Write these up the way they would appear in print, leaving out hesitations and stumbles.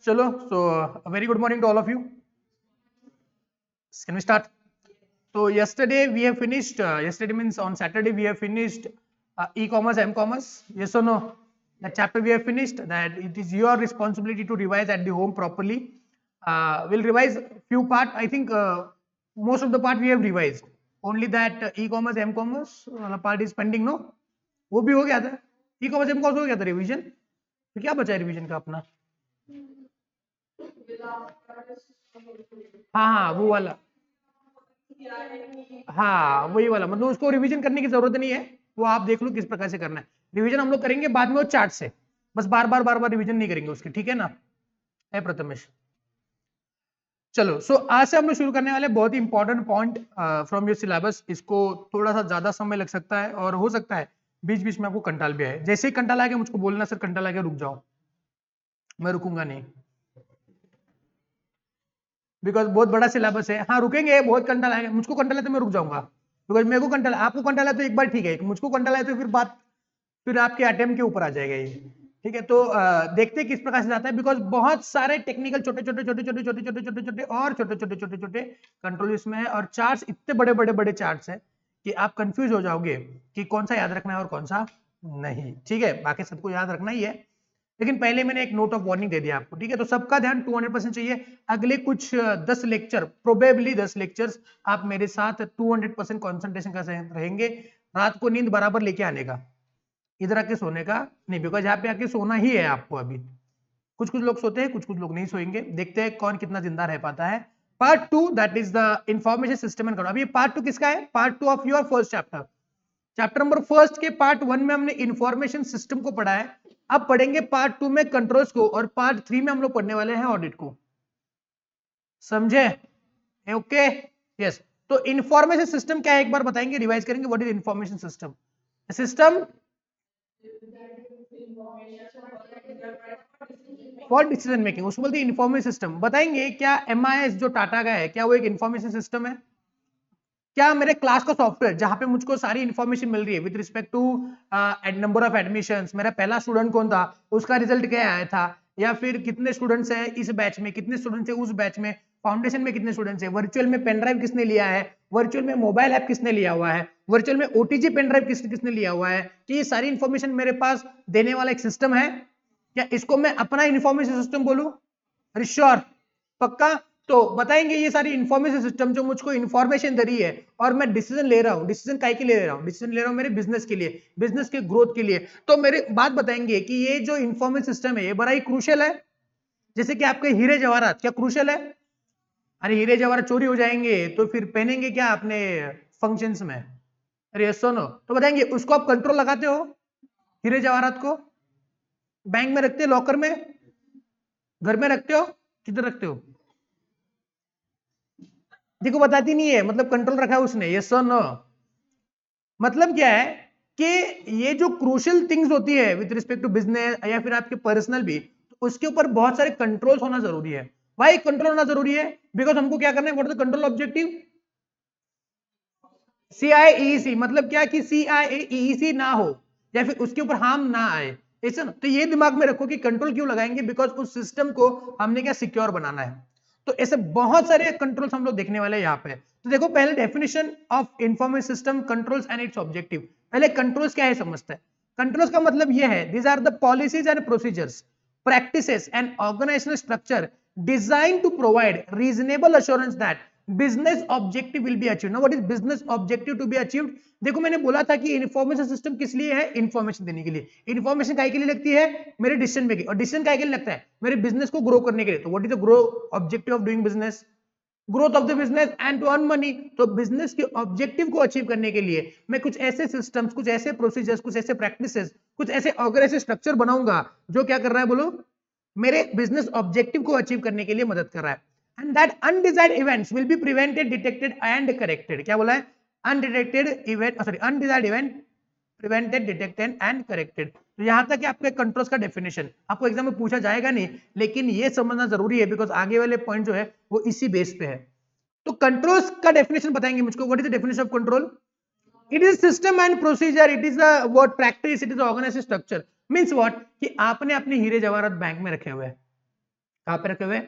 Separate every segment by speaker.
Speaker 1: चलो, so very good morning to all of you. Can we start? So yesterday we have finished. Yesterday means on Saturday we have finished e-commerce, m-commerce. Yes or no? That chapter we have finished. That it is your responsibility to revise at the home properly. We'll revise few part. I think most of the part we have revised. Only that e-commerce, m-commerce part is pending. No, वो भी हो गया था. E-commerce, m-commerce हो गया था revision. तो क्या बचा है रिवीजन का अपना? हाँ वो वाला, हाँ वही वाला, मतलब उसको रिवीजन करने की जरूरत नहीं है. वो आप देख लो किस प्रकार से करना है. रिवीजन हम लोग करेंगे बाद में वो चार्ट से, बस बार बार रिवीजन नहीं करेंगे उसकी. ठीक है ना? है प्रथमेश? चलो, सो आज से हम लोग शुरू करने वाले बहुत ही important point from your syllabus. इसको थोड़ा सा ज्यादा समय लग सकता है और हो सकता है बीच बीच में आपको कंटाल भी आए. जैसे ही कंटाल आ गया मुझको बोलना, सर कंटाल आ गया, रुक जाओ. मैं रुकूंगा नहीं, बिकॉज बहुत बड़ा सिलेबस है. हाँ रुकेंगे, बहुत कंटाल आएगा. मुझको कंटाल है तो मैं रुक जाऊंगा, बिकॉज मेरे को कंटाल, आपको कंटाल है तो एक बार ठीक है, मुझको कंटाल है तो फिर बात फिर आपके अटेम्प्ट के ऊपर आ जाएगा ये. ठीक है, तो देखते हैं किस प्रकार से जाता है. बिकॉज बहुत सारे टेक्निकल छोटे छोटे छोटे छोटे छोटे छोटे छोटे छोटे और छोटे छोटे छोटे छोटे कंट्रोल इसमें है, और चार्ट्स इतने बड़े बड़े बड़े चार्ट्स है कि आप कंफ्यूज हो जाओगे कि कौन सा याद रखना है और कौन सा नहीं. ठीक है, बाकी सबको याद रखना ही है, लेकिन पहले मैंने एक नोट ऑफ वार्निंग दे दिया आपको. ठीक है, तो सबका ध्यान 200% चाहिए. अगले कुछ 10 लेक्चर, प्रोबेबली 10 लेक्चर्स आप मेरे साथ 200% कॉन्सेंट्रेशन का रहेंगे. रात को नींद बराबर लेके आने का, इधर आके सोने का नहीं, बिकॉज यहाँ पे आके सोना ही है आपको. अभी कुछ कुछ लोग सोते हैं, कुछ कुछ लोग नहीं सोएंगे. देखते हैं कौन कितना जिंदा रह पाता है. Part 2 that is the information system and control. अभी पार्ट 2 किसका है? Part 2 of your first chapter. Chapter number first के पार्ट 1 में हमने इंफॉर्मेशन सिस्टम को पढ़ा है. अब पढ़ेंगे पार्ट 2 में कंट्रोल्स को, और पार्ट 3 में हम लोग पढ़ने वाले हैं ऑडिट को. समझे? Okay, yes. तो इंफॉर्मेशन सिस्टम क्या है एक बार बताएंगे, रिवाइज करेंगे. What is information system? System for decision making, उसको बोलते हैं इंफॉर्मेशन सिस्टम. बताएंगे क्या MIS जो टाटा का है, क्या वो एक इंफॉर्मेशन सिस्टम है? क्या मेरे क्लास का सॉफ्टवेयर जहां पे मुझको सारी इंफॉर्मेशन मिल रही है with respect to number of admissions, मेरा पहला स्टूडेंट कौन था, उसका रिजल्ट क्या आया था, या फिर कितने स्टूडेंट्स हैं इस बैच में, कितने स्टूडेंट्स हैं उस बैच में, फाउंडेशन में कितने स्टूडेंट्स हैं, वर्चुअल में पेन ड्राइव किसने लिया है, वर्चुअल में मोबाइल ऐप किसने लिया हुआ है, वर्चुअल में OTG पेन ड्राइव किसने लिया हुआ है, कि ये सारी इंफॉर्मेशन मेरे पास देने वाला एक सिस्टम है. क्या इसको मैं अपना इंफॉर्मेशन सिस्टम बोलूं? अरे श्योर, पक्का. तो बताएंगे ये सारी इंफॉर्मेशन सिस्टम जो मुझको इंफॉर्मेशन दे रही है, और मैं डिसीजन ले रहा हूँ. डिसीजन काय के लिए ले रहा हूँ? डिसीजन ले रहा हूँ मेरे बिजनेस के लिए, बिजनेस के ग्रोथ के लिए. तो मेरे बात बताएंगे कि ये जो इंफॉर्मेशन सिस्टम है ये बड़ा ही क्रूशियल है. जैसे कि आपके हीरे जवाहरात क्या क्रूशियल है? अरे हीरे जवाहरात चोरी हो जाएंगे तो फिर पहनेंगे क्या अपने फंक्शंस में? अरे सुनो, तो बताएंगे उसको आप कंट्रोल लगाते हो? हीरे जवाहरात को बैंक में रखते हो, लॉकर में, घर में रखते हो, किधर रखते हो? देखो बताती नहीं है, मतलब कंट्रोल रखा है उसने. यस और नो? मतलब क्या है कि ये जो क्रूशियल थिंग्स होती है विद रिस्पेक्ट टू बिजनेस या फिर आपके पर्सनल भी, तो उसके ऊपर बहुत सारे कंट्रोल्स होना जरूरी है. भाई कंट्रोल होना जरूरी है, बिकॉज हमको क्या करना है, what is the control objective? CIEEC. मतलब क्या कि CIEEC ना हो या फिर उसके ऊपर हार्म ना आए. ऐसा ना, तो ये दिमाग में रखो कि कंट्रोल क्यों लगाएंगे, बिकॉज उस सिस्टम को हमने क्या सिक्योर बनाना है. तो ऐसे बहुत सारे कंट्रोल्स हम लोग देखने वाले हैं यहाँ पे. तो देखो पहले definition of information system, controls and its objective. पहले कंट्रोल्स क्या है समझते हैं. कंट्रोल्स का मतलब ये है, these are the policies and procedures, practices and organizational structure designed to provide reasonable assurance that business objective will be achieved. Now what is business objective to be achieved? देखो मैंने बोला था कि इंफॉर्मेशन सिस्टम किस लिए है? Information देने के लिए. इंफॉर्मेशन काय के लिए लगती है? मेरे डिसीजन मेकिंग. और डिसीजन काय के लिए लगता है? मेरे बिजनेस को ग्रो करने के लिए. तो what is the grow objective of doing business? Growth of the business and to earn money. तो बिजनेस के ऑब्जेक्टिव को अचीव करने के लिए मैं कुछ ऐसे सिस्टम्स, कुछ ऐसे प्रोसीजर्स, कुछ ऐसे प्रैक्टिसेस, कुछ ऐसे ऑर्गेनाइजेशन स्ट्रक्चर बनाऊंगा जो क्या कर रहा है बोलो, मेरे बिजनेस ऑब्जेक्टिव को अचीव करने के लिए मदद कर रहा है. And that undesired events will be prevented, detected and corrected. क्या बोला है? Undetected event, sorry undesired event prevented, detected and corrected. तो यहां तक आपके कंट्रोल्स का डेफिनेशन आपको एग्जाम में पूछा जाएगा नहीं, लेकिन ये समझना जरूरी है बिकॉज आगे वाले पॉइंट जो है वो इसी बेस पे है. तो कंट्रोल्स का डेफिनेशन बताएंगे मुझको. What is the definition of control? It is system and procedure, it is a what practice, it is organization structure. Means what कि आपने अपने हीरे जवाहरात बैंक में रखे हुए हैं. कहाँ पे रखे हुए?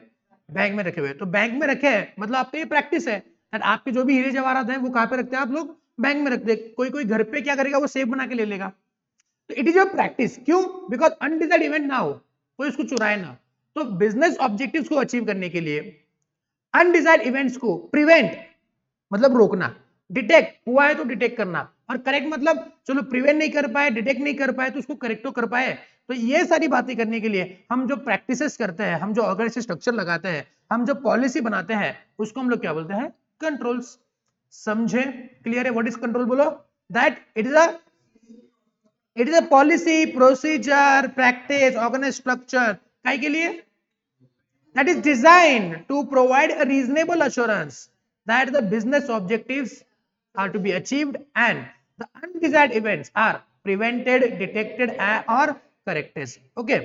Speaker 1: बैंक में रखे हुए। तो बैंक में रखे हैं मतलब आपका ये प्रैक्टिस है that आपके जो भी हीरे जवाहरात हैं वो कहाँ पे रखते हैं आप लोग? बैंक में रखते हैं। कोई कोई घर पे क्या करेगा, वो सेफ बना के ले लेगा। तो इट इज योर प्रैक्टिस। क्यों? बिकॉज अनडिजायर्ड इवेंट ना हो, कोई उसको चुराए ना। तो बिजनेस ऑब्जेक्टिव्स को अचीव करने के लिए अनडिजायर्ड इवेंट्स को प्रिवेंट मतलब रोकना, डिटेक्ट हुआ है तो डिटेक्ट करना, और करेक्ट मतलब चलो प्रिवेंट नहीं कर पाए, डिटेक्ट नहीं कर पाए तो उसको करेक्ट तो कर पाए। तो ये सारी बातें करने के लिए हम जो प्रैक्टिसेस करते हैं, हम जो ऑर्गेनाइजेशन स्ट्रक्चर लगाते हैं, हम जो पॉलिसी बनाते हैं, उसको हम लोग क्या बोलते हैं? कंट्रोल्स। समझे? क्लियर है? What is control? बोलो। That it is a policy, procedure, practice, organise structure काय के लिए? that is designed to provide a reasonable assurance that the business objectives are to be achieved and the undesired events are prevented, detected, or corrected. Okay.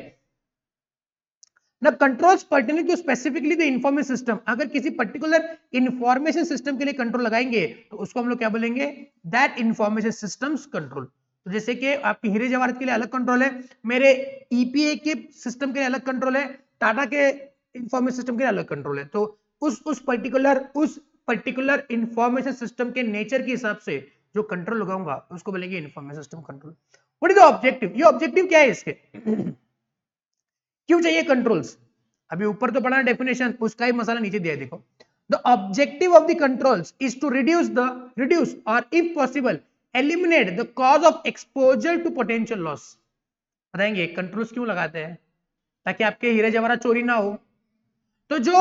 Speaker 1: Now controls pertaining to specifically the information system. अगर किसी particular information system के लिए control लगाएंगे तो उसको हम लोग क्या बोलेंगे? That information systems control. तो जैसे कि आपके हीरे जवाहरात के लिए अलग कंट्रोल है, मेरे ईपीए के सिस्टम के लिए अलग कंट्रोल है, टाटा के इंफॉर्मेशन सिस्टम के लिए अलग कंट्रोल है। तो उस पर्टिकुलर इंफॉर्मेशन सिस्टम के नेचर के हिसाब से जो कंट्रोल लगाऊंगा उसको बोलेंगे information system control. What is the objective? ये ऑब्जेक्टिव क्या है इसके? क्यों चाहिए कंट्रोल्स? अभी ऊपर तो पढ़ा डेफिनेशन, उसका ही मसाला नीचे दिया है, देखो। The objective of the controls is to reduce और if possible eliminate the cause of exposure to potential loss. बताएंगे कंट्रोल्स क्यों लगाते हैं? ताकि आपके हीरे जवाहरात चोरी ना हो। तो जो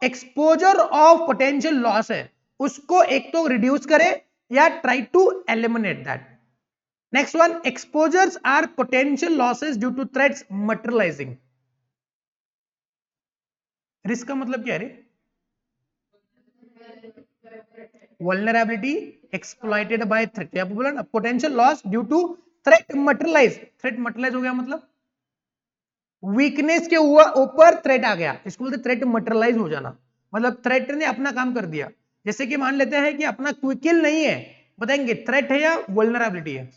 Speaker 1: एक्सपोजर ऑफ पोटेंशियल लॉस है उसको एक तो रिड्यूस करे या try to eliminate that. Next one, exposures are potential losses due to threats materialising. Risk का मतलब क्या है रे? Vulnerability exploited by threat. आपको बोला ना potential loss due to threat materialise. Threat materialise हो गया मतलब वीकनेस के ऊपर थ्रेट आ गया, इसको बोलते थ्रेट मटेरियलाइज हो जाना। मतलब थ्रेट ने अपना काम कर दिया। जैसे कि मान लेते हैं कि अपना क्विकिल नहीं है, बताएंगे थ्रेट है या वल्नरेबिलिटी है?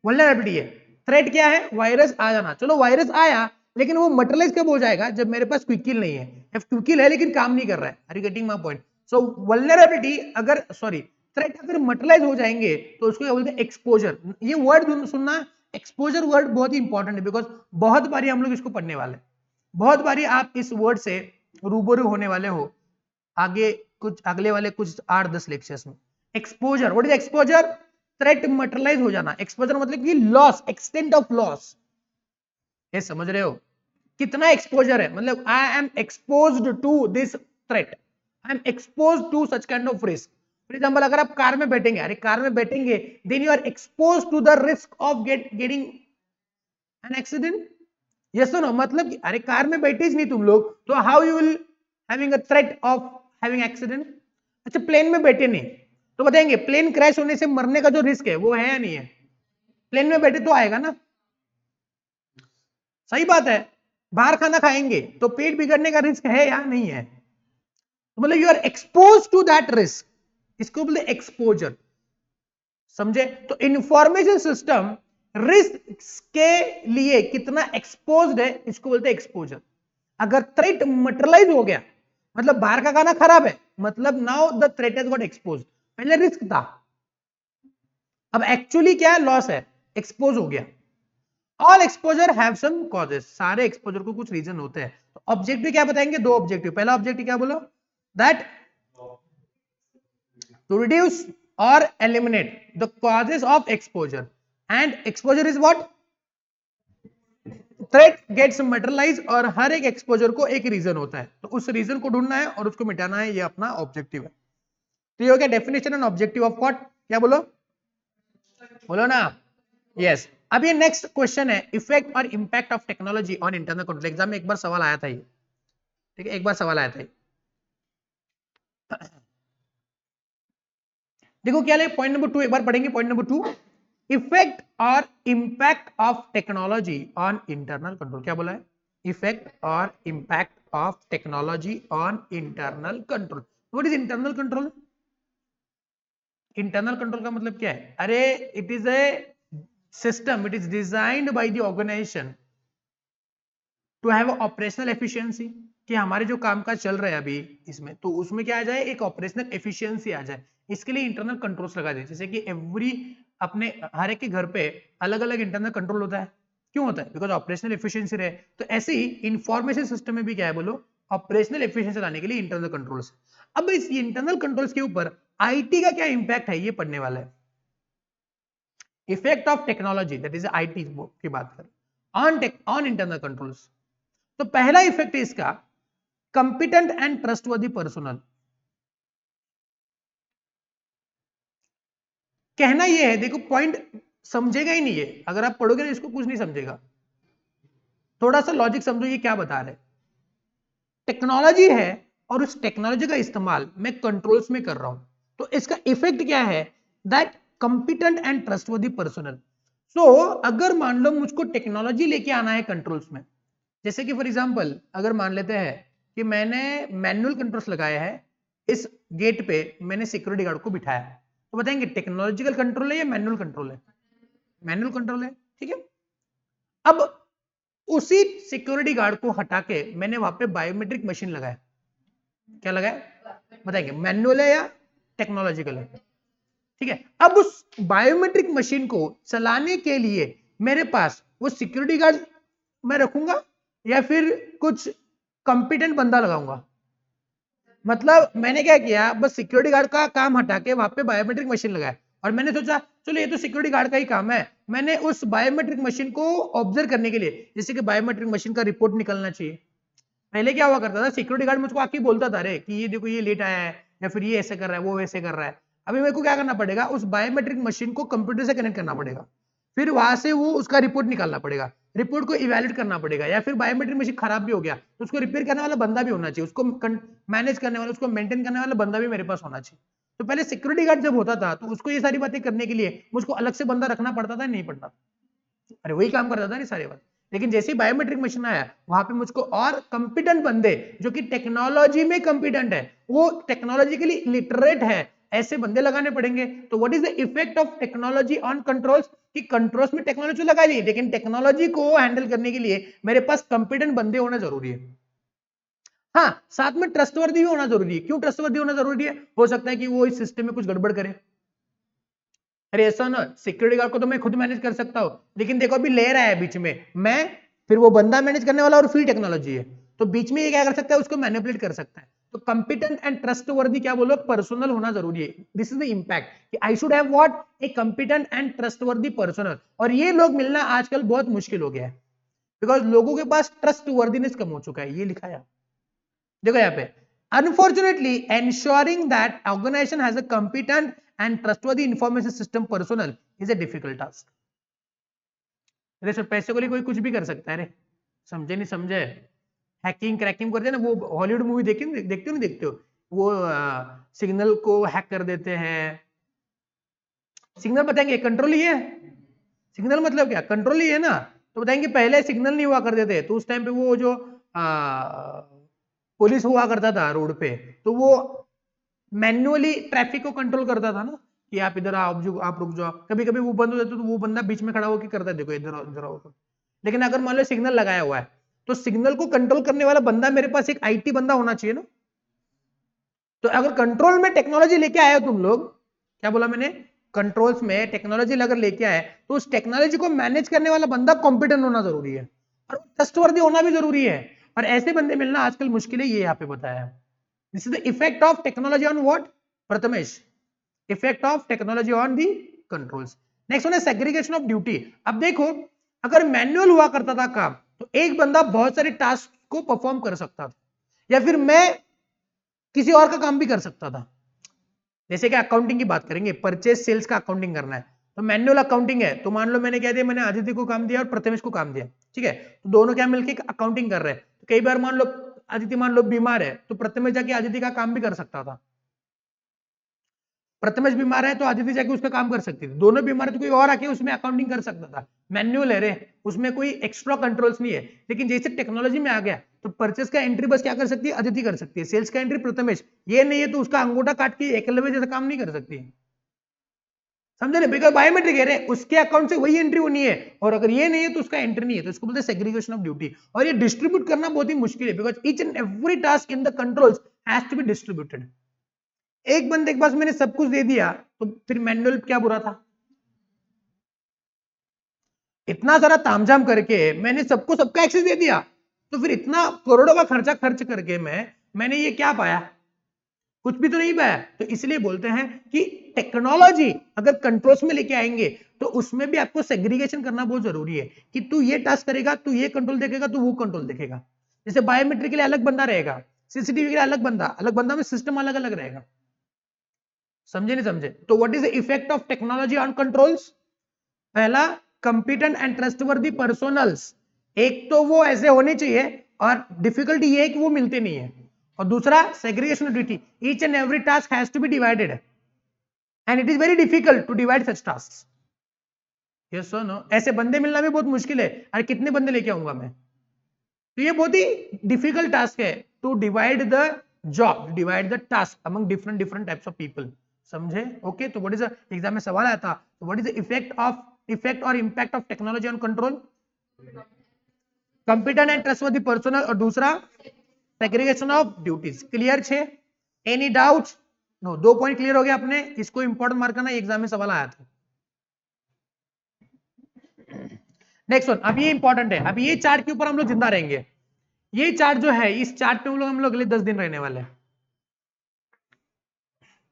Speaker 1: वल्नरेबिलिटी है। थ्रेट क्या है? वायरस आ जाना। चलो वायरस आया, लेकिन वो मटेरियलाइज कब हो जाएगा? जब मेरे पास क्विकिल नहीं है, या क्विकिल है लेकिन काम नहीं कर रहा है। Are you getting my point? So vulnerability अगर सॉरी थ्रेट अगर मटेरियलाइज हो जाएंगे तो उसको क्या बोलते हैं? एक्सपोजर। ये वर्ड सुनना, एक्सपोजर वर्ड बहुत ही इंपॉर्टेंट है, बिकॉज बहुत बारी हम लोग इसको पढ़ने वाले, बहुत बारी आप इस वर्ड से रूबरू होने वाले हो आगे कुछ अगले वाले कुछ 8-10 लेक्चर्स में। Exposure, what is exposure? Threat materialise हो जाना। एक्सपोजर मतलब कि लॉस, एक्सटेंट ऑफ लॉस। ये समझ रहे हो? कितना एक्सपोजर है? मतलब I am exposed to this threat, I am exposed to such kind of risk. For example अगर आप कार में बैठेंगे, अरे कार में बैठेंगे, then you are exposed to the risk of getting an accident. Yes और नो? मतलब अरे कार में बैठे ही नहीं तुम लोग, तो how you will having a threat of having accident? अच्छा प्लेन में बैठे नहीं, तो बताएंगे प्लेन क्रैश होने से मरने का जो रिस्क है वो है या नहीं है? प्लेन में बैठे तो आएगा ना। सही बात है। बाहर खाना खाएंगे तो पेट बिगड़ने का रिस्क है या नहीं है? तो मतलब you are expose to that risk, इसको बोलते एक्सपोजर। समझे? तो इंफॉर्मेशन सिस्टम रिस्क के लिए कितना एक्सपोज्ड है, इसको बोलते हैं एक्सपोजर। अगर थ्रेट मटेरियलाइज हो गया, मतलब बाहर का खाना खराब है, मतलब now the threat has got exposed. पहले रिस्क था, अब एक्चुअली क्या है? लॉस है, एक्सपोज हो गया। All exposure have some causes. सारे एक्सपोजर को कुछ रीजन होते हैं। तो ऑब्जेक्टिव क्या बताएंगे? दो ऑब्जेक्टिव। पहला ऑब्जेक्टिव क्या बोलो? That to reduce or eliminate the causes of exposure, and exposure is what? Threat gets materialize, और हर एक एक्सपोजर को एक रीजन होता है, तो उस रीजन को ढूंढना है और उसको मिटाना है, ये अपना ऑब्जेक्टिव है। तो ये हो गया definition and objective of what? क्या बोलो? बोलो ना। यस। अब ये नेक्स्ट क्वेश्चन है, इफेक्ट और impact of technology on internal control. Exam में एक बार सवाल आया था ये, ठीक है, एक बार सवाल आया था ये। देखो क्या है पॉइंट नंबर 2, एक बार पढ़ेंगे पॉइंट नंबर 2, इफेक्ट और impact of technology on internal control. क्या बोला है? इफेक्ट और impact of technology on internal control. What is internal control? Internal control का मतलब क्या है? अरे it is a system, it is designed by the organization to have operational efficiency, कि हमारे जो काम काज चल रहा है अभी इसमें, तो उसमें क्या आ जाए, एक ऑपरेशनल एफिशिएंसी आ जाए। इसके लिए इंटरनल कंट्रोल्स लगा दे, जैसे कि एवरी अपने हर एक के घर पे अलग अलग इंटरनल कंट्रोल होता है। क्यों होता है? बिकॉज ऑपरेशनल एफिशिएंसी रहे। तो ऐसे ही इंफॉर्मेशन सिस्टम में भी क्या है बोलो, ऑपरेशनल एफिशिएंसी लाने के लिए इंटरनल कंट्रोल्स। अब इस इंटरनल कंट्रोल्स के ऊपर आईटी का क्या इंपैक्ट है, ये पढ़ने वाला है। Effect of technology, that is IT की बात करें ऑन इंटरनल कंट्रोल्स। तो पहला इफेक्ट है इसका, कंपिटेंट एंड ट्रस्टवर्दी पर्सनल। कहना ये है, देखो पॉइंट समझेगा ही नहीं है अगर आप पढ़ोगे ना इसको, कुछ नहीं समझेगा। थोड़ा सा लॉजिक समझो, ये क्या बता रहे। टेक्नोलॉजी है और उस टेक्नोलॉजी का इस्तेमाल मैं कंट्रोल्स में कर रहा हूं, तो इसका इफेक्ट क्या है, that competent and trustworthy personal. So अगर मान लो मुझको टेक्नोलॉजी लेके आना है कंट्रोल्स में, जैसे कि फॉर एग्जांपल अगर मान लेते हैं कि मैंने मैनुअल कंट्रोल्स लगाया है, इस गेट पे मैंने सिक्योरिटी गार्ड को बिठाया, तो बताएंगे टेक्नोलॉजिकल कंट्रोल है या मैनुअल कंट्रोल है? मैनुअल कंट्रोल है, ठीक है। अब उसी सिक्योरिटी गार्ड को हटा के मैंने वहां पे बायोमेट्रिक मशीन लगाया, क्या लगाया बताएंगे, मैनुअल है या टेक्नोलॉजिकल है? ठीक है। अब उस बायोमेट्रिक मशीन को चलाने के लिए मेरे पास वो सिक्योरिटी गार्ड मैं रखूंगा या फिर कुछ कंपिटेंट बंदा लगाऊंगा? मतलब मैंने क्या किया, बस सिक्योरिटी गार्ड का काम हटा के वहां पे बायोमेट्रिक मशीन लगाया, और मैंने सोचा चलो ये तो सिक्योरिटी गार्ड का ही काम है, मैंने उस बायोमेट्रिक मशीन को ऑब्जर्व करने के लिए, जैसे कि बायोमेट्रिक मशीन का रिपोर्ट निकलना चाहिए। पहले क्या हुआ करता था, सिक्योरिटी गार्ड मुझको आके बोलता था रे कि ये देखो ये लेट आया है, या फिर ये ऐसे कर रहा है, वो वैसे कर रहा है। अभी मेरे को क्या करना पड़ेगा, उस बायोमेट्रिक मशीन को कंप्यूटर से कनेक्ट करना पड़ेगा, फिर वहां से वो उसका रिपोर्ट निकालना पड़ेगा, रिपोर्ट को इवैल्यूएट करना पड़ेगा, या फिर बायोमेट्रिक मशीन खराब भी हो गया तो उसको रिपेयर करने वाला बंदा भी होना चाहिए, उसको मैनेज करने वाला, उसको मेंटेन करने वाला बंदा भी मेरे पास होना चाहिए। तो पहले सिक्योरिटी गार्ड जब होता था तो उसको ये सारी बातें करने के लिए मुझको अलग से बंदा रखना पड़ता था, नहीं पड़ता था? अरे वही काम करता था नहीं सारे बात। लेकिन जैसे ही बायोमेट्रिक मशीन आया, वहां पे मुझको और कंपिटेंट बंदे, जो कि टेक्नोलॉजी में कंपिटेंट है, वो टेक्नोलॉजिकली लिटरेट है, ऐसे बंदे लगाने पड़ेंगे। तो what is the effect of technology on controls, कि कंट्रोल्स में टेक्नोलॉजी लगा ली, लेकिन टेक्नोलॉजी को हैंडल करने के लिए मेरे पास कंपिटेंट बंदे होना जरूरी है। हाँ, साथ में ट्रस्टवर्दी भी होना जरूरी है। क्यों ट्रस्टवर्दी होना जरूरी है? हो सकता है कि वो इस सिस्टम में कुछ गड़बड़ करे। अरे ऐसा ना, सिक्योरिटी गार्ड को तो मैं खुद मैनेज कर सकता हूँ, लेकिन देखो अभी ले रहा है बीच में, मैं फिर वो बंदा मैनेज करने वाला और फिर टेक्नोलॉजी है, तो बीच में ये क्या कर सकता है, उसको मैनिपुलेट कर सकता है। तो कंपिटेंट एंड ट्रस्टवर्दी क्या बोलो, पर्सनल होना जरूरी है। दिस इज द इंपैक्ट कि I should have what, A competent and trustworthy personal. और ये लोग मिलना आजकल बहुत मुश्किल हो गया है, बिकॉज लोगों के पास ट्रस्टवर्दीनेस कम हो चुका है। ये लिखा है, देखो यहाँ पे, unfortunately ensuring that organization has a competent and trustworthy information system personnel is a difficult task। अरे सर पैसे को लिए कोई कुछ भी कर सकता है रे, समझे नहीं समझे? हैकिंग क्रैकिंग करते हैं ना, वो हॉलीवुड मूवी देखते हो नहीं देखते हो, वो सिग्नल को हैक कर देते हैं। सिग्नल बताएंगे कंट्रोल ही है, सिग्नल मतलब क्या, कंट्रोल ही है ना। तो बताएंगे पहले सिग्नल नहीं हुआ करते थे, तो उस टाइम पे वो जो पुलिस हुआ करता था रोड पे, तो वो मैन्युअली ट्रैफिक को कंट्रोल करता था ना, कि आप इधर आओ, आप रुक जाओ, कभी कभी वो बंद हो जाता तो वो बंदा बीच में खड़ा होकर करता है, देखो इधर इधर आओ। लेकिन अगर मान लो सिग्नल लगाया हुआ है, तो सिग्नल को कंट्रोल करने वाला बंदा, मेरे पास एक आईटी बंदा होना चाहिए ना। तो अगर कंट्रोल में टेक्नोलॉजी लेके आए हो तुम लोग, क्या बोला मैंने, कंट्रोल्स में टेक्नोलॉजी अगर लेके आए, तो उस टेक्नोलॉजी को मैनेज करने वाला बंदा कॉम्पिटेंट होना जरूरी है, और ट्रस्टवर्दी होना भी जरूरी है। और ऐसे बंदे मिलना आजकल मुश्किल है, ये यहाँ पे बताया है। This is the effect of technology on what, Prathamesh, effect of technology on the controls. Next one है सेग्रीगेशन ऑफ ड्यूटी। अब देखो, अगर मैनुअल हुआ करता था काम, तो एक बंदा बहुत सारे टास्क को परफॉर्म कर सकता था, या फिर मैं किसी और का काम भी कर सकता था। जैसे कि अकाउंटिंग की बात करेंगे, परचेज सेल्स का अकाउंटिंग करना है, तो मैनुअल अकाउंटिंग है, तो मान लो मैंने क्या दिया, मैंने आदित्य को काम दिया और प्रथमेश को काम दिया, ठीक है, तो दोनों क्या मिलकर अकाउंटिंग कर रहे हैं। तो कई बार मान लो आदित्य मान लो बीमार है, तो प्रथमेश जाके आदित्य का काम भी कर सकता था। प्रथमेश बीमार है तो आदित्य जाके उसका काम कर सकती थी, दोनों बीमार है तो कोई और आके उसमें अकाउंटिंग कर सकता था। मैन्युअल है रे, उसमें कोई एक्स्ट्रा कंट्रोल्स नहीं है। लेकिन जैसे टेक्नोलॉजी में आ गया, तो परचेस का एंट्री बस क्या कर सकती है, अदिति कर सकती है, सेल्स का एंट्री प्रथमेश, ये नहीं है तो उसका अंगूठा काट के एकलव्य जैसा काम नहीं कर सकती। समझे ना, बिकॉज बायोमेट्रिक है रे, उसके अकाउंट से वही एंट्री होनी है, और अगर ये नहीं है तो उसका एंट्री नहीं है, तो इसको बोलते हैं सेग्रीगेशन ऑफ ड्यूटी। और ये डिस्ट्रीब्यूट करना बहुत ही मुश्किल है, because each and every task in the controls has to be distributed. एक बंदे के पास मैंने सब कुछ दे दिया तो फिर मैनुअल क्या बुरा था? इतना सारा तामझाम करके मैंने सबको सबका एक्सेस दे दिया, तो फिर इतना करोड़ों का खर्चा खर्च करके मैंने ये क्या पाया? कुछ भी तो नहीं पाया। तो इसलिए बोलते हैं कि टेक्नोलॉजी अगर कंट्रोल्स में लेके आएंगे तो उसमें भी आपको सेग्रीगेशन करना बहुत जरूरी है, कि तू ये टास्क करेगा, तू ये कंट्रोल देखेगा, तू वो कंट्रोल देखेगा। जैसे बायोमेट्रिक के लिए अलग बंदा रहेगा, सीसीटीवी के लिए अलग बंदा में सिस्टम अलग अलग रहेगा। समझे नहीं समझे? तो what is the effect of technology on controls? पहला, कंपिटेंट एंड ट्रस्टवर्दी पर्सोनल्स। एक तो वो ऐसे होने चाहिए, और डिफिकल्टी ये है कि वो मिलते नहीं है। और दूसरा, segregation of duty, each and every task has to be divided, and it is very difficult to divide such task. Yes और नो? ऐसे बंदे मिलना भी बहुत मुश्किल है, अरे कितने बंदे लेके आऊंगा मैं? तो ये बहुत ही डिफिकल्ट टास्क है, to divide the job, divide the task among different different types of people. समझे? ओके, तो व्हाट इज एग्जाम में सवाल आया था, तो व्हाट इज द इफेक्ट और impact of technology on control? Competent and trustworthy personal, और दूसरा सेग्रीगेशन ऑफ ड्यूटीज। क्लियर छे? Any doubt? No, 2 point clear हो गया अपने, इसको इंपॉर्टेंट मार्क करना, एग्जाम में सवाल आया था। नेक्स्ट वन, अब ये इंपॉर्टेंट है, अब ये चार्ट के ऊपर हम लोग जिंदा रहेंगे। ये चार्ट जो है, इस चार्ट पे हम लोग अगले 10 दिन रहने वाले हैं।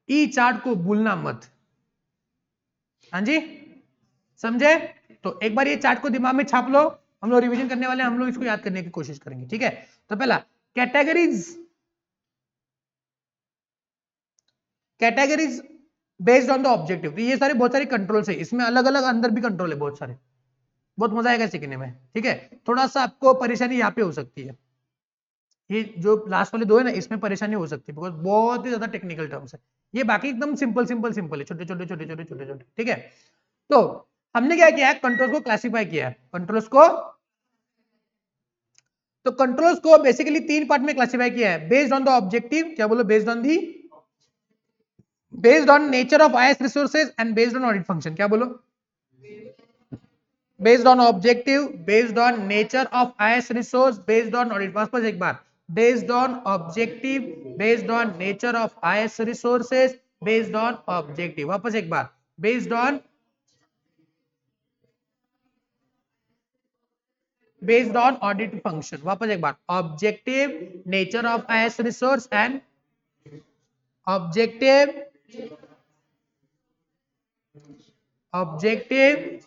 Speaker 1: ई चार्ट को भूलना मत। हाँ जी, समझे? तो एक बार ये चार्ट को दिमाग में छाप लो, हम लोग रिवीजन करने वाले हैं, हम लोग इसको याद करने की कोशिश करेंगे, ठीक है? तो पहला, categories, categories based on the objective. तो ये सारे बहुत सारे कंट्रोल्स है, इसमें अलग अलग अंदर भी कंट्रोल है बहुत सारे, बहुत मजा आएगा सीखने में, ठीक है? थोड़ा सा आपको परेशानी यहाँ पे हो सकती है, ये जो लास्ट वाले दो है ना, इसमें परेशानी हो सकती है, बिकॉज बहुत ही ज्यादा टेक्निकल टर्म्स है। ये बाकी एकदम सिंपल सिंपल सिंपल है, छोटे छोटे छोटे छोटे छोटे छोटे, ठीक है? तो हमने क्या किया है, कंट्रोल्स को क्लासिफाई किया है, कंट्रोल्स को। तो कंट्रोल्स को बेसिकली 3 पार्ट में क्लासिफाई किया है, बेस्ड ऑन द ऑब्जेक्टिव, क्या बोलो, based on nature of IS resources and based on audit function, क्या बोलो, based on objective, based on nature of IS resource, based on audit। वापस एक बार, based on objective, based on nature of IS resources, based on objective। वापस एक बार, based on audit function। वापस एक बार, objective, nature of IS resource and objective, objective,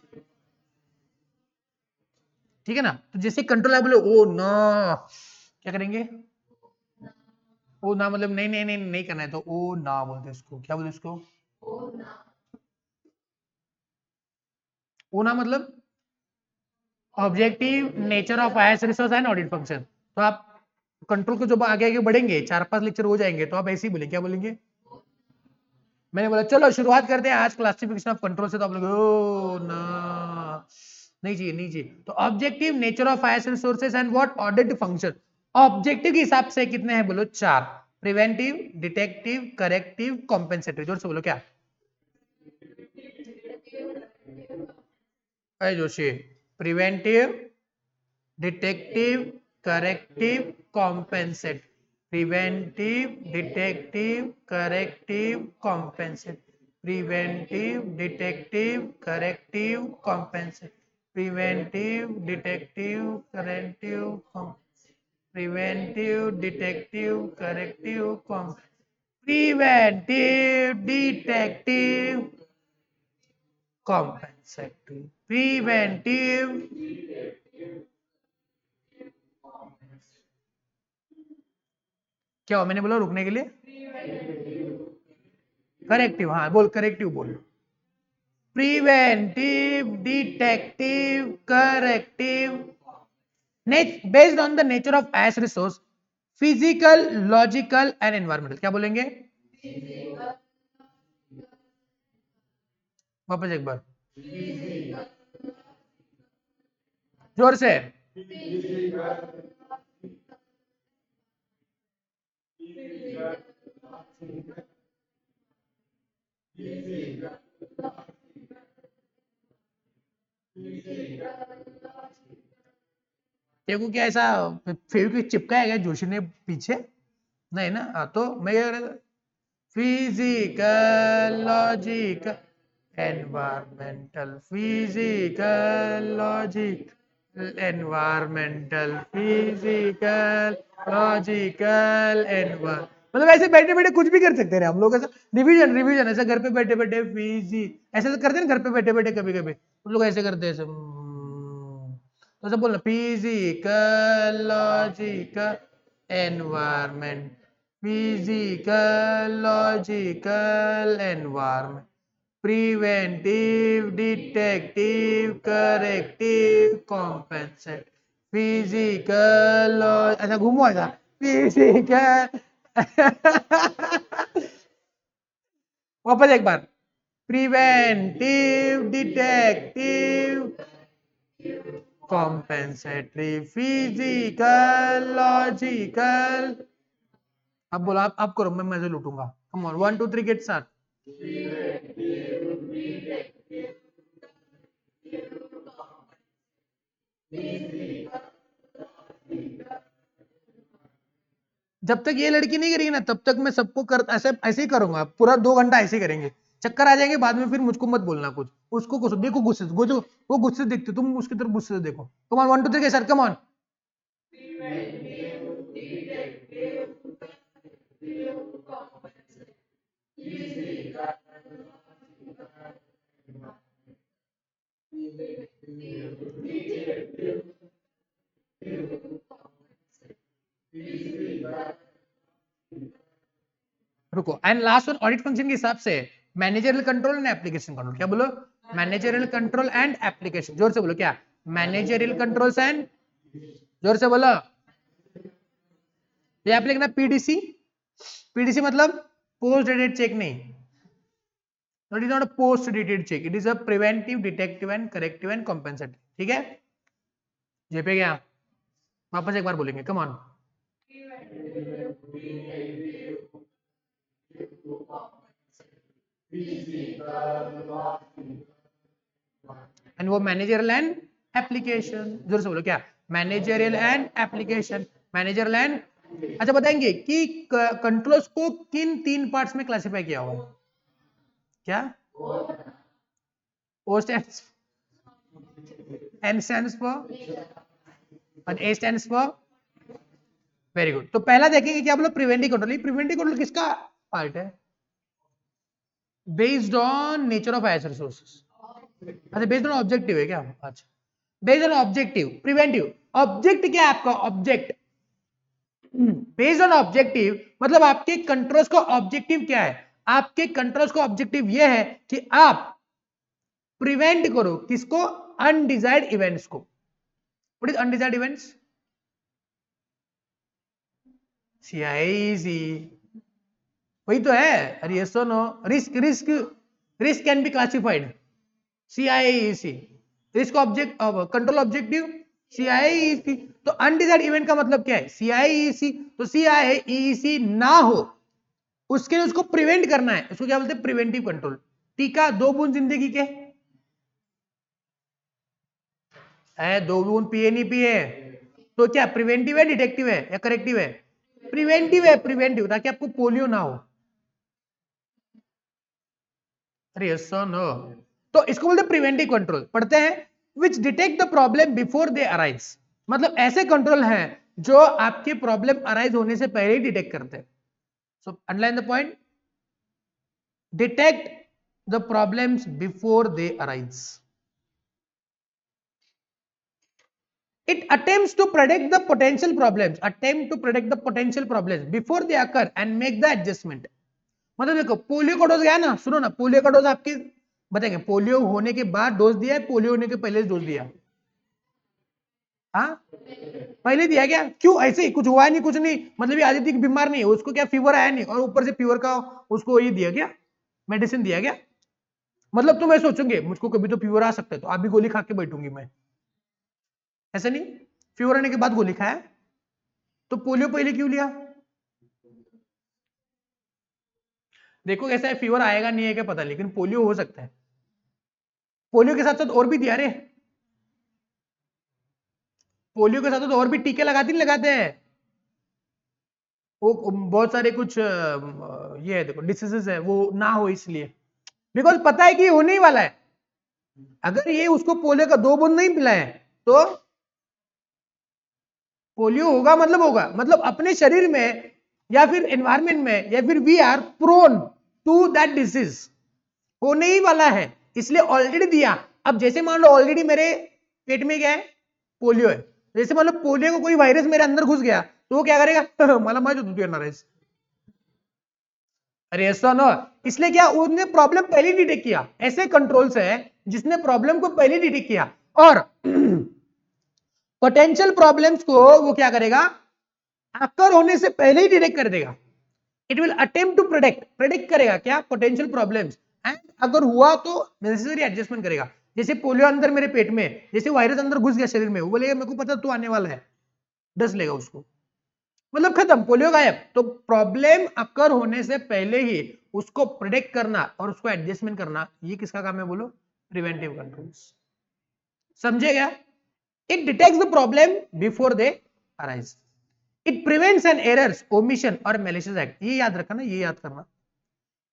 Speaker 1: ठीक है ना? तो जैसे कंट्रोल है, बोले ओ ना, क्या करेंगे? ओ ना मतलब नहीं नहीं नहीं नहीं करना है, तो ओ ना बोलते इसको, क्या बोलते इसको? ओ ना मतलब objective, nature of IS resource and audit function. तो आप कंट्रोल को जब आगे आगे बढ़ेंगे, 4-5 लेक्चर हो जाएंगे, तो आप ऐसे ही बोले, क्या बोलेंगे? मैंने बोला चलो शुरुआत करते हैं आज क्लासिफिकेशन ऑफ कंट्रोल से, तो आप लोग ओ ना, नहीं चाहिए नहीं चाहिए। तो objective, nature of IS resources and what, audit function. Objective के हिसाब से कितने हैं बोलो? 4। Preventive, detective, corrective, compensatory. जोर से बोलो, क्या? अरे Joshi, preventive, detective, corrective, compensate, preventive, detective, corrective, compensate, preventive, detective, corrective, compensate, preventive, detective, corrective, preventive, detective, corrective, preventive, detective, compensatory, preventive. क्या हो? मैंने बोला रुकने के लिए, करेक्टिव, हाँ बोल, करेक्टिव बोल। Preventive, detective, corrective, based on the nature of S resource, physical, logical and environmental. क्या बोलेंगे? वापस एक बार, जोर से। देखो क्या ऐसा फेविक्विक चिपका है क्या जोशी ने पीछे? नहीं ना। तो मैं क्या कह रहा था, physical logic environmental, physical logic environmental, physical logical environ, मतलब ऐसे बैठे बैठे कुछ भी कर सकते हैं हम लोग। ऐसा रिवीजन रिवीजन ऐसा घर पे बैठे बैठे फिजी ऐसे तो करते हैं ना, घर पे बैठे बैठे कभी कभी हम लोग ऐसे करते हैं ऐसे, तो सब बोलना physical logical environment, physical logical environment, preventive detective corrective compensate, physical ऐसा घूमो ऐसा फिजिकल वापस एक बार, preventive detective compensatory physical logical. अब बोलो, आप करो, मैं मजे लूटूंगा। Come on, 1 2 3 get start. जब तक ये लड़की नहीं करेगी ना तब तक मैं सबको कर ऐसे ऐसे ही करूंगा, पूरा 2 घंटा ऐसे ही करेंगे, चक्कर आ जाएंगे बाद में, फिर मुझको मत बोलना कुछ। उसको कुछ देखो गुस्से से, वो गुस्से से दिखती, तुम उसकी तरफ गुस्से से देखो। कम ऑन, 1 2 3 के साथ, कम ऑन। रुको, and last one audit function के हिसाब से managerial control and application control. क्या बोलो? Managerial control and application. जोर से बोलो, क्या? मैनेजरियल कंट्रोल्स एंड, जोर से बोलो। ये आप लिखना पीडीसी। पीडीसी मतलब पोस्ट डेटेड चेक नहीं, it is not a post dated cheque, it is a preventive detective and corrective and compensative. ठीक है, जे पे गया, वापस एक बार बोलेंगे, कम ऑन। एंड वो मैनेजरियल एंड एप्लीकेशन, जोर से बोलो, क्या? Managerial and application, managerial and. अच्छा, बताएंगे कि कंट्रोल्स को किन 3 पार्ट्स में क्लासिफाई किया हुआ है? क्या? O stands, N stands for, और A stands for, very good. तो पहला देखेंगे क्या बोलो, प्रिवेंटिव कंट्रोल। प्रिवेंटिव कंट्रोल किसका पार्ट है? Based on nature of S resources. अच्छा, बेस्ड ऑन ऑब्जेक्टिव है क्या? अच्छा, based on objective preventive. Object क्या है आपका? ऑब्जेक्ट बेस्ड ऑन ऑब्जेक्टिव मतलब आपके कंट्रोल्स का ऑब्जेक्टिव क्या है? आपके कंट्रोल्स का ऑब्जेक्टिव यह है कि आप प्रिवेंट करो किसको? अनडिजायर्ड इवेंट्स को। What is undesired events? CIC, वही तो है। अरे ये सुनो, risk risk risk can be classified, CIC. Risk object control objective CIC. तो अनडिजायर्ड इवेंट का मतलब क्या है? सीआईसी। तो सीआईसी ना हो उसके लिए उसको प्रिवेंट करना है, उसको क्या बोलते हैं? Preventive control. टीका 2 बूंद जिंदगी के है, 2 बूंद पिए नहीं पिए, तो क्या प्रिवेंटिव है डिटेक्टिव है या करेक्टिव है? प्रिवेंटिव है, प्रिवेंटिव, ताकि आपको पोलियो ना हो। अरे यस और नो, तो इसको बोलते हैं प्रिवेंटिव कंट्रोल। पढ़ते हैं, विच detect the problem before they arise. मतलब ऐसे कंट्रोल हैं जो आपके प्रॉब्लम अराइज होने से पहले ही डिटेक्ट करते हैं। So underline the point, detect the problems before they arise. It attempts to predict the potential problems, attempt to predict the potential problems before they occur and make the adjustment. मतलब देखो, polio का dose गया ना, सुनो ना, polio का dose आपके बताएंगे, पोलियो होने के बाद डोज दिया है, पोलियो होने के पहले डोज दिया? हाँ, पहले दिया क्या? क्यों? ऐसे ही कुछ हुआ नहीं, कुछ नहीं, मतलब ये आदित्य बीमार नहीं है, उसको क्या फीवर आया नहीं और ऊपर से फीवर का उसको ये दिया क्या? मेडिसिन दिया क्या? मतलब तुम ऐसे सोचोगे मुझको कभी तो फीवर आ सकता है तो आप भी गोली खा के बैठूंगी मैं, ऐसा नहीं। फीवर आने के बाद गोली खाया, तो पोलियो पहले क्यों लिया? देखो कैसा है, फीवर आएगा नहीं है क्या पता, लेकिन पोलियो हो सकता है। पोलियो के साथ साथ और भी दिया रे, पोलियो के साथ तो और भी टीके लगाते नहीं लगाते हैं, वो बहुत सारे कुछ ये है देखो डिसीजेस है, वो ना हो इसलिए, बिकॉज पता है कि ये होने ही वाला है। अगर ये उसको पोलियो का 2 बूंद नहीं पिलाए तो पोलियो होगा, मतलब होगा, मतलब अपने शरीर में या फिर एनवायरमेंट में, या फिर we are prone to that disease, होने ही वाला है, इसलिए ऑलरेडी दिया। अब जैसे मान लो ऑलरेडी मेरे पेट में क्या है, पोलियो है, जैसे मान लो पोलियो को कोई वायरस मेरे अंदर घुस गया तो वो क्या करेगा मला माहित होतं तू येणार आहेस, अरे ऐसा ना, इसलिए क्या उसने प्रॉब्लम पहले डिटेक्ट किया, ऐसे कंट्रोल्स है जिसने प्रॉब्लम को पहले डिटेक्ट किया, और पोटेंशियल प्रॉब्लम्स को वो क्या करेगा, अकर होने से पहले ही डिटेक्ट कर देगा। It will attempt to predict करेगा क्या, पोटेंशियल प्रॉब्लम्स, एंड अगर हुआ तो नेसेसरी एडजस्टमेंट करेगा। जैसे पोलियो अंदर मेरे पेट में, जैसे वायरस अंदर घुस गया शरीर में, वो बोलेगा मेरे को पता तू आने वाला है, डस लेगा उसको, मतलब खत्म, पोलियो गायब। तो प्रॉब्लम अकर होने से पहले ही उसको प्रिडिक्ट करना और उसको एडजस्टमेंट करना, ये किसका काम है बोलो, प्रिवेंटिव कंट्रोल्स। समझे क्या? It detects the problem before they arise, it prevents an errors, omission और मैलिशियस एक्ट, ये याद रखना, ये याद करना,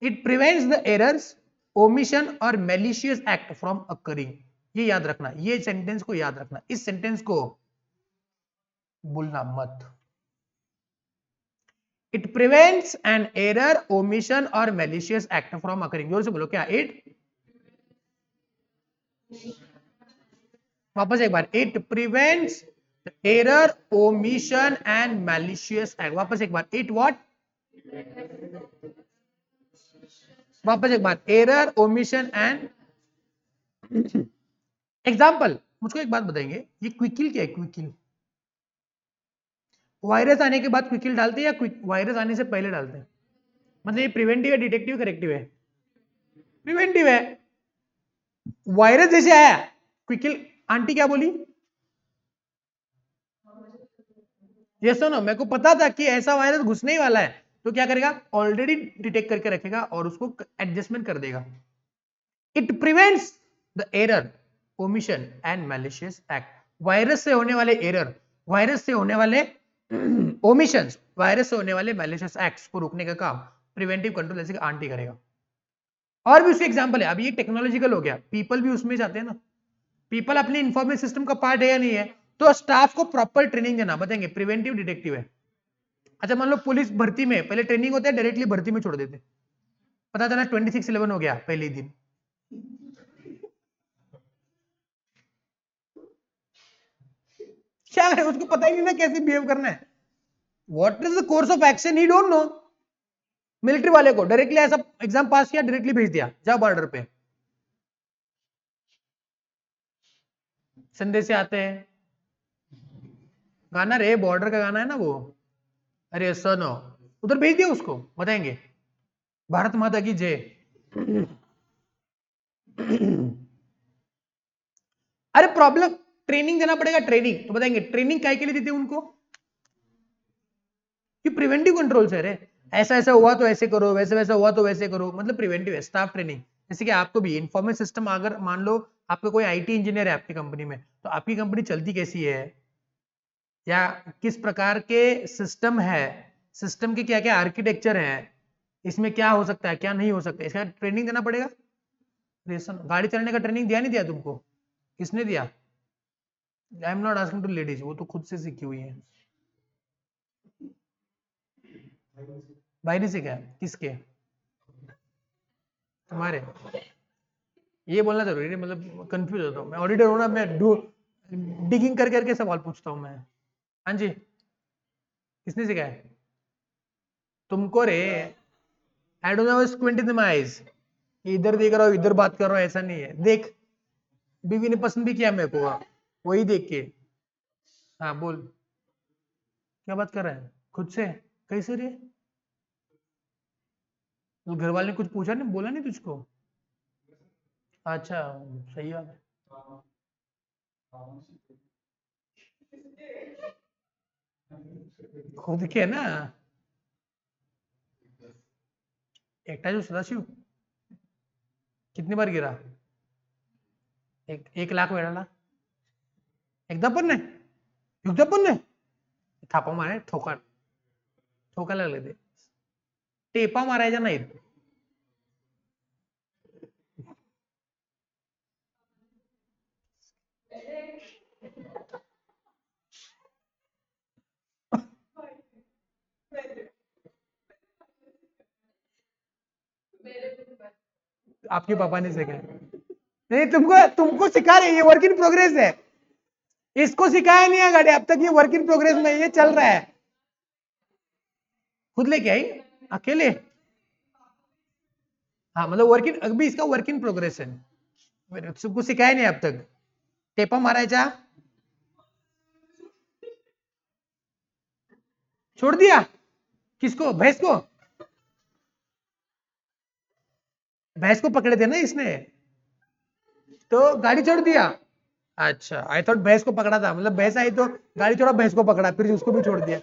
Speaker 1: it prevents the errors, omission और मैलिशियस एक्ट फ्रॉम अकरिंग, ये याद रखना, ये सेंटेंस को याद रखना, इस सेंटेंस को भूलना मत। It prevents an error, omission और मैलिशियस एक्ट फ्रॉम अकरिंग, जोर से बोलो क्या, इट, वापस एक बार, it prevents error, omission and malicious act, वापस एक बार, इट व्हाट, वापस एक बार, एरर, ओमिशन एंड, एग्जाम्पल, मुझको एक बात बताएंगे, ये क्विकिल क्या है, क्विकिल वायरस आने के बाद क्विकिल डालते हैं या वायरस आने से पहले डालते हैं, मतलब ये प्रिवेंटिव है, डिटेक्टिव, करेक्टिव है, प्रिवेंटिव है। वायरस जैसे आया क्विकिल, आंटी क्या बोली, ये सुनो, मेरे को पता था कि ऐसा वायरस घुसने ही वाला है, तो क्या करेगा, ऑलरेडी डिटेक्ट करके रखेगा और उसको एडजस्टमेंट कर देगा। It prevents the error, omission and malicious act, virus से होने वाले एरर, वायरस से होने वाले ओमिशंस, वायरस से होने वाले मैलिशियस एक्ट्स को रोकने का काम प्रिवेंटिव कंट्रोल जैसे आंटी करेगा। और भी उसके एग्जांपल है, अभी ये टेक्नोलॉजिकल हो गया, पीपल भी उसमें जाते हैं ना, पीपल अपने इंफॉर्मेशन सिस्टम का पार्ट है या नहीं है, तो स्टाफ को प्रॉपर ट्रेनिंग देना, बताएंगे प्रिवेंटिव डिटेक्टिव है। अच्छा मान लो पुलिस भर्ती में पहले ट्रेनिंग होता है, डायरेक्टली भर्ती में छोड़ देते, पता चला 26/11 हो गया पहले ही दिन, क्या है उसको पता ही नहीं ना कैसे बिहेव करना है, what is the course of action he don't know. Military वाले को डायरेक्टली ऐसा एग्जाम पास किया, डायरेक्टली भेज दिया, जाओ बॉर्डर पे, संदेश से आते हैं, गाना रे बॉर्डर का गाना है ना वो, अरे सुनो, उधर भेज दिया उसको, बताएंगे भारत माता की जय। अरे प्रॉब्लम, ट्रेनिंग देना पड़ेगा, ट्रेनिंग तो बताएंगे ट्रेनिंग काय के लिए देते उनको, कि प्रिवेंटिव कंट्रोल से, रे ऐसा ऐसा हुआ तो ऐसे करो, वैसे वैसा हुआ तो वैसे करो, मतलब प्रिवेंटिव है, स्टाफ ट्रेनिंग। जैसे कि आपको भी इंफॉर्मेशन सिस्टम, अगर मान लो आपका कोई आईटी इंजीनियर है आपकी कंपनी में, तो आपकी कंपनी चलती कैसी है, या किस प्रकार के सिस्टम है, सिस्टम के क्या क्या आर्किटेक्चर है, इसमें क्या हो सकता है क्या नहीं हो सकता, इसका ट्रेनिंग देना पड़ेगा। रेशन गाड़ी चलाने का ट्रेनिंग दिया नहीं दिया तुमको, किसने दिया, I am not asking to ladies, वो तो खुद से सीखी हुई है। बाहरी से क्या, किसके, तुम्हारे, ये बोलना जरूरी है, मतलब कंफ्यूज होता हूँ मैं, ऑडिटर हूँ ना मैं, डिगिंग कर करके सवाल पूछता हूँ मैं। हाँ जी, किसने सिखाया तुमको रे, I don't have squint in my eyes, इधर देख रहा हूँ इधर बात कर रहा हूँ, ऐसा नहीं है, देख बीवी ने पसंद भी किया मेरे को, वही देख के। हाँ बोल, क्या बात कर रहा है खुद से, कैसे रे, घर वाले ने कुछ पूछा नहीं, बोला नहीं तुझको, अच्छा सही बात है, खुद के ना, एकटा जो सदाशिव कितनी बार गिरा, 1 लाख वेळा, एकदा पण नाही, युक्त पण नाही थापा माराय ठोका ठोकायला लागले ते टेपा मारायच्या नाहीत आपके पापा ने सिखाया नहीं तुमको तुमको सिखा रहे ये वर्क इन प्रोग्रेस है इसको सिखाया नहीं है गाड़ी अब तक ये वर्क इन प्रोग्रेस में ये चल रहा है खुद लेके आई अकेले हाँ मतलब वर्क इन अभी इसका वर्क इन प्रोग्रेस है सबको सिखाया नहीं अब तक टेपा मारायचा छोड़ दिया किसको भैंस को पकड़े थे ना इसने तो गाड़ी छोड़ दिया अच्छा आई थॉट भैंस को पकड़ा था मतलब भैंस आई तो गाड़ी छोड़ा भैंस को पकड़ा फिर उसको भी छोड़ दिया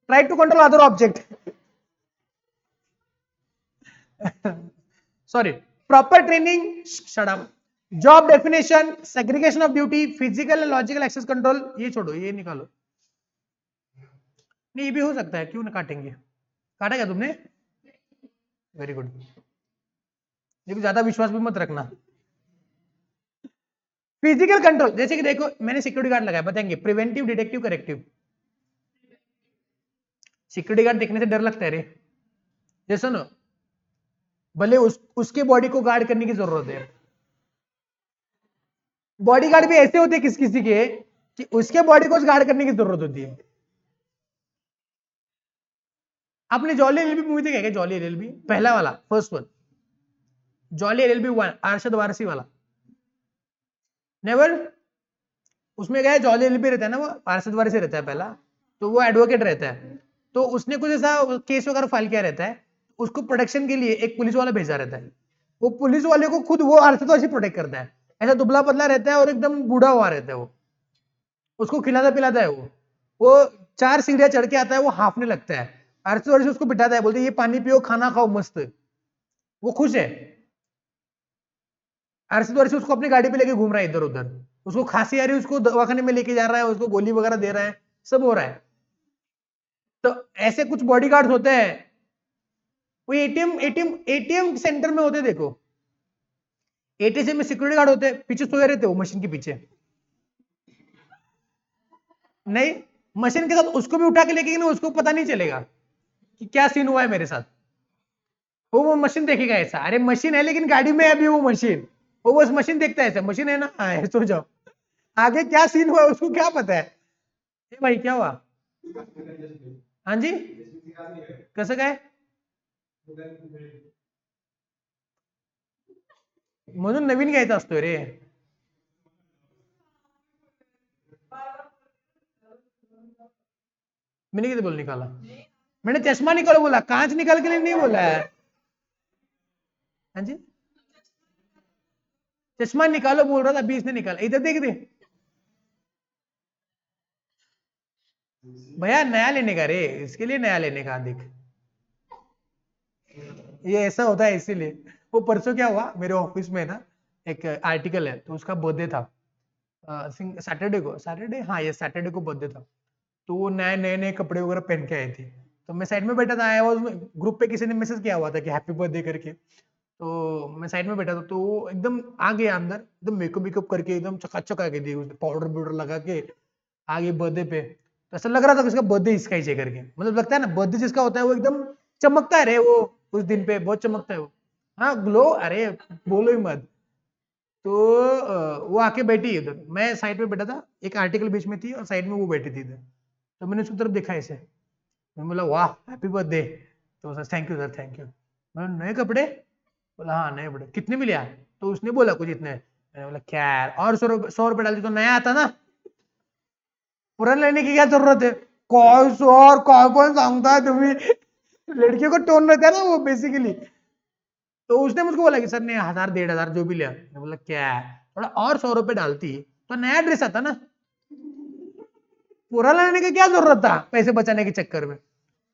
Speaker 1: try to control other object sorry proper training shut up job definition segregation of duty physical and logical access control ये छोड़ो ये निकालो नहीं ये भी हो सकता है क्यों ना काटेंगे काटा क्या तुमने वेरी गुड देखो ज्यादा विश्वास भी मत रखना फिजिकल कंट्रोल जैसे कि देखो मैंने सिक्योरिटी गार्ड लगाया बताएंगे preventive detective corrective security guard देखने से डर लगता है रे जैसे ना भले उसके बॉडी को गार्ड करने की जरूरत है बॉडी गार्ड भी ऐसे होते हैं किस किसी के कि उसके बॉडी को गार्ड करने की जरूरत होती है आपने जॉली एलएलबी मूवी देखा क्या जॉली एलएलबी पहला वाला first one jolly LLB 1 Arshad Warsi वाला नेवर उसमें क्या है जॉली एलएलबी रहता है ना वो अरशद वारसी रहता है पहला तो वो एडवोकेट रहता है तो उसने कुछ ऐसा केस वगैरह फाइल किया रहता है उसको प्रोटेक्शन के लिए एक पुलिस वाला भेजा रहता है वो पुलिस वाले को खुद वो अरशद वारसी प्रोटेक्ट करता है ऐसा दुबला पतला रहता है और एकदम बूढ़ा हुआ रहता है वो उसको खिलाता पिलाता है वो 4 सीढ़ियां चढ़ के आता है वो हाफने लगता है अरशद वारसी उसको बिठाता है बोलते ये पानी पियो खाना खाओ मस्त वो खुश है अरशद वारसी उसको अपनी गाड़ी पे लेके घूम रहा है इधर उधर उसको खांसी आ रही है उसको दवाखाने में लेके जा रहा है उसको गोली वगैरह दे रहा है सब हो रहा है तो ऐसे कुछ बॉडीगार्ड्स होते हैं वो एटीएम सेंटर में होते देखो एटीएम में सिक्योरिटी गार्ड होते हैं पीछे सोए रहते वो मशीन के पीछे नहीं मशीन के साथ उसको भी उठा के लेके ना उसको पता नहीं चलेगा कि क्या सीन हुआ है मेरे साथ वो मशीन देखेगा ऐसा अरे मशीन है लेकिन गाड़ी में है अभी वो मशीन वो बस मशीन देखता है ऐसा मशीन है ना हाँ सो जाओ आगे क्या सीन हुआ उसको क्या पता है ए भाई क्या हुआ हाँ जी कसं काय म्हणून नवीन घ्यायचा असतोय रे मैंने किधर बोल निकाला मैंने चश्मा निकालो बोला कांच निकाल के लिए नहीं बोला है हाँ जी चश्मा निकालो बोल रहा था अभी इसने निकाला इधर देख दे भैया नया लेने का रे इसके लिए नया लेने का देख ये ऐसा होता है इसीलिए वो परसों क्या हुआ मेरे ऑफिस में ना एक आर्टिकल है तो उसका बर्थडे था सैटरडे हाँ ये सैटरडे को बर्थडे था तो वो नए नए नए कपड़े वगैरह पहन के आए थे तो मैं साइड में बैठा था आया वो ग्रुप पे किसी ने मैसेज किया हुआ था कि हैप्पी बर्थडे करके तो मैं साइड में बैठा था तो वो एकदम आ गया अंदर एकदम मेकअप करके एकदम चकाचक आ गई थी पाउडर वाउडर लगा के आ गई बर्थडे पे तो ऐसा लग रहा था कि इसका बर्थडे इसका ही है करके मतलब लगता है ना बर्थडे जिसका होता है वो एकदम चमकता है रे वो उस दिन पे बहुत चमकता है वो हाँ ग्लो अरे बोलो ही मत तो वो आके बैठी इधर मैं साइड में बैठा था एक आर्टिकल बीच में थी और साइड में वो बैठी थी इधर तो मैंने उसकी तरफ देखा ऐसे मैं बोला वाह हैप्पी बर्थडे तो sir thank you sir thank you मैं नए कपड़े बोला हाँ नए कपड़े कितने में लिया तो उसने बोला कुछ इतने मैंने बोला क्या यार और 100 रुपए डालती तो नया आता ना पुराना लेने की क्या जरूरत है कौन सौ कौन सांगता है तुम्हें लड़कियों को टोन रहता है ना वो बेसिकली तो उसने मुझको बोला कि सर ने 1000 1500 जो भी लिया मैं बोला क्या है थोड़ा और 100 रुपए डालती तो नया ड्रेस आता ना पुराना लेने की क्या जरूरत था पैसे बचाने के चक्कर में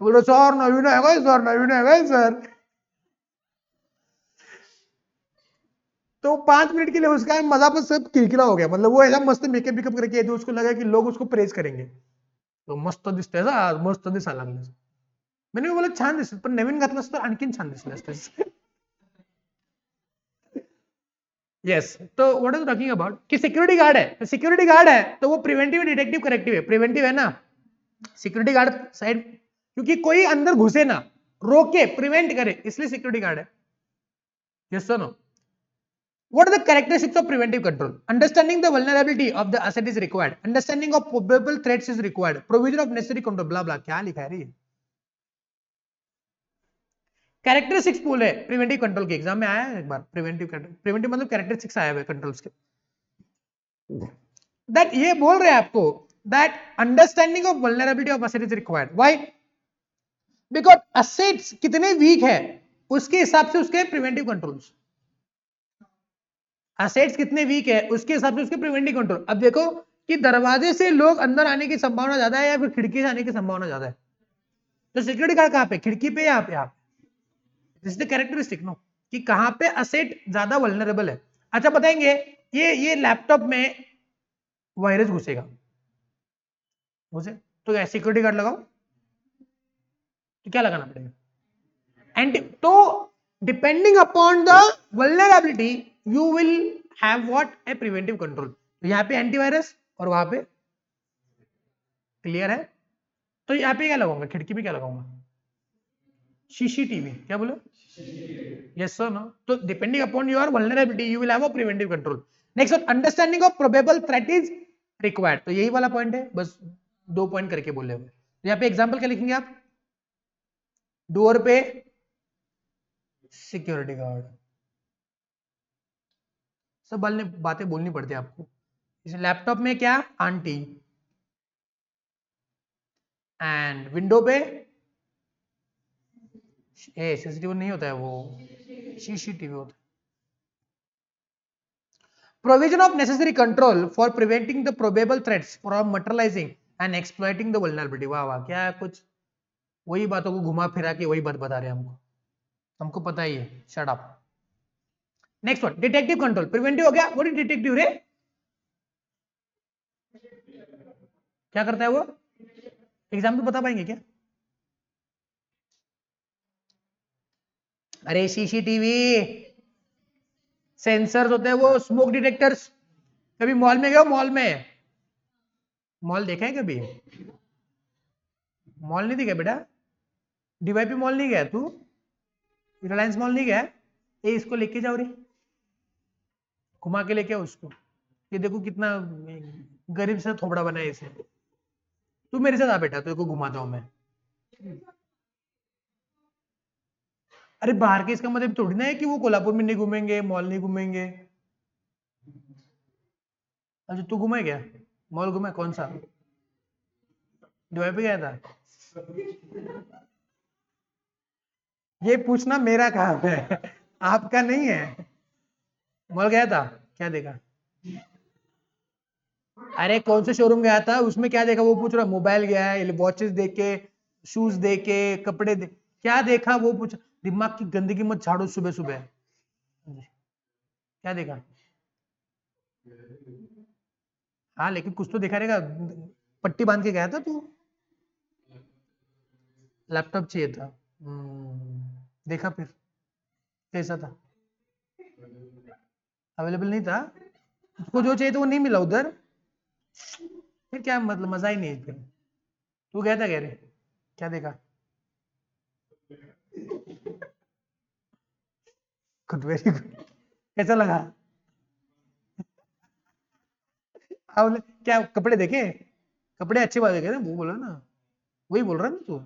Speaker 1: बोलो सर नवीन है सर नवीन है सर तो 5 मिनट के लिए उसका मजा पर सब किरकिरा हो गया, मतलब वो ऐसा मस्त मेकअप वेकअप करके जो उसको लगा कि लोग उसको प्रेज करेंगे, तो मस्त दिसतंय ना, मस्त दिसायला लागलं. मैंने बोला छान दिसत, पण नवीन घातलंस तर आणखीन छान दिसलं असतं. यस, तो व्हाट इज टॉकिंग अबाउट कि सिक्योरिटी गार्ड है, तो सिक्योरिटी गार्ड है तो वो प्रिवेंटिव डिटेक्टिव करेक्टिव है. प्रिवेंटिव है ना सिक्योरिटी गार्ड साइड, क्योंकि कोई अंदर घुसे ना, रोके, प्रिवेंट करे, इसलिए सिक्योरिटी गार्ड है. Yes sir no. What are the characteristics of preventive control? Understanding the vulnerability of the asset is required. Understanding of probable threats is required. Provision of necessary control. Blah blah. क्या लिखा है रे? Characteristics pool है preventive control के, exam में आया है एक बार. प्रिवेंटिव मतलब कैरेक्टरिस्टिक्स आया हुआ कंट्रोल्स के. दैट ये बोल रहे हैं आपको that understanding of vulnerability of asset is required. Why? Because assets कितने वीक है उसके हिसाब से उसके प्रिवेंटिव कंट्रोल्स. एसेट्स कितने वीक है उसके हिसाब से उसके प्रिवेंटिव कंट्रोल. अब देखो कि दरवाजे से लोग अंदर आने की संभावना ज्यादा है या फिर खिड़की से आने की संभावना ज्यादा है, तो सिक्योरिटी गार्ड कहां पे, खिड़की पे या पे आप. This is the characteristic no कि कहां पे असेट ज्यादा वल्नरेबल है. अच्छा बताएंगे ये लैपटॉप में वायरस घुसेगा, घुसे तो क्या सिक्योरिटी गार्ड लगाओ, तो क्या लगाना पड़ेगा, एंड तो depending upon the vulnerability you will have what A preventive control. तो यहाँ पे एंटीवायरस और वहां पे, क्लियर है. तो यहाँ पे क्या लगाऊंगा, खिड़की पे क्या लगाऊंगा, सीसीटीवी. क्या बोलो, yes or no. So depending upon your vulnerability you will have a preventive control. Next one, understanding of probable threat is required. तो यही वाला पॉइंट है, बस 2 पॉइंट करके बोले हुए. यहाँ पे एग्जांपल क्या लिखेंगे आप, डोर पे सिक्योरिटी गार्ड. सब बातें बोलनी पड़ती है आपको. इस लैपटॉप में क्या, आंटी, एंड विंडो पे सीसीटीवी नहीं होता है, वो सीसीटीवी होता है. Provision of necessary control for preventing the probable threats from materializing and exploiting the vulnerability. वाह वाह, क्या कुछ वही बातों को घुमा फिरा के वही बात बता रहे हैं हमको पता ही है. Shut up. Next one, detective control. Preventive हो गया, व्हाट इज डिटेक्टिव रे, क्या करता है वो, एग्जाम्पल बता पाएंगे क्या. अरे सीसीटीवी, सेंसर्स होते हैं वो, स्मोक डिटेक्टर्स. कभी मॉल में गए, मॉल में, मॉल देखा है कभी, मॉल नहीं देखा बेटा, डीवाईपी मॉल नहीं गया तू, रिलायंस मॉल नहीं गया, ये इसको लेके जाओ रे, घुमा के लेके आओ उसको, ये देखो कितना गरीब से थोबड़ा बना है इसे, तू मेरे साथ आ बेटा, तेरे को घुमाता हूं मैं. अरे बाहर के इसका मतलब थोड़ी ना है कि वो कोल्हापुर में नहीं घूमेंगे, मॉल नहीं घूमेंगे. अच्छा तू घूमे क्या, मॉल घूमे, कौन सा, डीवाईपी गया था. ये पूछना मेरा काम है, आपका नहीं है. मॉल गया था, क्या देखा, अरे कौन से शोरूम गया था, उसमें क्या देखा वो पूछ रहा. मोबाइल गया है, वॉचेस देखे, शूज देखे, कपड़े क्या देखा वो पूछ. दिमाग की गंदगी मत झाड़ो सुबह सुबह. क्या देखा, हाँ लेकिन कुछ तो देखा रहेगा. पट्टी बांध के गया था तू, लैपटॉप चाहिए था. देखा फिर कैसा था, अवेलेबल नहीं था, उसको जो चाहिए था वो नहीं मिला उधर, फिर क्या मतलब, मजा ही नहीं. फिर तू गया था, कह रहे क्या देखा, गुड, वेरी गुड, कैसा लगा. क्या कपड़े देखे, कपड़े अच्छे बात देखे ना, वो बोला ना, वही बोल रहा ना तू.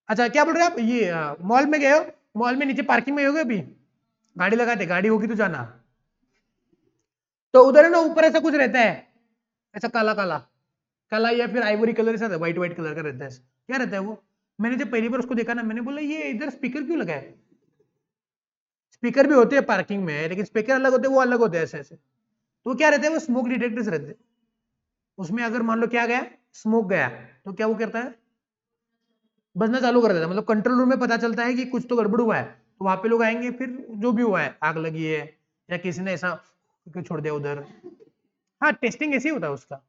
Speaker 1: अच्छा क्या बोल रहे आप, ये मॉल में गए हो, मॉल में नीचे पार्किंग में हो गए, अभी गाड़ी लगाते, गाड़ी होगी तो जाना, तो उधर है ना ऊपर ऐसा कुछ रहता है, ऐसा काला काला काला या फिर आइवरी कलर ऐसा व्हाइट व्हाइट कलर का रहता है. क्या रहता है वो, मैंने जब पहली बार उसको देखा ना, मैंने बोला ये इधर स्पीकर क्यों लगा है. स्पीकर भी होते हैं पार्किंग में, लेकिन स्पीकर अलग होते हैं, वो अलग होते हैं ऐसे ऐसे. तो क्या रहते हैं, वो स्मोक डिटेक्टर्स रहते हैं. उसमें अगर मान लो क्या गया, स्मोक गया, तो क्या वो करता है, बजना चालू कर देता है. मतलब कंट्रोल रूम में पता चलता है कि कुछ तो गड़बड़ हुआ है, तो वहां पे लोग आएंगे, फिर जो भी हुआ है, आग लगी है या किसी ने ऐसा छोड़ दिया उधर। हाँ, टेस्टिंग ऐसे ही होता है उसका,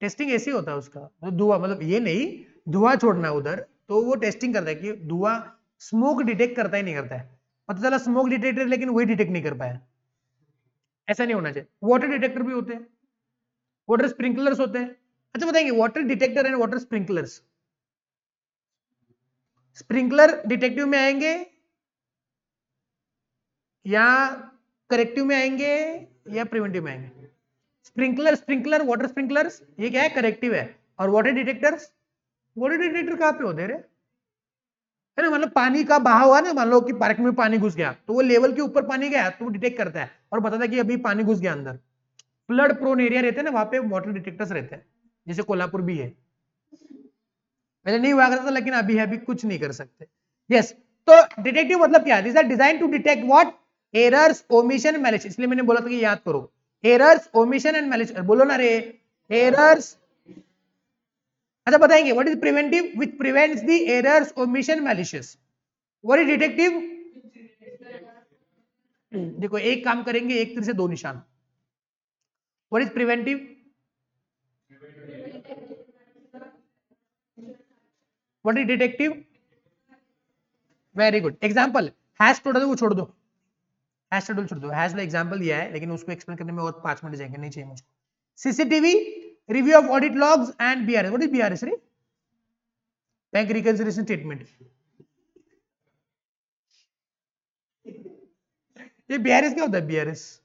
Speaker 1: टेस्टिंग ऐसे ही होता है उसका, तो धुआं मतलब ये नहीं, धुआं छोड़ना है उधर, तो वो टेस्टिंग करता है कि धुआं स्मोक डिटेक्ट करता ही नहीं करता है, पता चला स्मोक डिटेक्टर लेकिन वही डिटेक्ट नहीं कर पाया, ऐसा नहीं होना चाहिए। वाटर डिटेक्टर भी होते हैं, वाटर स्प्रिंकलर्स होते हैं। अच्छा बताएंगे, water detector and water sprinklers, sprinkler detective में आएंगे या करेक्टिव में आएंगे या प्रिवेंटिव में आएंगे? स्प्रिंकलर, स्प्रिंकलर वाटर स्प्रिंकलर्स ये क्या है, करेक्टिव है। और वाटर डिटेक्टर्स, वाटर डिटेक्टर कहां पे होते हैं रे? है ना, मतलब पानी का बहाव हुआ ना, मान लो कि पार्क में पानी घुस गया, तो वो लेवल के ऊपर पानी गया तो वो डिटेक्ट करता है और बताता है कि अभी पानी घुस गया अंदर। फ्लड प्रोन एरिया रहते हैं ना, वहां पे वाटर डिटेक्टर्स रहते हैं, जैसे कोल्हापुर भी है, पहले नहीं हुआ करता था लेकिन अभी है, अभी कुछ नहीं कर सकते। यस, तो डिटेक्टिव मतलब क्या, this are design to detect what, errors, omission, मैलिश, इसलिए मैंने बोला था कि याद करो, एरर्स, ओमिशन एंड मैलिश, बोलो ना रे, एरर्स। अच्छा बताएंगे, what is preventive, which prevents the errors, omission, malicious. What is detective, देखो एक काम करेंगे, एक तीर से दो निशान। What is preventive, what is detective, very good. Example, hash छोड़ दो, वो छोड़ दो, हैश शेड्यूल छोड़ दो, हैश एग्जांपल दिया है लेकिन उसको एक्सप्लेन करने में और 5 मिनट जाएंगे, नहीं चाहिए मुझे। CCTV, review of audit logs and BRS, what is BRS रे, बैंक रिकंसिलिएशन स्टेटमेंट। ये बीआरएस क्या होता है, बीआरएस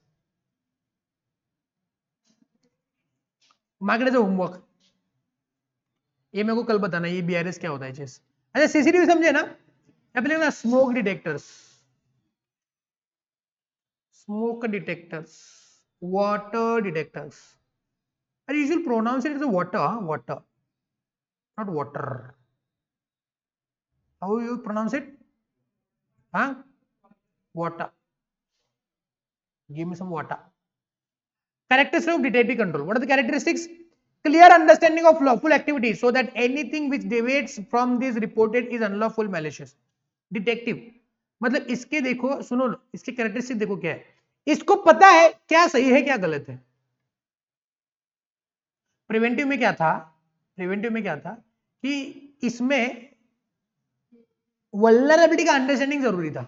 Speaker 1: मार्केट एज होमवर्क, ये मेरे को कल बताना ये बीआरएस क्या होता है चीज। अच्छा सीसीटीवी समझे ना, ना smoke detectors, smoke detectors, water detectors, अरे you should pronounce it as water, water not water, how you pronounce it, हाँ water, give me some water. Characteristics of detective control, what are the characteristics, clear understanding of lawful activities so that anything which deviates from this reported is unlawful, malicious. Detective मतलब इसके देखो, सुनो इसके characteristic देखो क्या है, इसको पता है क्या सही है क्या गलत है। प्रिवेंटिव में क्या था, प्रिवेंटिव में क्या था कि इसमें वल्नरेबिलिटी का अंडरस्टैंडिंग जरूरी था,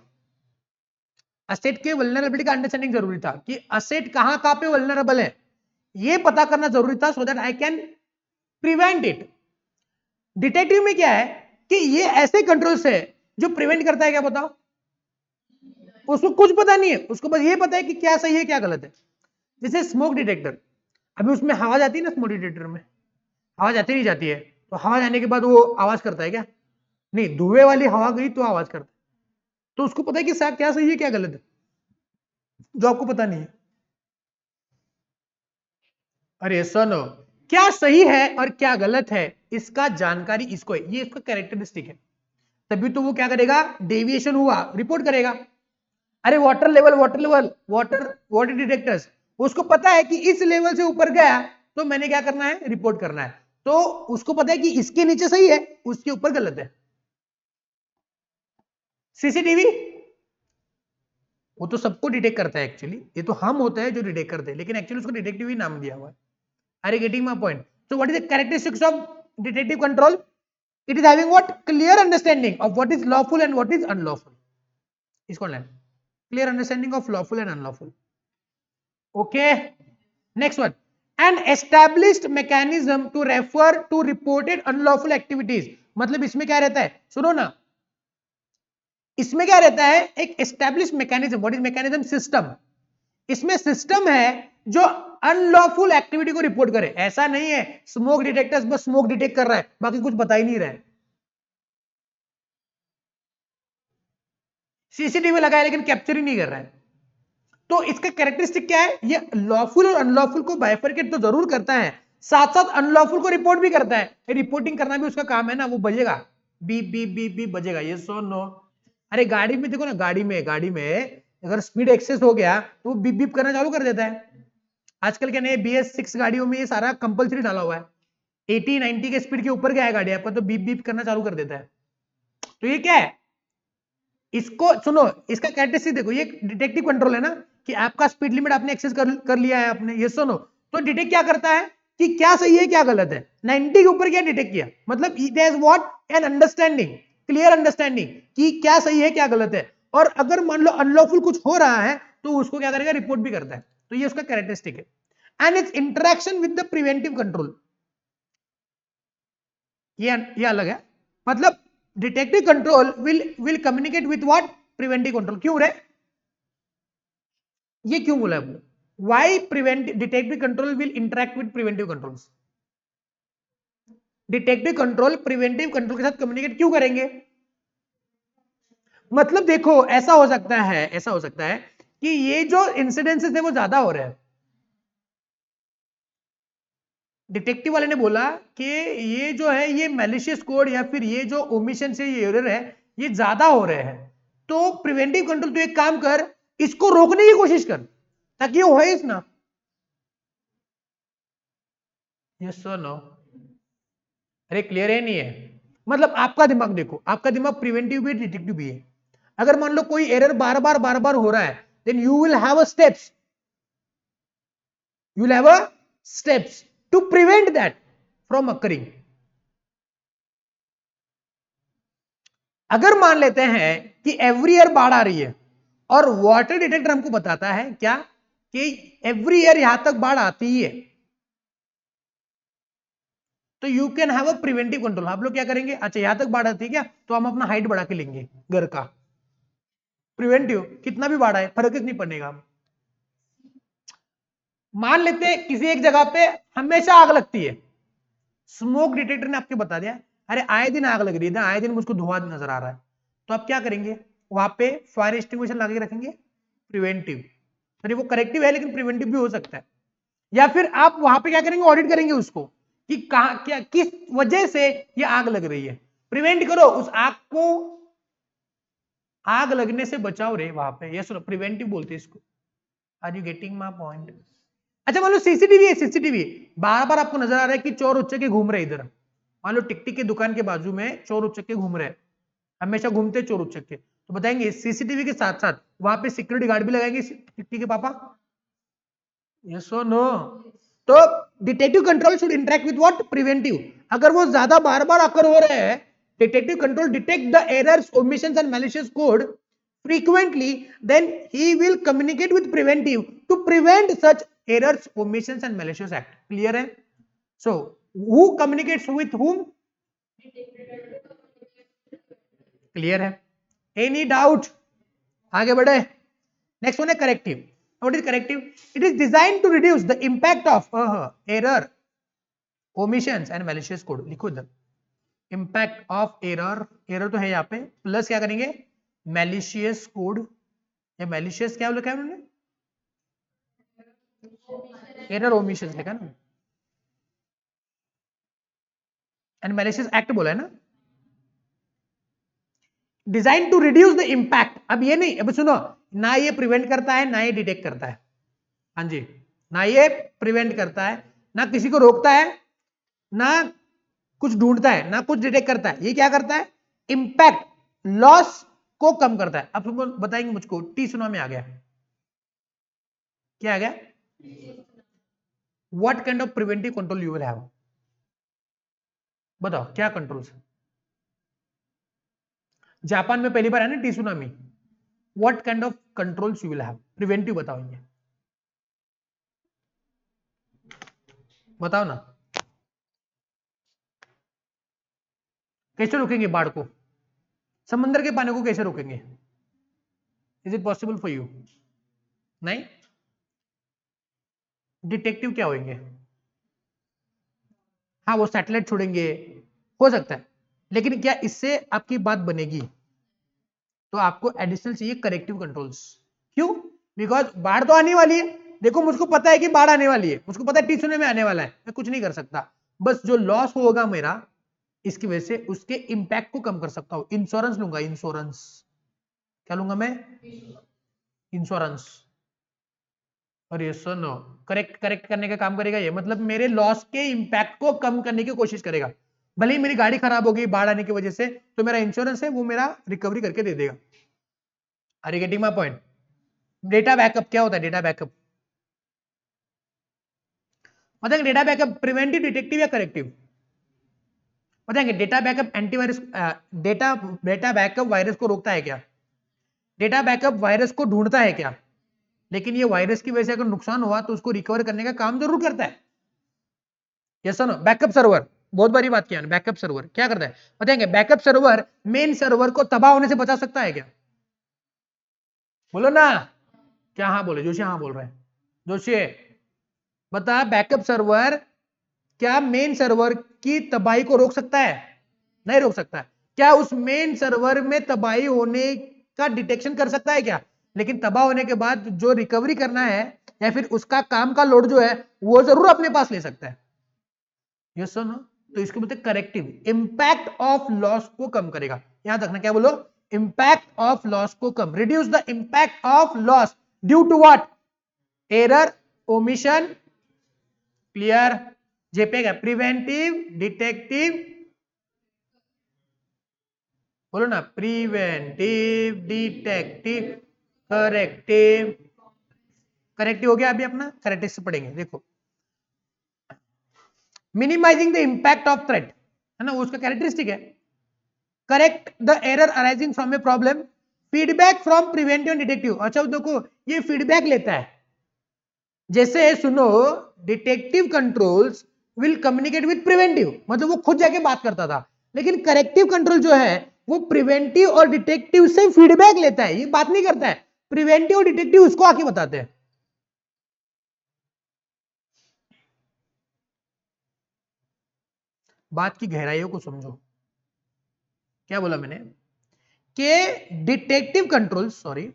Speaker 1: असेट के वल्नरेबिलिटी का अंडरस्टैंडिंग जरूरी था कि असेट कहां कहां पे वल्नरेबल है, ये पता करना जरूरी था, so that I can prevent it. Detective में क्या है कि ये ऐसे कंट्रोल्स है जो प्रिवेंट करता है, क्या बताओ, उसको कुछ पता नहीं है, उसको बस ये पता है कि क्या सही है क्या गलत है। जैसे स्मोक डिटेक्टर, अभी उसमें हवा जाती है ना, स्मोक डिटेक्टर में हवा जाती नहीं जाती है, तो हवा जाने के बाद वो आवाज करता है क्या, नहीं, धुएं वाली हवा गई तो आवाज करता है, तो उसको पता है कि क्या सही है क्या गलत है, जो आपको पता नहीं है। अरे सुनो, क्या सही है और क्या गलत है इसका जानकारी इसको है, ये इसका कैरेक्टरिस्टिक है, तभी तो वो क्या करेगा, डेविएशन हुआ रिपोर्ट करेगा। अरे water level, water level, water water detectors, उसको पता है कि इस लेवल से ऊपर गया तो मैंने क्या करना है, रिपोर्ट करना है, तो उसको पता है कि इसके नीचे सही है उसके ऊपर गलत है। सीसीटीवी वो तो सबको डिटेक्ट करता है एक्चुअली, ये तो हम होते हैं जो डिटेक्ट करते हैं, लेकिन एक्चुअली उसको डिटेक्टिव ही नाम दिया हुआ है। Are you getting my point? So what is the characteristics of detective control? It is having what, clear understanding of what is lawful and what is unlawful. इसको लें, clear understanding of lawful and unlawful. Okay, next one, an established mechanism to refer to reported unlawful activities. मतलब इसमें क्या रहता है, सुनो ना, इसमें क्या रहता है, एक establish mechanism, what is mechanism, system, इसमें सिस्टम है जो अनलॉफुल एक्टिविटी को रिपोर्ट करे। ऐसा नहीं है स्मोक डिटेक्टर्स बस स्मोक डिटेक्ट कर रहा है बाकी कुछ बता ही नहीं रहा है, सीसीटीवी लगाया लेकिन कैप्चर ही नहीं कर रहा है। तो इसका कैरेक्टरिस्टिक क्या है, ये लॉफुल और अनलॉफुल को बाइफरकेट तो जरूर करता है, साथ साथ अनलॉफुल को रिपोर्ट भी करता है, रिपोर्टिंग करना भी उसका काम है ना, वो बजेगा बीप बीप बीप बीप बजेगा, ये सो नो। अरे गाड़ी में देखो ना, गाड़ी में अगर स्पीड एक्सेस हो गया तो वो बीप बीप करना चालू कर देता है। आजकल क्या नए BS6 गाड़ियों में ये सारा कंपलसरी डाला हुआ है, 80-90 के स्पीड के ऊपर गया है गाड़ी आपका तो बीप बीप करना चालू कर देता है। तो ये क्या है, इसको सुनो, इसका कैरेक्टरिस्टिक देखो, ये डिटेक्टिव कंट्रोल है ना, कि आपका स्पीड लिमिट आपने एक्सेस कर लिया है आपने, ये सुनो, तो डिटेक्ट क्या करता है कि क्या सही है क्या गलत है। 90 के ऊपर क्या डिटेक्ट किया, मतलब it has what, an understanding, clear understanding कि क्या सही है क्या गलत है। और अगर मान लो अनलॉफुल कुछ हो रहा है तो उसको क्या करेगा, रिपोर्ट भी करता है। तो ये उसका कैरेक्टरिस्टिक है। And it's interaction with the preventive control, ये अलग है। मतलब detective control will communicate with what, preventive control. क्यों रे, ये क्यों बोला है, why prevent detective control will interact with preventive controls. Detective control preventive control के साथ कम्युनिकेट क्यों करेंगे। मतलब देखो, ऐसा हो सकता है कि ये जो इंसिडेंसेस है वो ज्यादा हो रहे हैं। डिटेक्टिव वाले ने बोला कि ये जो है ये मैलिशियस कोड या फिर ये जो ओमिशन से ये एरर है ये ज्यादा हो रहे हैं, तो प्रिवेंटिव कंट्रोल तो एक काम कर, इसको रोकने की कोशिश कर ताकि ये हो ही ना। यस और नो, अरे क्लियर है नहीं है। मतलब आपका दिमाग देखो, आपका दिमाग प्रिवेंटिव भी डिटेक्टिव भी है। अगर मान लो कोई एरर बार बार हो रहा है, then you will have a steps, you will have a steps to prevent that from occurring. अगर मान लेते हैं कि एवरी ईयर बाढ़ आ रही है और वाटर डिटेक्टर हमको बताता है क्या कि एवरी ईयर यहां तक बाढ़ आती ही है, तो you can have a preventive control. आप लोग क्या करेंगे, अच्छा यहां तक बाढ़ आती है क्या, तो हम अपना हाइट बढ़ा के लेंगे घर का। प्रिवेंटिव, कितना भी बाढ़ आए फर्क नहीं पड़ेगा। मान लेते हैं किसी एक जगह पे हमेशा आग लगती है, स्मोक डिटेक्टर ने आपको बता दिया अरे आए दिन आग लग रही है, आए दिन मुझको धुआं नजर आ रहा है, तो आप क्या करेंगे, वहां पे फायर एक्सटिंग्विशर लगा के रखेंगे। प्रिवेंटिव, सर वो करेक्टिव है लेकिन प्रिवेंटिव भी हो सकता है। या फिर आप वहां पे क्या करेंगे, ऑडिट करेंगे उसको कि कहा क्या किस वजह से ये आग लग रही है, प्रिवेंट करो उस आग को, आग लगने से बचाओ रे वहां पे। ये सुनो प्रिवेंटिव बोलते हैं इसको। Are you getting my point. अच्छा मान लो सीसीटीवी है, सीसीटीवी बार बार आपको नजर आ रहा है कि चोर उच्चके घूम रहे इधर, मान लो टिकटिक की दुकान के बाजू में चोर उच्चके घूम रहे हैं, हमेशा घूमते चोर उच्चके, तो बताएंगे सीसीटीवी के साथ साथ वहां पे सिक्योरिटी गार्ड भी लगाएंगे टिकटिक के पापा। यस और नो। तो detective control should interact with what, preventive. अगर वो ज्यादा बार बार अकर हो रहे हैं, detective control detect the errors omissions and malicious code frequently, then he will communicate with preventive to prevent such errors, omissions and malicious act. Clear है? So who communicates with whom? Clear है? Any doubt? आगे बढ़े। Next one है corrective. What is corrective? It is designed to reduce the impact of error, omissions and malicious code. लिखो इधर, impact of error, error तो है यहाँ पे, प्लस क्या करेंगे, malicious code, या malicious क्या लिखा है उन्होंने, एरर ओमिशंस लिखा ना, एंड मैलिशियस एक्ट बोला है ना। Design to reduce the impact, अब ये नहीं, अब सुनो, ना ये प्रिवेंट करता है ना ये डिटेक्ट करता है, हाँ जी, ना ये प्रिवेंट करता है, ना किसी को रोकता है, ना कुछ ढूंढता है, ना कुछ डिटेक्ट करता है। ये क्या करता है, इंपैक्ट लॉस को कम करता है। अब तुमको बताएंगे मुझको, टी सुना में आ गया, क्या आ गया, what kind of preventive control you will have, बताओ क्या कंट्रोल्स। जापान में पहली बार है ना T tsunami, what kind of controls you will have, preventive बताओ, बताओ ना, कैसे रोकेंगे बाढ़ को, समंदर के पानी को कैसे रोकेंगे, is it possible for you, नहीं। डिटेक्टिव क्या होंगे, हाँ वो सैटेलाइट छोड़ेंगे, हो सकता है, लेकिन क्या इससे आपकी बात बनेगी, तो आपको एडिशनल चाहिए करेक्टिव कंट्रोल्स। क्यों, बिकॉज बाढ़ तो आने वाली है, देखो मुझको पता है कि बाढ़ आने वाली है, मुझको पता है टीसुने में आने वाला है, मैं कुछ नहीं कर सकता, बस जो लॉस होगा मेरा इसकी वजह से उसके इंपैक्ट को कम कर सकता हूं, इंश्योरेंस लूंगा, इंश्योरेंस, क्या लूंगा मैं, इंश्योरेंस। और ये सुनो, करेक्ट करेक्ट करने का काम करेगा ये, मतलब मेरे लॉस के इंपैक्ट को कम करने की कोशिश करेगा। भले ही मेरी गाड़ी खराब हो गई बाढ़ आने की वजह से, तो मेरा इंश्योरेंस है वो मेरा रिकवरी करके दे देगा। Are you getting my point? Data backup क्या होता है? डेटा बैकअप बताएंगे। डेटा बैकअप प्रिवेंटिव, डिटेक्टिव या करेक्टिव बताएंगे। Data backup antivirus, data data backup virus को रोकता है क्या? डेटा बैकअप वायरस को ढूंढता है क्या? लेकिन ये वायरस की वजह से अगर नुकसान हुआ तो उसको रिकवर करने का काम जरूर करता है। Yes no? बैकअप सर्वर बहुत बड़ी बात किया। बैकअप सर्वर क्या करता है बताएंगे? बैकअप सर्वर मेन सर्वर को तबाह होने से बचा सकता है क्या? बोलो ना। क्या हाँ बोले जोशी? हाँ बोल रहे हैं जोशी। बता, बैकअप सर्वर क्या मेन सर्वर की तबाही को रोक सकता है? नहीं रोक सकता है। क्या उस मेन सर्वर में तबाही होने का डिटेक्शन कर सकता है क्या? लेकिन तबाह होने के बाद जो रिकवरी करना है या फिर उसका काम का लोड जो है वो जरूर अपने पास ले सकता है। Yes sir no? तो इसको बोलते करेक्टिव। इंपैक्ट ऑफ लॉस को कम करेगा। याद रखना, क्या बोलो? इंपैक्ट ऑफ लॉस को कम, reduce the impact of loss due to what? Error, omission, clear? जेपे का प्रिवेंटिव, डिटेक्टिव, बोलो ना। Preventive, detective, corrective. करेक्टिव हो गया अभी अपना, करेक्टिव से पढ़ेंगे। देखो, minimizing the impact of threat है ना, वो उसका कैरेक्टरिस्टिक है। Correct the error arising from a problem, feedback from preventive and detective. अच्छा देखो, ये फीडबैक लेता है। जैसे सुनो, detective controls will communicate with preventive, मतलब वो खुद जाके बात करता था। लेकिन करेक्टिव कंट्रोल जो है वो प्रिवेंटिव और डिटेक्टिव से फीडबैक लेता है, ये बात नहीं करता है। प्रिवेंटिव और डिटेक्टिव उसको आके बताते हैं। बात की गहराइयों को समझो। क्या बोला मैंने? कि detective control, sorry,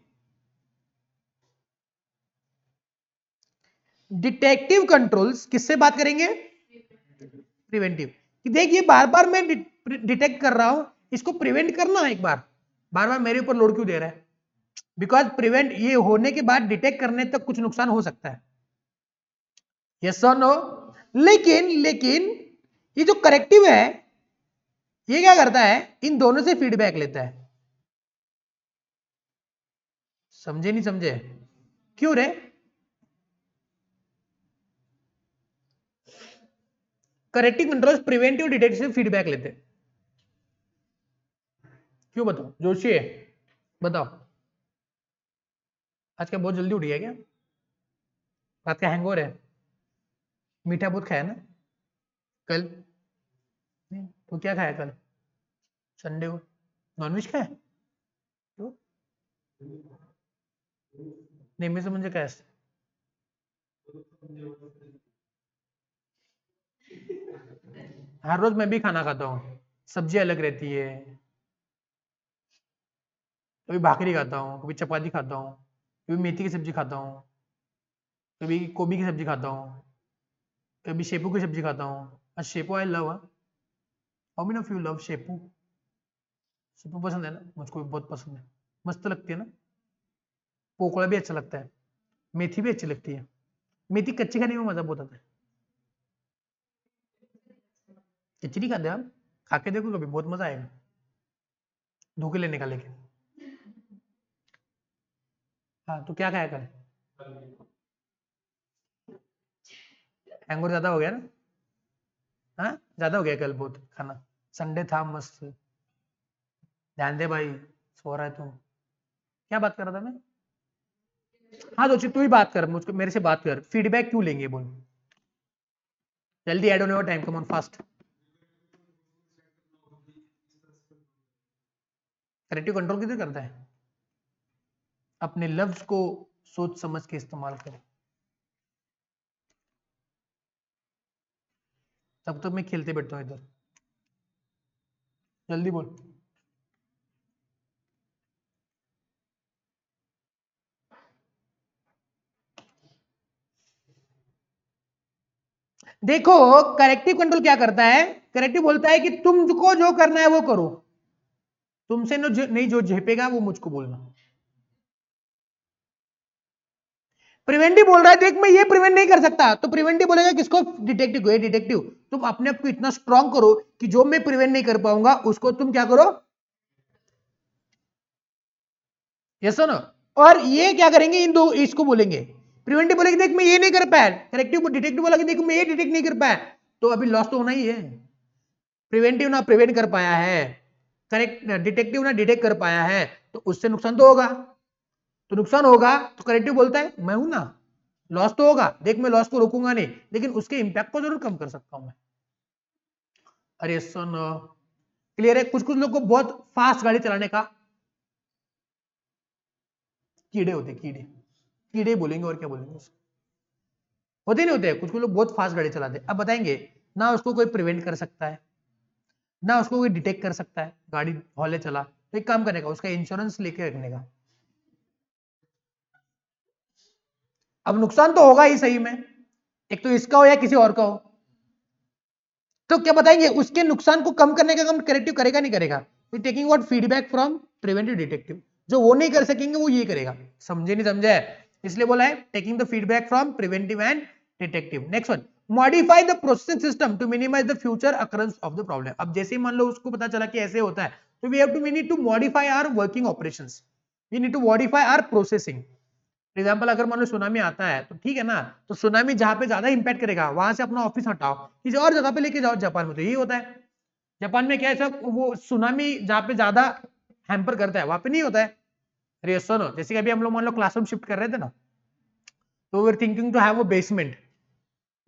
Speaker 1: detective controls किससे बात करेंगे? प्रिवेंटिव। कि देखिए बार बार मैं डिटेक्ट कर रहा हूं, इसको प्रिवेंट करना है। एक बार बार मेरे ऊपर लोड क्यों दे रहा है? बिकॉज प्रिवेंट ये होने के बाद डिटेक्ट करने तक कुछ नुकसान हो सकता है। यस और नो? लेकिन ये जो करेक्टिव है ये क्या करता है? इन दोनों से फीडबैक लेता है। समझे नहीं समझे? क्यों रे? करेक्टिव कंट्रोल्स प्रिवेंटिव डिटेक्टिव से फीडबैक लेते हैं। क्यों बताओ जोशी? बताओ। आज क्या बहुत जल्दी उठ गया क्या? रात का हैंगओवर है? मीठा बहुत खाया ना कल? नहीं तो क्या खाया कल संडे को? नॉनवेज खाया? तो नेहमी से म्हणजे काय असतं? हर रोज मैं भी खाना खाता हूँ, सब्जी अलग रहती है। कभी भाकरी खाता हूँ, कभी चपाती खाता हूँ, कभी मेथी की सब्जी खाता हूँ, कभी गोभी की सब्जी खाता हूँ, कभी शेपू की सब्जी खाता हूँ। और शेपू I love. How many of you love शेपू? शेपू पसंद है ना? मुझको भी बहुत पसंद है, मस्त लगती है ना। पोकड़ा भी अच्छा लगता है, मेथी भी अच्छी लगती है। मेथी कच्ची खाने में मजा बहुत आता है। खिचड़ी खाते हैं आप? खा के देखो कभी, बहुत मजा आएगा धोखे लेने का। लेकिन हाँ, तो क्या खाया कल? हैंगओवर ज्यादा हो गया ना? हाँ, ज्यादा हो गया कल बहुत खाना। संडे था मस्त। ध्यान दे भाई, सो रहा है तू। क्या बात कर रहा था मैं? हाँ दोषी, तू ही बात कर, मुझको मेरे से बात कर। फीडबैक क्यों लेंगे बोल? जल्दी, ऐड होने time, come on fast. Corrective control किधर करता है? अपने लफ्ज को सोच समझ के इस्तेमाल करें। तब तक मैं खेलते बैठता हूँ इधर। जल्दी बोल। देखो, करेक्टिव कंट्रोल क्या करता है? करेक्टिव बोलता है कि तुमको जो करना है वो करो, तुमसे नहीं जो झेपेगा वो मुझको बोलना। प्रिवेंटिव बोल रहा है देख मैं ये प्रिवेंट नहीं कर सकता, तो प्रिवेंटिव बोलेगा किसको? डिटेक्टिव को। ये डिटेक्टिव, तुम अपने आप को इतना स्ट्रांग करो कि जो मैं प्रिवेंट नहीं कर पाऊंगा उसको तुम क्या करो? Yes no. और ये क्या करेंगे, इन दो इसको बोलेंगे प्रिवेंटिव, बोलेंगे देख मैं ये नहीं कर पाया, करेक्टिव डिटेक्टिव बोला कि देख मैं ये डिटेक्ट नहीं कर पाया, तो अभी लॉस तो होना ही है। प्रिवेंटिव ना प्रिवेंट कर पाया है, करेक्ट डिटेक्टिव ना डिटेक्ट कर पाया है, तो उससे नुकसान तो होगा। तो नुकसान होगा तो करेक्टिव बोलता है मैं हूं ना, लॉस तो होगा, देख मैं लॉस को रोकूंगा नहीं, लेकिन उसके इंपैक्ट को जरूर कम कर सकता हूं मैं। अरे सुन, क्लियर है। कुछ कुछ लोग को बहुत फास्ट गाड़ी चलाने का कीड़े होते, कीड़े कीड़े बोलेंगे और क्या बोलेंगे, होते नहीं होते, कुछ कुछ लोग बहुत फास्ट गाड़ी चलाते। अब बताएंगे ना उसको कोई प्रिवेंट कर सकता है, ना उसको कोई डिटेक्ट कर सकता है, गाड़ी हौले चला, तो एक काम करने का, उसका इंश्योरेंस लेके रखने का। अब नुकसान तो होगा ही सही में, एक तो इसका हो या किसी और का हो, तो क्या बताएंगे उसके नुकसान को कम करने का काम करेक्टिव करेगा नहीं करेगा, taking what feedback from preventive detective, जो वो नहीं कर सकेंगे वो ये करेगा। समझे नहीं समझे, इसलिए बोला है taking the feedback from preventive and detective. Next one, modify the processing system to minimize the future occurrence of the problem. अब जैसे ही मान लो उसको पता चला कि ऐसे होता है, तो we need to modify our working operations, we need to modify our processing. For example अगर मान लो सुनामी आता है तो ठीक है ना, तो सुनामी जहां पे ज्यादा इंपैक्ट करेगा वहां से अपना ऑफिस हटाओ, किसी और जगह पे लेके जाओ। जापान में तो यही होता है, जापान में क्या है सब, वो सुनामी जहां पे ज्यादा हैम्पर करता है वहां पे नहीं होता है। अरे सुनो, जैसे कि अभी हम लोग मान लो क्लासरूम शिफ्ट कर रहे थे ना, तो we thinking to have a basement,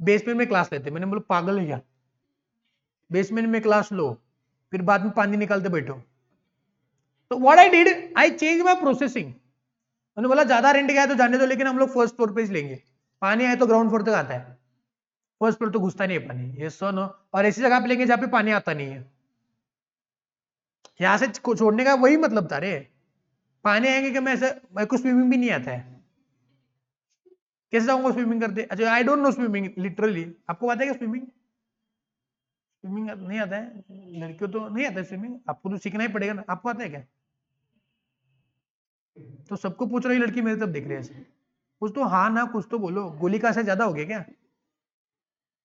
Speaker 1: basement में क्लास लेते, मैंने बोला पागल है क्या, बेसमेंट में क्लास लो फिर बाद में पानी निकालते बैठो। तो what I did, I change my processing. मैंने बोला ज्यादा रेंट गया तो जाने दो, लेकिन हम लोग फर्स्ट फ्लोर पे ही लेंगे, पानी आए तो ग्राउंड फ्लोर तक आता है, फर्स्ट फ्लोर तो घुसता नहीं है पानी, ये सुनो। और ऐसी जगह पे लेंगे जहाँ पे पानी आता नहीं है, यहाँ से छोड़ने का वही मतलब था रे। पानी आएंगे कि मैं ऐसे, मेरे को स्विमिंग भी नहीं आता है, कैसे जाऊंगा स्विमिंग करते, अच्छा I don't know swimming literally. आपको आता है क्या स्विमिंग, स्विमिंग नहीं आता है, लड़कियों तो नहीं आता है स्विमिंग, आपको तो सीखना ही पड़ेगा ना। आपको आता है क्या, तो सबको पूछ रही लड़की मेरे तरफ देख रही है ऐसे, कुछ तो हाँ ना कुछ तो बोलो, गोली का असर ज्यादा हो गया क्या,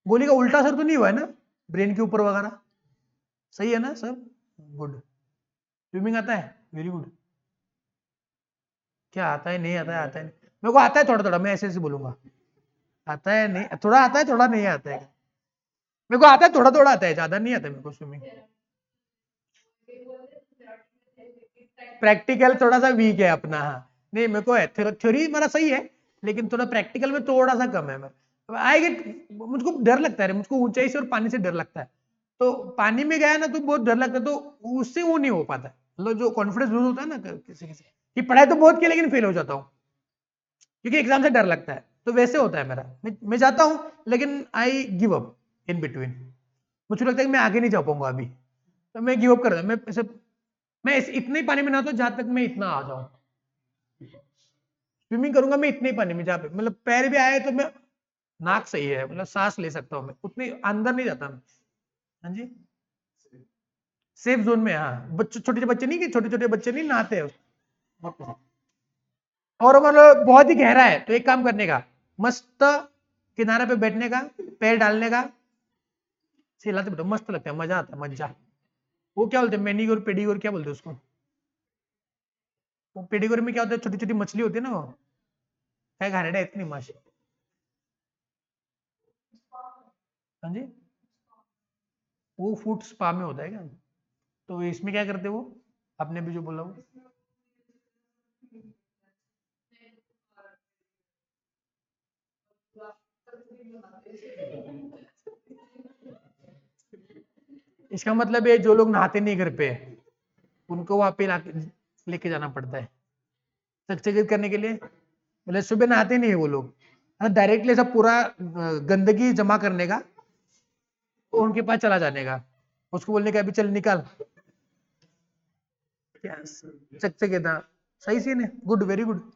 Speaker 1: गोली का उल्टा असर तो नहीं हुआ है ना ब्रेन के ऊपर वगैरह, सही है ना सब, गुड। स्विमिंग आता है, वेरी गुड। क्या आता है, नहीं आता है, आता है नहीं। मेरे को आता है थोड़ा थोड़ा, मैं ऐसे ऐसे बोलूंगा, आता है नहीं, थोड़ा आता है थोड़ा नहीं आता है, मेरे को आता है थोड़ा थोड़ा आता है, ज्यादा नहीं आता है मेरे को स्विमिंग। प्रैक्टिकल थोड़ा सा वीक है अपना, हाँ नहीं मेरे को है, थ्योरी मेरा सही है, लेकिन थोड़ा प्रैक्टिकल में थोड़ा सा कम है। मैं आई गेट, मुझको डर लगता है, मुझको ऊंचाई से और पानी से डर लगता है, तो पानी में गया ना तो बहुत डर लगता है, तो उससे वो नहीं हो पाता, मतलब जो कॉन्फिडेंस लूज होता है ना किसी किसी कि पढ़ाई तो बहुत की लेकिन फेल हो जाता हूँ, क्योंकि एग्जाम से डर लगता है, तो वैसे होता है मेरा। मैं जाता हूँ लेकिन I give up in between, मुझे लगता है कि मैं आगे नहीं जा पाऊंगा अभी, तो मैं गिव अप कर, मैं इतने ही पानी में ना तो जहां तक मैं इतना आ जाऊं, स्विमिंग करूंगा मैं इतने ही पानी में जहां पे मतलब पैर भी आए तो मैं, नाक सही है मतलब सांस ले सकता हूँ मैं, उतने अंदर नहीं जाता मैं। हाँ जी, सेफ जोन में, हाँ बच्चे छोटे छोटे बच्चे नहीं, कि छोटे छोटे बच्चे नहीं नहाते हैं और मतलब बहुत ही गहरा है, तो एक काम करने का, मस्त किनारे पे बैठने का, पैर डालने का, हिलाते बैठो, मस्त लगता है, मजा आता है मजा। वो क्या बोलते हैं, मैनीग्योर पेडीग्योर क्या बोलते हैं उसको, वो पेडीग्योर में क्या होता है, छोटी छोटी मछली होती है ना, वो काय घाणेरडे आहेत की नाही मासे। हाँ जी, वो फूड स्पा में होता है क्या, तो इसमें क्या करते हैं वो, आपने भी जो बोला वो, इसका मतलब है जो लोग नहाते नहीं घर पे, उनको वहां पे लेके जाना पड़ता है चकचकित करने के लिए, मतलब सुबह नहाते नहीं है वो लोग, डायरेक्टली सब पूरा गंदगी जमा करने का, उनके पास चला जाने का, उसको बोलने का अभी चल निकाल, क्या चकचकित, सही सीन है, गुड वेरी गुड।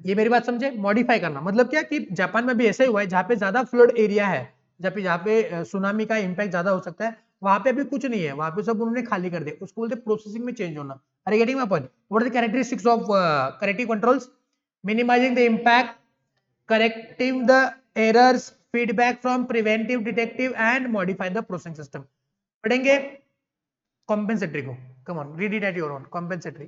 Speaker 1: ये मेरी बात समझे, मॉडिफाई करना मतलब क्या, कि जापान में भी ऐसा ही हुआ है, जहाँ पे ज्यादा फ्लड एरिया है, जहाँ पे सुनामी का इंपैक्ट ज्यादा हो सकता है, वहां पे अभी कुछ नहीं है, वहां पे सब उन्होंने खाली कर दिया, उसको बोलते प्रोसेसिंग में चेंज होना। अरे getting my point, what are the characteristics of corrective controls, minimizing the impact, correcting the errors, feedback from preventive detective and modify the processing system. पढ़ेंगे कॉम्पेंसेटरी को, come on, read it at your own. Compensatory,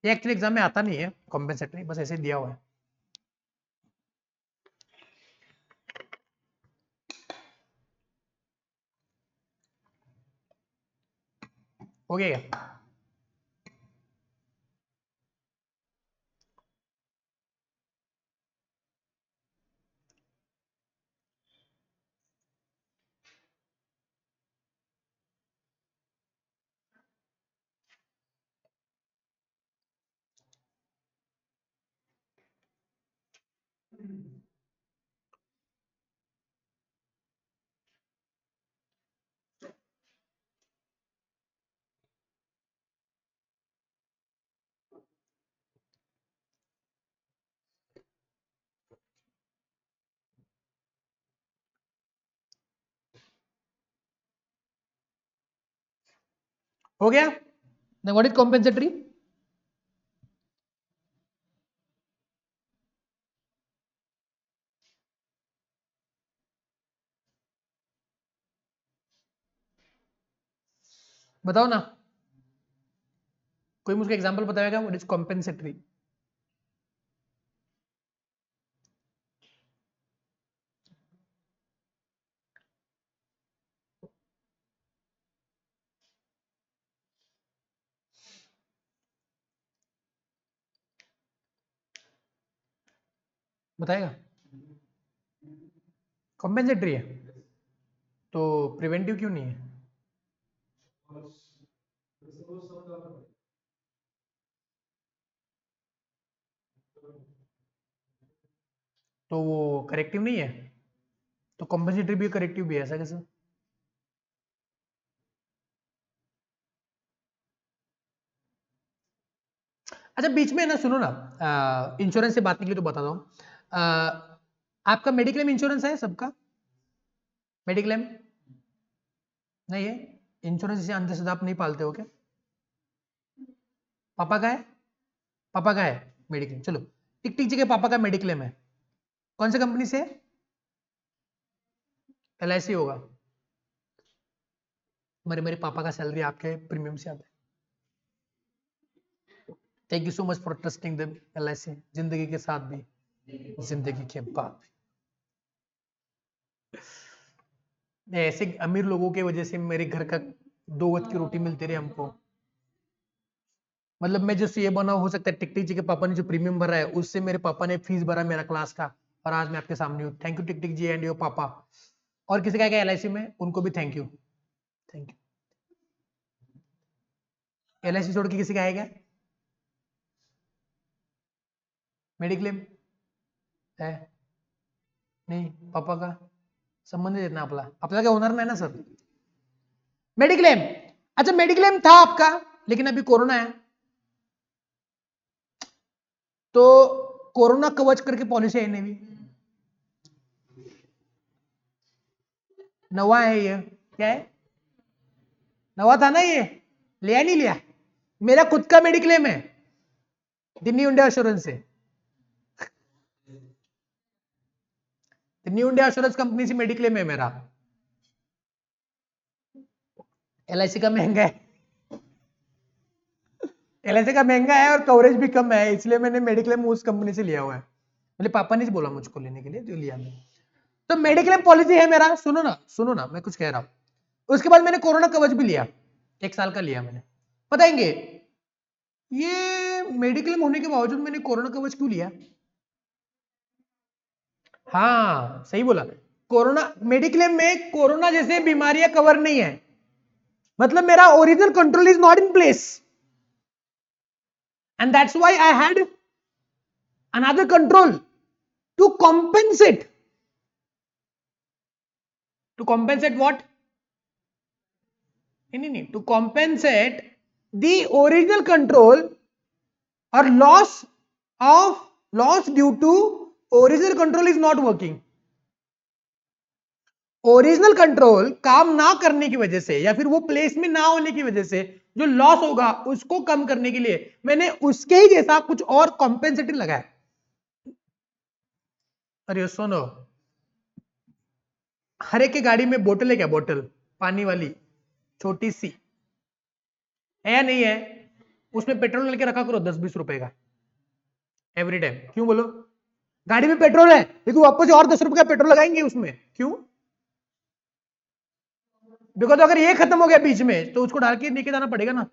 Speaker 1: ये actually exam में आता नहीं है compensatory, बस ऐसे दिया हुआ है. हो गया क्या? हो गया. Now what is compensatory? बताओ ना, कोई मुझे एग्जांपल बताएगा व्हाट इज कॉम्पेंसेटरी? बताएगा? कॉम्पेंसेटरी है तो प्रिवेंटिव क्यों नहीं है? तो वो करेक्टिव नहीं है? तो कॉम्पेंसेटरी भी करेक्टिव भी है, ऐसा कैसे? अच्छा बीच में ना सुनो ना, इंश्योरेंस से बात निकली तो बताता हूँ. आपका मेडिक्लेम इंश्योरेंस है सबका? मेडिक्लेम नहीं है? इंश्योरेंस से अंदर से आप नहीं पालते हो क्या? पापा का है? पापा का है मेडिक्लेम. चलो टिक टिक जी के पापा का मेडिक्लेम है, कौन सी कंपनी से? LIC होगा. मेरे मेरे पापा का सैलरी आपके प्रीमियम से आता है. Thank you so much for trusting them. LIC जिंदगी के साथ भी, जिंदगी के बाद भी. ऐसे अमीर लोगों के वजह से मेरे घर का 2 वक्त की रोटी मिलती रही हमको. मतलब मैं जो ये बना, हो सकता है टिक टिक जी के पापा ने जो प्रीमियम भरा है उससे मेरे पापा ने फीस भरा मेरा क्लास का, और आज मैं आपके सामने हूँ. थैंक यू टिक टिक जी एंड योर पापा. और किसी का क्या LIC में, उनको भी thank you. Thank you. LIC छोड़ के किसी का है क्या मेडिक्लेम? है नहीं? पापा का संबंध देत ना आपला काय होणार नाही ना सर मेडिक्लेम. अच्छा मेडिक्लेम था आपका, लेकिन अभी कोरोना है तो कोरोना कवच करके पॉलिसी है नहीं, नवा है ये. क्या है? नवा था ना ये, लिया नहीं लिया? मेरा खुद का मेडिक्लेम है न्यू इंडिया एश्योरेंस से. न्यू इंडिया एश्योरेंस कंपनी से मेडिक्लेम है मेरा. LIC का महंगा है, LIC का महंगा है और कवरेज भी कम है, इसलिए मैंने मेडिक्लेम उस कंपनी से लिया हुआ है. मेरे पापा ने बोला मुझको लेने के लिए तो लिया मैंने. तो मेडिक्लेम पॉलिसी है मेरा. सुनो ना मैं कुछ कह रहा हूं. उसके बाद मैंने कोरोना कवच भी लिया, 1 साल का लिया मैंने. बताएंगे ये मेडिक्लेम होने के बावजूद मैंने कोरोना कवच क्यों लिया? हाँ सही बोला. कोरोना मेडिक्लेम में कोरोना जैसे बीमारियां कवर नहीं है, मतलब मेरा original control is not in place, and that's why I had another control to compensate. To compensate what? नहीं, to compensate the original control और loss due to original control is not working. Original control काम ना करने की वजह से या फिर वो प्लेस में ना होने की वजह से जो लॉस होगा उसको कम करने के लिए मैंने उसके ही जैसा कुछ और कॉम्पेंसेटिंग लगाया. अरे सुनो, हर एक की गाड़ी में बोतल है क्या? बोतल पानी वाली छोटी सी, है या नहीं है? उसमें पेट्रोल लेके रखा करो 10-20 रुपए का एवरी टाइम। क्यों बोलो? गाड़ी में पेट्रोल है लेकिन वापस और 10 रुपए का पेट्रोल लगाएंगे उसमें, क्यों? बिकॉज अगर ये खत्म हो गया बीच में तो उसको डाल के लेके जाना पड़ेगा ना।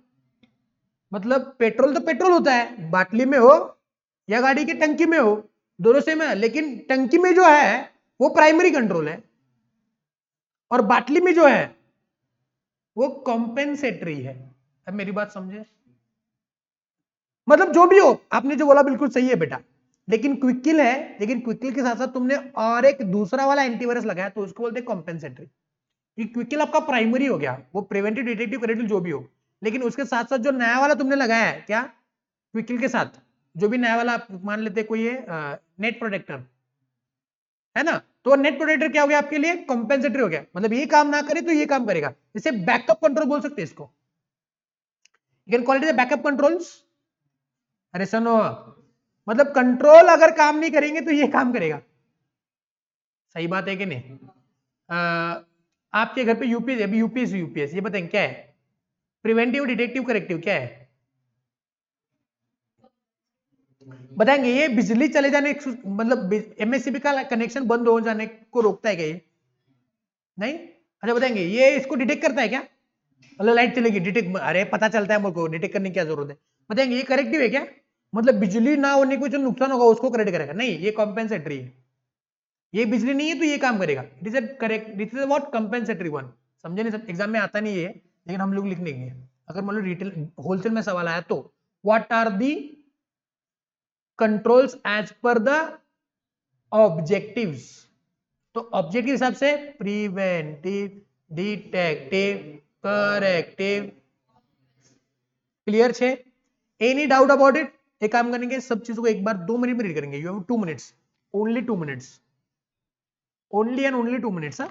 Speaker 1: मतलब पेट्रोल तो पेट्रोल होता है, बाटली में हो या गाड़ी की टंकी में हो, दोनों सेम है, लेकिन टंकी में जो है वो प्राइमरी कंट्रोल है और बाटली में जो है वो कॉम्पेंसेटरी है। अब मेरी बात समझे? मतलब जो भी हो, आपने जो बोला बिल्कुल सही है बेटा, लेकिन क्विककिल है, लेकिन क्विककिल के साथ साथ तुमने और एक दूसरा वाला एंटीवायरस लगाया तो उसको बोलते हैं कॉम्पेंसेटरी। ये क्विककिल आपका प्राइमरी हो गया, वो प्रिवेंटिव डिटेक्टिव करेक्टिव जो भी हो, लेकिन उसके साथ साथ जो नया वाला तुमने लगाया है क्या क्विककिल के साथ, जो भी नया वाला मान लेते कोई है नेट प्रोटेक्टर है ना, तो नेट प्रोटेक्टर क्या हो गया आपके लिए? कॉम्पेंसेटरी हो गया। मतलब ये काम ना करे तो ये काम करेगा, इसे बैकअप कंट्रोल बोल सकते हैं इसको। You can call it backup controls. अरे सुनो, मतलब कंट्रोल अगर काम नहीं करेंगे तो ये काम करेगा। सही बात है कि नहीं? आपके घर पे यूपीएस, अभी यूपीएस यूपीएस ये बताएं क्या है? प्रिवेंटिव डिटेक्टिव करेक्टिव क्या है? बताएंगे। ये बिजली चले जाने, मतलब एमएससीबी का कनेक्शन बंद हो जाने को रोकता है क्या ये? नहीं। अच्छा बताएंगे, ये इसको डिटेक्ट करता है क्या? मतलब लाइट चलेगी डिटेक्ट, अरे पता चलता है मेरे को, डिटेक्ट करने की क्या जरूरत है? बताएंगे ये करेक्टिव है क्या? मतलब बिजली ना होने को जो नुकसान होगा उसको करेक्ट करेगा? नहीं, ये कॉम्पेंसेटरी है। ये बिजली नहीं है तो ये काम करेगा। It is correct, it is what compensatory one. समझे नहीं? सब एग्जाम में आता नहीं है लेकिन हम लोग लिखने के, अगर मान लो रिटेल होलसेल में सवाल आया तो what are the controls as per the objectives. तो ऑब्जेक्टिव के हिसाब से प्रिवेंटिव, डिटेक्टिव, करेक्टिव। क्लियर छे? Any doubt about it? एक काम करेंगे, सब चीजों को एक बार 2 मिनट में रीड करेंगे। You have 2 minutes, only 2 minutes, only and only 2 minutes.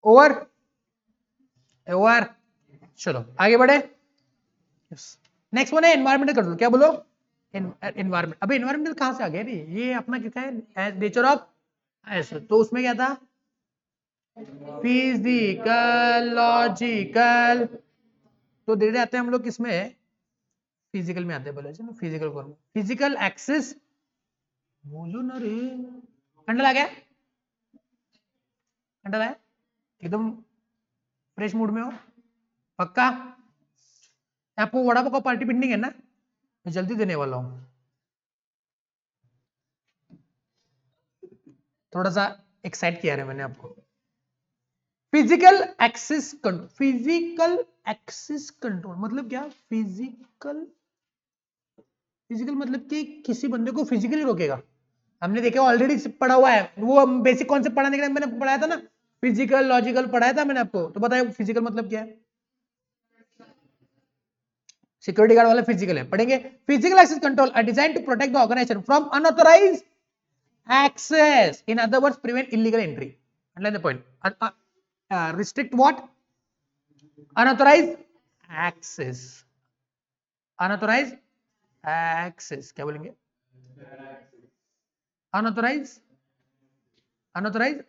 Speaker 1: Over, over. चलो आगे बढ़े। नेक्स्ट वन है एनवायरमेंटल कंट्रोल। क्या बोलो? एनवायरमेंट। अबे एनवायरमेंटल कहां से आ गया रे? ये अपना क्या है? नेचर ऑफ ऐसा, तो उसमें क्या था? Physical, logical. तो धीरे आते हैं हम लोग किसमें? फिजिकल में आते हैं। बोले चलो फिजिकल कौन? Physical axis. बोलो ना रे। कंडल आ गया? कंडल आया एकदम। फ्रेश मूड में हो पक्का? आपको वड़ा पाव का पार्टी पेंडिंग है ना? मैं जल्दी देने वाला हूं, थोड़ा सा एक्साइट किया है मैंने आपको। Physical access control, physical access control मतलब क्या? फिजिकल मतलब कि किसी बंदे को फिजिकली रोकेगा। हमने देखा ऑलरेडी पढ़ा हुआ है, वो बेसिक कॉन्सेप्ट पढ़ाने के लिए मैंने पढ़ाया था ना, फिजिकल लॉजिकल पढ़ाया था मैंने आपको, तो बताइए फिजिकल मतलब क्या है? सिक्योरिटी गार्ड वाला फिजिकल है, पढ़ेंगे। Physical access control are design to protect the organization from unauthorized access, in other words prevent illegal entry. Underline the point. Restrict what? Unauthorized access, unauthorized access क्या बोलेंगे? Unauthorised, unauthorised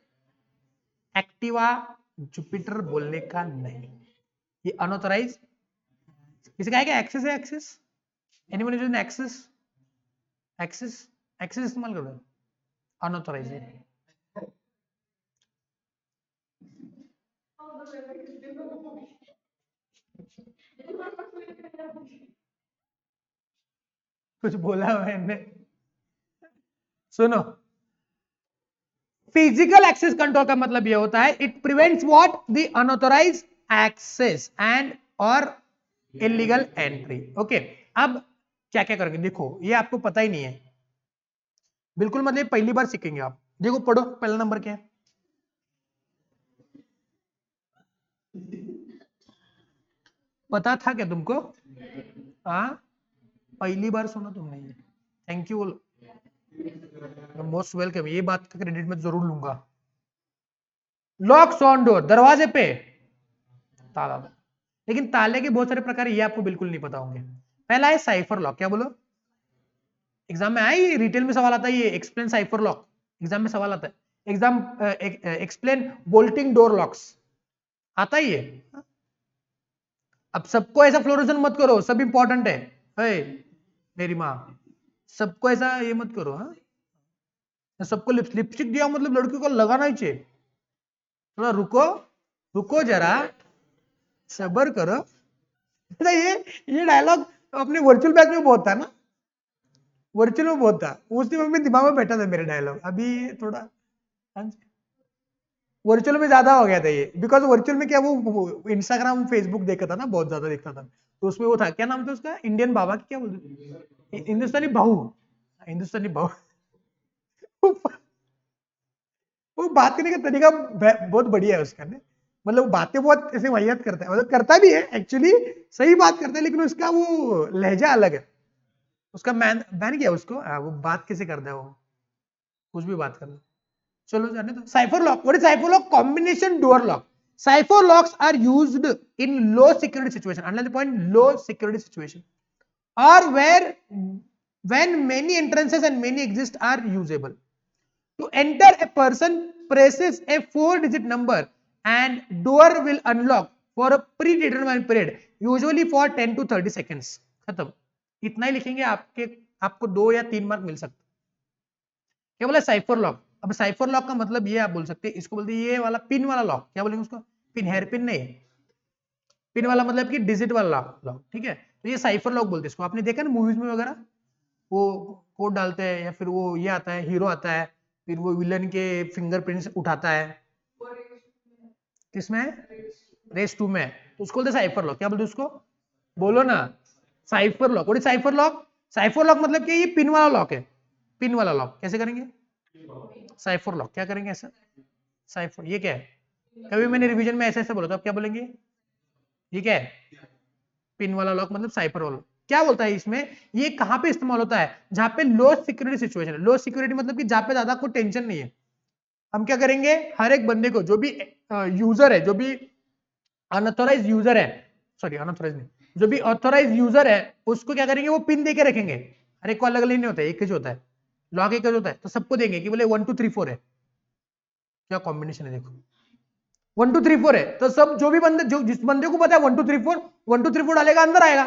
Speaker 1: Activa Jupiter बोलने का नहीं, ये unauthorised. किसी का है क्या एक्सेस है? Access anyone is in access? Access, access इस्तेमाल करो, अनऑथराइज्ड है। कुछ बोला मैंने? सुनो, फिजिकल एक्सेस कंट्रोल का मतलब यह होता है it prevents what? The unauthorized access and और इलीगल एंट्री। ओके, अब क्या क्या करेंगे देखो, ये आपको पता ही नहीं है बिल्कुल, मतलब पहली बार सीखेंगे आप। देखो पढ़ो, पहला नंबर क्या है? पता था क्या तुमको? हाँ, पहली बार सुना तुमने ये? थैंक यू, मोस्ट वेलकम, ये बात का क्रेडिट मैं जरूर लूंगा। लॉक्स ऑन डोर, दरवाजे पे ताला, लेकिन ताले के बहुत सारे प्रकार ये आपको बिल्कुल नहीं पता होंगे। पहला है साइफर लॉक, क्या बोलो? एग्जाम में आई, रिटेल में सवाल आता है ये, एक्सप्लेन साइफर लॉक, एग्जाम में सवाल आता है। Exam explain bolting door locks, आता ही है। अब सबको ऐसा फ्लोरोसेंट मत करो, सब इंपॉर्टेंट है। मेरी माँ, सबको ऐसा ये मत करो। हाँ, सबको लिपस्टिक दिया मतलब लड़कियों को लगाना ही चाहिए। थोड़ा रुको, रुको जरा, सबर करो। अच्छा, ये डायलॉग अपने वर्चुअल बैच में बहुत था ना, वर्चुअल में बहुत था, उस दिन मेरे दिमाग में बैठा था मेरे डायलॉग, अभी थोड़ा वर्चुअल में ज्यादा हो गया था ये, बिकॉज वर्चुअल में क्या वो इंस्टाग्राम फेसबुक देखा था ना, बहुत ज्यादा देखता था, तो उसमें वो था, क्या नाम था उसका, इंडियन बाबा की क्या बोलते, हिंदुस्तानी बहू, हिंदुस्तानी बहू। वो बात करने का तरीका बहुत बढ़िया है उसका ने, मतलब बातें बहुत ऐसे वाहियात करता है, मतलब करता भी है एक्चुअली, सही बात करता है, लेकिन उसका वो लहजा अलग है, उसका मैन बैन किया उसको। वो बात कैसे करता है वो, कुछ भी बात करना। चलो जाने दो। Cipher lock, what is cipher lock? Combination door lock. Cipher locks are used in low security situation. Underline the point, low security situation, or where when many entrances and many exits are usable. To enter, a person presses a 4-digit number and door will unlock for a predetermined period, usually for 10 to 30 seconds. खत्म, इतना ही लिखेंगे, आपको 2 या 3 mark मिल सकते। क्या बोला? Cipher lock. अब cipher lock का मतलब ये आप बोल सकते हैं, इसको बोलते हैं ये वाला पिन वाला लॉक, क्या बोलेंगे उसको? पिन, हेयर पिन नहीं, पिन वाला मतलब कि डिजिट वाला लॉक, ठीक है, तो ये साइफर लॉक बोलते हैं इसको। आपने देखा ना मूवीज में वगैरह, वो कोड डालते हैं, या फिर वो ये आता है, हीरो आता है, फिर वो विलन के फिंगरप्रिंट्स उठाता है, किसमें? रेस 2 में, तो उसको बोलते हैं साइफर लॉक। क्या बोलते हैं उसको? बोलो ना, cipher lock. What is cipher lock? Cipher lock मतलब कि ये पिन वाला लॉक है, पिन वाला लॉक। कैसे करेंगे साइफर लॉक? क्या करेंगे ऐसा? साइफर, ये क्या है? कभी मैंने रिवीजन में ऐसे ऐसे बोला, तो आप क्या बोलेंगे? ये क्या है? पिन वाला लॉक मतलब साइफर वाला। क्या बोलता है इसमें, ये कहां पे इस्तेमाल होता है? जहां पे लो सिक्योरिटी सिचुएशन है। लो सिक्योरिटी मतलब कि जहां पे ज्यादा कोई टेंशन नहीं है। हम क्या करेंगे, हर एक बंदे को, जो भी यूजर है, जो भी अनऑथोराइज यूजर है, सॉरी अनऑथोराइज नहीं, जो भी ऑथोराइज यूजर है, उसको क्या करेंगे, वो पिन देके रखेंगे। हर एक को अलग अलग नहीं होता है, एक ही होता है लॉक, एक ही होता है, तो सबको देंगे कि बोले 1 2 3 4 है। क्या कॉम्बिनेशन है देखो, 1 2 3 4 है, तो सब जो भी बंदे, जो जिस बंदे को पता है 1 2 3 4, 1 2 3 4 डालेगा, अंदर आएगा।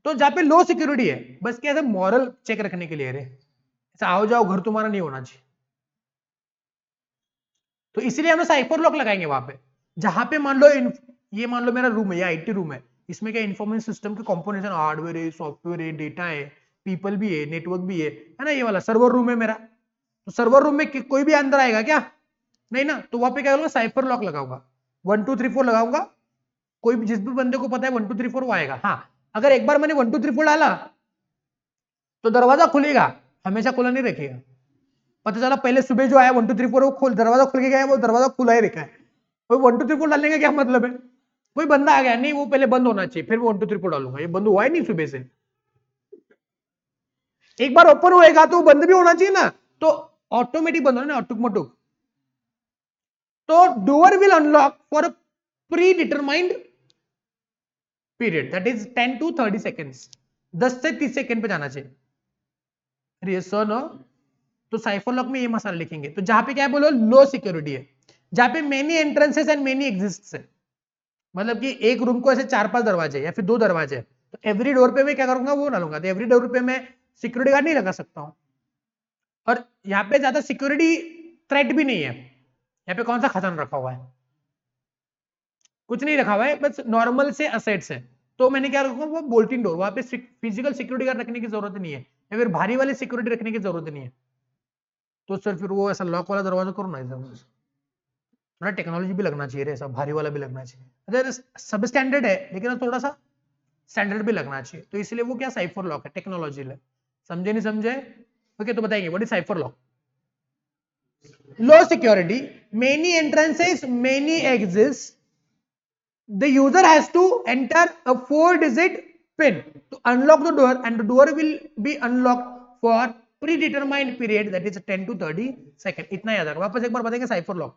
Speaker 1: तो जहां पे लो सिक्योरिटी है, बस क्या है, मॉरल चेक रखने के लिए रे, ऐसा आओ जाओ घर तुम्हारा नहीं होना चाहिए, तो इसलिए हम साइफर लॉक लगाएंगे वहां पे, जहां पे मान लो ये मान लो मेरा रूम है, या आईटी रूम है, इसमें क्या इन्फॉर्मेशन सिस्टम के कंपोनेंट्स है, हार्डवेयर है, सॉफ्टवेयर है, डेटा है, पीपल भी है, नेटवर्क भी है ना, ये वाला सर्वर रूम है मेरा। तो सर्वर रूम में कोई भी अंदर आएगा क्या? नहीं ना, तो वहां पे क्या करूंगा, साइफर लॉक लगाऊंगा, 1 2 3 4 लगाऊंगा, कोई भी जिस भी बंदे को पता है 1 2 3 4 वो आएगा। हाँ, अगर एक बार मैंने 1 2 3 4 डाला तो दरवाजा खुलेगा, हमेशा खुला नहीं रखेगा। पता चला पहले सुबह जो आया 1 2 3 4 वो खोल दरवाजा खुल के गया, वो दरवाजा खुला ही रखा है, तो 1 2 3 4 डालने का क्या मतलब है? कोई बंदा आ गया, नहीं वो पहले बंद होना चाहिए, फिर वो 1 2 3 4 डालूंगा, ये बंद हुआ ही नहीं सुबह से। एक बार ओपन होएगा तो बंद भी होना चाहिए ना, तो ऑटोमेटिक बंद होना ना, ऑटोमेटिक। तो door will unlock for a pre determined period, that is 10 to 30 seconds, 10 से 30 सेकेंड पे जाना चाहिए। यस और नो? तो साइफर लॉक में ये मसाला लिखेंगे। तो जहां पे क्या है बोलो, लो सिक्योरिटी है, जहां पे many entrances and many exists है, मतलब कि एक रूम को ऐसे 4-5 दरवाजे या फिर 2 दरवाजे, तो एवरी डोर पे मैं क्या करूंगा, वो डालूंगा। तो एवरी डोर पे मैं सिक्योरिटी गार्ड नहीं लगा सकता हूं, और यहाँ पे ज्यादा सिक्योरिटी थ्रेट भी नहीं है। यहाँ पे कौन सा खजाना रखा हुआ है? कुछ नहीं रखा हुआ है, बस नॉर्मल से असेट्स है। तो मैंने क्या रखा, वो बोल्टिंग डोर, वहां पे फिजिकल सिक्योरिटी गार्ड रखने की जरूरत नहीं है, या फिर भारी वाली सिक्योरिटी रखने की जरूरत नहीं है। तो सर फिर वो ऐसा लॉक वाला दरवाजा करो ना, थोड़ा टेक्नोलॉजी भी लगना चाहिए, ऐसा भारी वाला भी लगना चाहिए। अगर सब स्टैंडर्ड है लेकिन थोड़ा सा स्टैंडर्ड भी लगना चाहिए, तो इसलिए वो क्या साइफर लॉक है, टेक्नोलॉजी है। समझे नहीं समझे? ओके, तो बताएंगे what is cipher lock. Low security, many entrances many exits, the user has to enter a 4-digit pin to unlock the door, and the door will be unlocked for predetermined period, that is 10 to 30 second. इतना याद रखो। वापस एक बार बताएंगे cipher lock.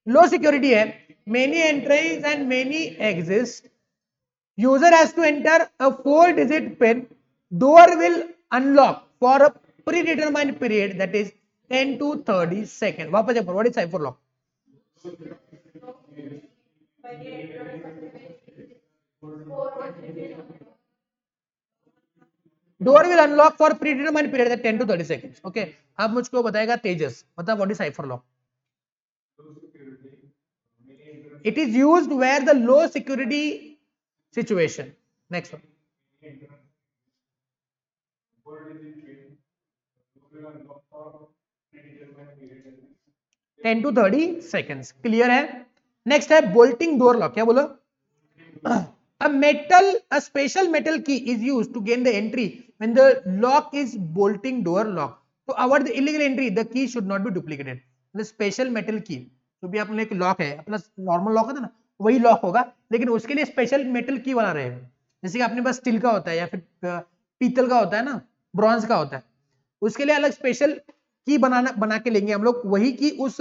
Speaker 1: लो security है, many entries and many exist, user has to enter a 4-digit pin, door will unlock for a predetermined period, that is 10 to 30 second. वापस एक बार, what is cipher lock? Door will unlock for predetermined period 10 to 30 seconds. Okay, अब मुझको बताएगा तेजस, मतलब what is cipher lock. It is used where the low security situation. Next one, 10 to 30 seconds. Clear है? Next है bolting door lock. क्या बोलो? a special metal key is used to gain the entry when the lock is bolting door lock. To avoid the illegal entry, the key should not be duplicated. The special metal key, जो भी अपने एक lock है, अपना normal lock है ना, वही lock होगा, लेकिन उसके लिए स्पेशल मेटल की वाला रहेगा। जैसे कि अपने पास स्टील का होता है या फिर पीतल का होता है ना, ब्रॉन्ज का होता है, उसके लिए अलग स्पेशल की बना के लेंगे हम लोग, वही की उस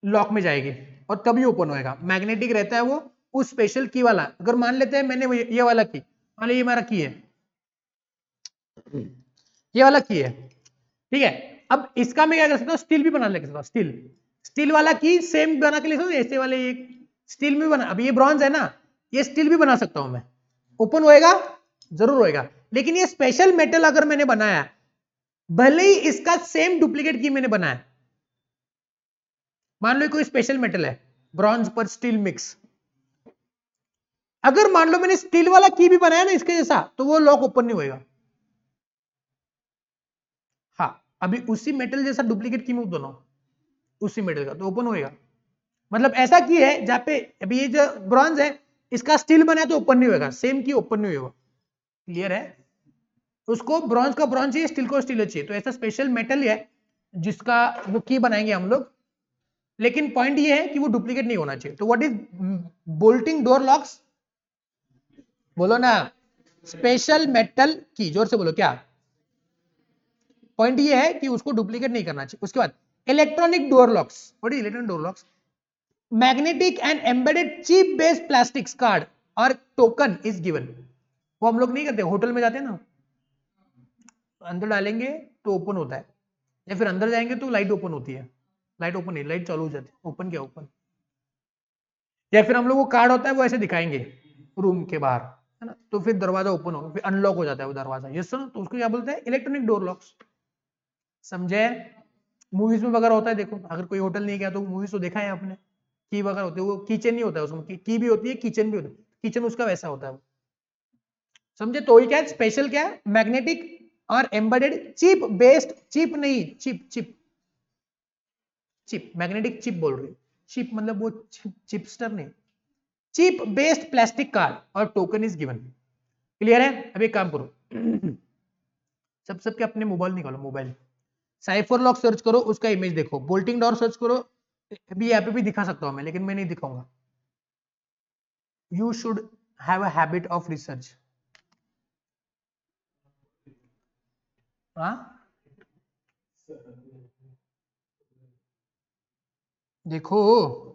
Speaker 1: लॉक में जाएगी और तभी ओपन होएगा। मैग्नेटिक रहता है वो, उस स्पेशल की वाला। अगर मान लेते हैं मैंने ये वाला की, मान लो ये मेरा की है, ये वाला की है, ठीक है। अब इसका मैं क्या कर सकता हूँ, स्टील भी बना ले सकता हूँ, स्टील वाला की सेम बना के ले सकता हूँ, ऐसे वाले एक स्टील में भी बना। अब ये ब्रॉन्ज है ना, ये स्टील भी बना सकता हूं मैं, ओपन होएगा, जरूर होएगा। लेकिन ये स्पेशल मेटल अगर मैंने बनाया, भले ही इसका सेम डुप्लीकेट की मैंने बनाया, मान लो कोई स्पेशल मेटल है, ब्रॉन्ज पर स्टील मिक्स, अगर मान लो मैंने स्टील वाला की भी बनाया ना इसके जैसा, तो वो लॉक ओपन नहीं होएगा। हाँ, अभी उसी मेटल जैसा डुप्लीकेट की मैं दोनों उसी मेटल का, तो ओपन होएगा। मतलब ऐसा की है जहां पे अभी ये जो ब्रॉन्ज है, इसका स्टील बना है तो ओपन नहीं होगा, सेम की ओपन नहीं होगा। क्लियर है? उसको ब्रॉन्ज का ब्रॉन्ज चाहिए, स्टील को स्टील चाहिए, तो ऐसा स्पेशल मेटल है जिसका वो की बनाएंगे हम लोग। लेकिन पॉइंट ये है कि वो डुप्लीकेट नहीं होना चाहिए। तो what is bolting door locks? बोलो ना, स्पेशल मेटल की, जोर से बोलो क्या। पॉइंट ये है कि उसको डुप्लीकेट नहीं करना चाहिए। उसके बाद electronic door locks. What is electronic door locks? Magnetic and embedded chip based plastics card और टोकन इज गिवन। वो हम लोग नहीं करते, होटल में जाते हैं ना, अंदर डालेंगे तो ओपन होता है, या फिर अंदर जाएंगे तो लाइट ओपन होती है, लाइट ओपन नहीं, लाइट चालू हो जाती है, ओपन क्या ओपन। या फिर हम लोग वो कार्ड होता है वो ऐसे दिखाएंगे रूम के बाहर, है ना, तो फिर दरवाजा ओपन होगा, फिर अनलॉक हो जाता है वो दरवाजा। यस सर, तो उसको क्या बोलते हैं? Electronic door locks. समझे? मूवीज में वगैरह होता है, देखो अगर कोई होटल नहीं गया तो मूवीज तो देखा है आपने, की वगैरह होती है, वो किचन नहीं होता है उसमें, की भी होती है, किचन भी होता है, किचन उसका वैसा होता है, समझे। तो ये क्या है, स्पेशल क्या है, मैग्नेटिक और एम्बेडेड चिप बेस्ड, चिप नहीं, chip chip chip, magnetic chip बोल रही, चिप मतलब वो चिपस्टर नहीं, चिप बेस्ड प्लास्टिक कार्ड और टोकन इज गिवन। क्लियर है। अभी एक काम करो, सबके अपने मोबाइल निकालो, मोबाइल साइफर लॉक सर्च करो, उसका इमेज देखो, बोल्टिंग डोर सर्च करो, अभी यहाँ पे भी दिखा सकता हूं मैं, लेकिन मैं नहीं दिखाऊंगा। You should have a habit of research. हाँ देखो,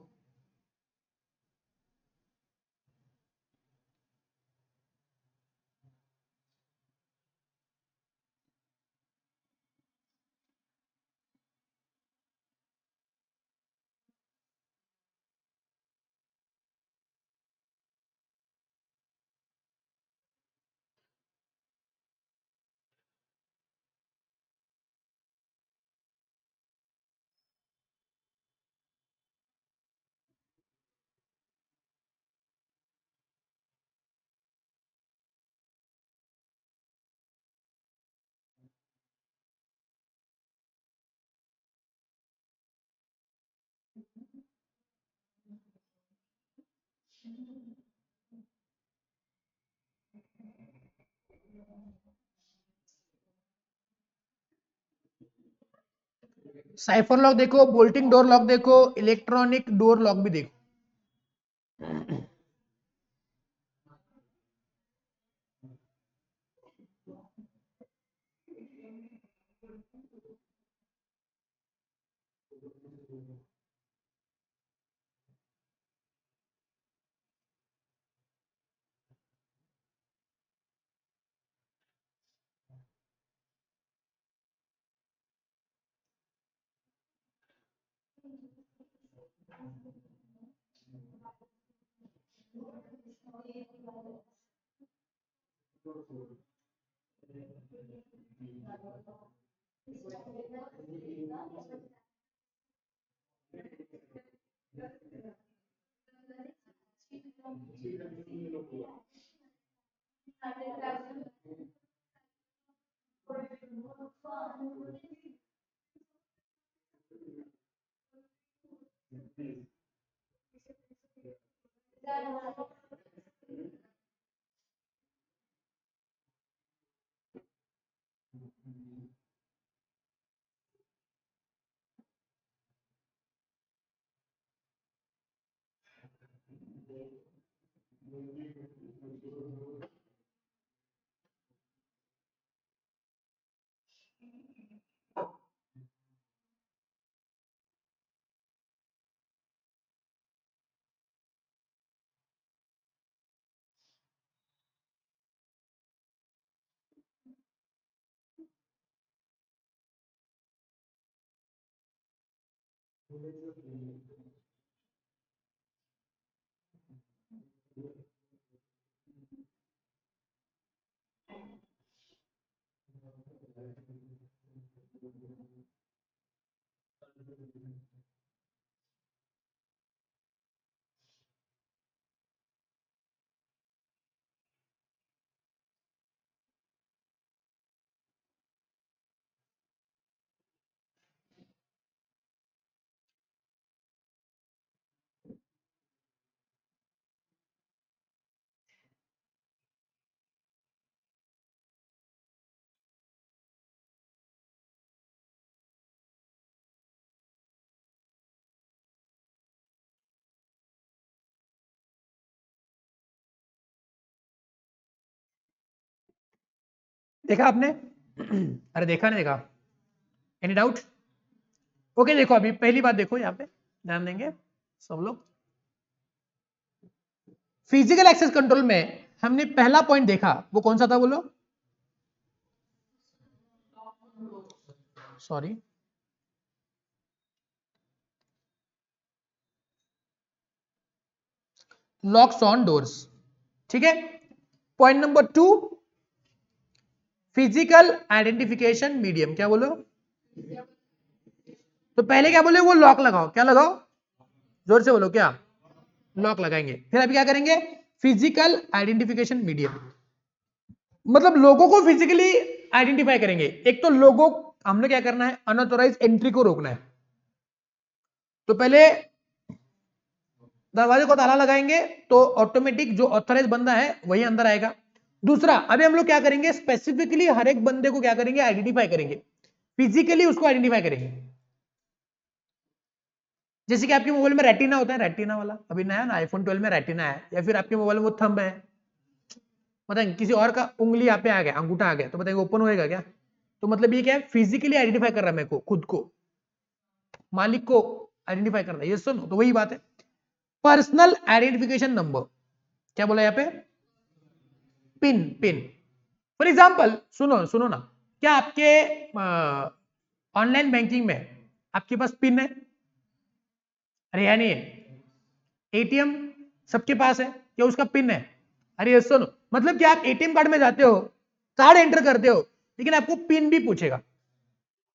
Speaker 1: साइफर लॉक देखो, बोल्टिंग डोर लॉक देखो, इलेक्ट्रॉनिक डोर लॉक भी देखो। देखा आपने? अरे देखा नहीं देखा? Any doubt? ओके देखो, अभी पहली बात देखो, यहाँ पे ध्यान देंगे सब लोग। फिजिकल एक्सेस कंट्रोल में हमने पहला पॉइंट देखा, वो कौन सा था बोलो? सॉरी, लॉक्स ऑन डोर्स, ठीक है। Point number 2, physical identification medium, क्या बोलो? तो पहले क्या बोले, वो लॉक लगाओ, क्या लगाओ, जोर से बोलो, क्या लॉक लगाएंगे। फिर अभी क्या करेंगे, फिजिकल आइडेंटिफिकेशन मीडियम, मतलब लोगों को फिजिकली आइडेंटिफाई करेंगे। एक तो लोगों, हमने क्या करना है, अनऑथोराइज एंट्री को रोकना है। तो पहले दरवाजे को ताला लगाएंगे तो ऑटोमेटिक जो ऑथराइज बंदा है वही अंदर आएगा। दूसरा, अभी हम लोग क्या करेंगे, स्पेसिफिकली हर एक बंदे को क्या करेंगे, आइडेंटिफाई करेंगे, फिजिकली उसको आइडेंटिफाई करेंगे। जैसे कि आपके मोबाइल में रेटिना होता है, रेटिना वाला अभी नया ना आईफोन 12 में रेटिना है, या फिर आपके मोबाइल में वो थंब है, बताएंगे किसी और का उंगली यहाँ पे आ गया, अंगूठा आ गया, तो बताएंगे ओपन होएगा क्या? तो मतलब ये क्या है, फिजिकली आइडेंटिफाई कर रहा है मेरे को, खुद को, मालिक को आइडेंटिफाई करना है, ये सुनो, तो वही बात है। पर्सनल आइडेंटिफिकेशन नंबर, क्या बोला यहाँ पे, पिन, पिन। फॉर एग्जाम्पल, सुनो सुनो ना, क्या आपके ऑनलाइन बैंकिंग में आपके पास पिन है? अरे है नहीं है। एटीएम सबके पास है, क्या उसका पिन है? अरे ये सुनो, मतलब क्या आप एटीएम कार्ड में जाते हो, कार्ड एंटर करते हो, लेकिन आपको पिन भी पूछेगा।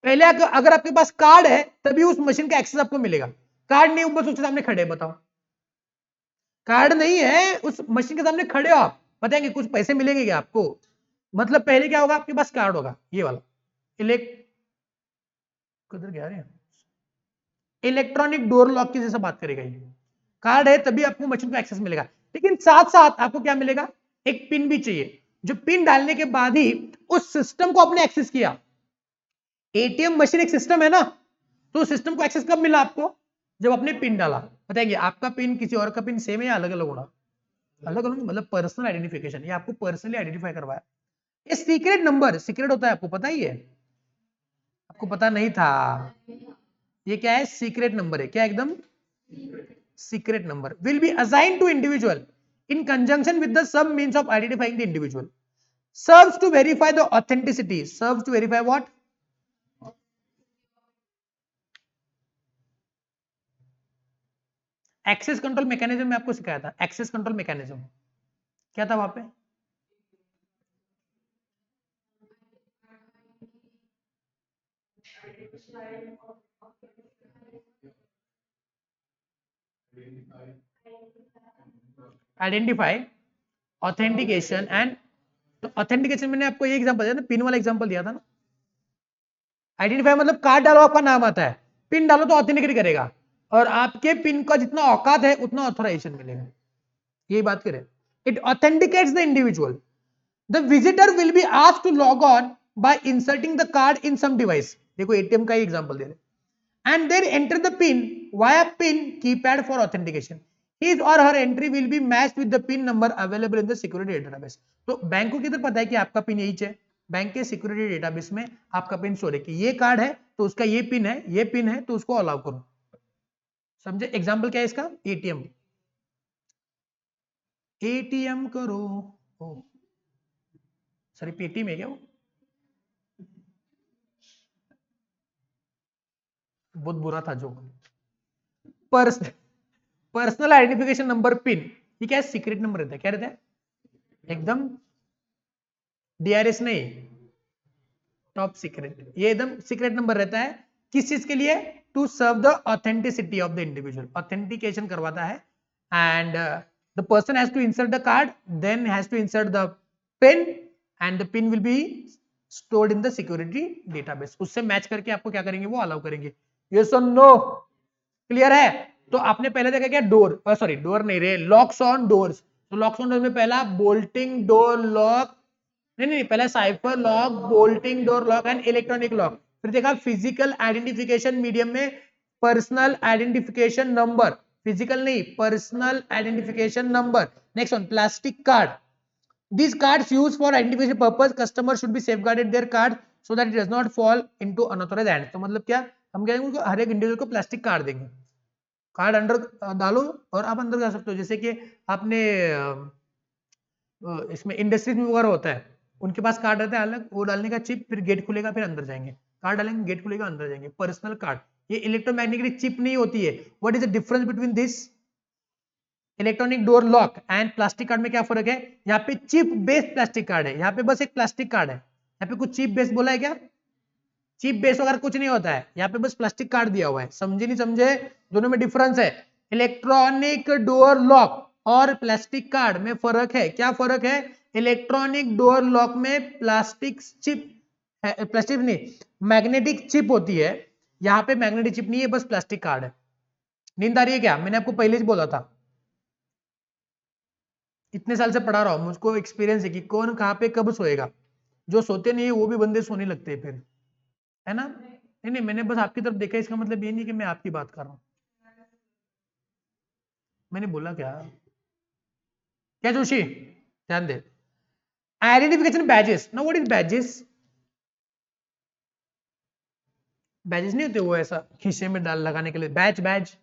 Speaker 1: पहले अगर आपके पास कार्ड है तभी उस मशीन का एक्सेस आपको मिलेगा, कार्ड नहीं, बस उसके सामने खड़े, बताओ, कार्ड नहीं है, उस मशीन के सामने खड़े हो आप, बताएंगे कुछ पैसे मिलेंगे क्या आपको? मतलब पहले क्या होगा, आपके पास कार्ड होगा, ये वाला इलेक्ट, किधर गया रे, इलेक्ट्रॉनिक डोर लॉक की जैसा बात करेगा ये, कार्ड है तभी आपको मशीन को एक्सेस मिलेगा, लेकिन साथ साथ आपको क्या मिलेगा, एक पिन भी चाहिए, जो पिन डालने के बाद ही उस सिस्टम को आपने एक्सेस किया। एटीएम मशीन एक सिस्टम है ना, तो सिस्टम को एक्सेस कब मिला आपको, जब आपने पिन डाला। बताएंगे आपका पिन किसी और का पिन सेम है या अलग अलग होना, अलग अलग, मतलब पर्सनल आइडेंटिफिकेशन, ये आपको पर्सनली आइडेंटिफाई करवाया। ये सीक्रेट नंबर, सीक्रेट होता है, आपको पता ही है, आपको पता नहीं था, ये क्या है, सीक्रेट नंबर है, क्या एकदम secret number, will be assigned to individual in conjunction with the some means of identifying the individual, serves to verify the authenticity, serves to verify what, access control mechanism में आपको सिखाया था, access control mechanism क्या था वहां पे, identify, authentication and, तो authentication मैंने आपको ये एग्जांपल दिया ना, पिन वाला एग्जांपल दिया था ना। आइडेंटिफाई मतलब कार्ड डालो आपका नाम आता है, पिन डालो तो ऑथेंटिकेट करेगा, और आपके पिन का जितना औकात है उतना ऑथराइजेशन मिलेगा, यही बात करें। It authenticates the individual, the visitor will be asked to log on by inserting the card in some device, देखो एटीएम का ही एग्जांपल दे रहे, and then enter the pin via pin keypad for authentication. His or her entry will be matched with the pin number available in the security database. तो bank को किधर पता है कि आपका पिन यही है, बैंक के सिक्योरिटी डेटाबेस में आपका पिन शो है कि ये कार्ड है तो उसका ये पिन है, ये पिन है तो उसको अलाउ करो, समझे। एग्जांपल क्या है इसका, एटीएम, एटीएम करो, ओ सॉरी पेटीएम है क्या वो, बहुत बुरा था जो, पर्सनल आइडेंटिफिकेशन नंबर पिन, ये क्या है, सीक्रेट नंबर रहता है, क्या रहता है, एकदम डीआरएस नहीं, टॉप सीक्रेट, ये एकदम सीक्रेट नंबर रहता है, किस चीज के लिए, to serve the authenticity of the individual, authentication करवाता है, and the person has to insert the card, then has to insert the pin, and the pin will be stored in the security database, उससे match करके आपको क्या करेंगे, वो allow करेंगे। Yes और नो, क्लियर है। तो आपने पहले देखा क्या, डोर, सॉरी डोर नहीं रे, लॉक्स ऑन डोर्स, तो लॉक्स ऑन डोर में पहला बोल्टिंग डोर लॉक, नहीं नहीं, पहले cipher lock, bolting door lock and electronic lock, फिर देखा फिजिकल आइडेंटिफिकेशन मीडियम में पर्सनल आइडेंटिफिकेशन नंबर, फिजिकल नहीं, personal identification number. Next one, plastic card, these cards used for identification purpose, customer should be safeguarded their card so that it does not fall into unauthorized hands। तो मतलब क्या, हम कहेंगे उनको हर एक individual को plastic card देंगे, card अंदर डालो और आप अंदर जा सकते हो, जैसे कि आपने इसमें इंडस्ट्रीज में वगैरह होता है, उनके पास कार्ड रहता है अलग, वो डालने का चिप, फिर गेट खुलेगा, फिर अंदर जाएंगे, कार्ड डालेंगे, गेट खुलेगा, अंदर जाएंगे, पर्सनल कार्ड। ये इलेक्ट्रोमैग्नेटिक चिप नहीं होती है। What is the difference between this electronic door lock and plastic card में क्या फर्क है, यहाँ पे चिप बेस्ड प्लास्टिक कार्ड है, यहाँ पे बस एक प्लास्टिक कार्ड है, यहाँ पे कुछ चिप बेस्ड बोला है क्या, चिप बेस वगैरह कुछ नहीं होता है, यहाँ पे बस प्लास्टिक कार्ड दिया हुआ है। समझे नहीं समझे, दोनों में डिफरेंस है। इलेक्ट्रॉनिक डोर लॉक और प्लास्टिक कार्ड में फर्क है। क्या फर्क है? इलेक्ट्रॉनिक डोर लॉक में प्लास्टिक चिप, प्लास्टिक नहीं, मैग्नेटिक चिप होती है, यहाँ पे मैग्नेटिक चिप नहीं है, बस प्लास्टिक कार्ड है। नींद आ रही है क्या? मैंने आपको पहले ही बोला था, इतने साल से पढ़ा रहा हूं, मुझको एक्सपीरियंस है कि कौन कहाँ पे कब सोएगा। जो सोते नहीं है वो भी बंदे सोने लगते हैं फिर, है ना? नहीं नहीं, मैंने बस आपकी तरफ देखा, इसका मतलब ये नहीं कि मैं आपकी बात कर रहा हूँ। मैंने बोला क्या क्या जोशी, ध्यान दे। आइडेंटिफिकेशन बैजेस, ना व्हाट इज बैजेस? बैजेस नहीं होते वो ऐसा खीसे में डाल लगाने के लिए, बैज बैज,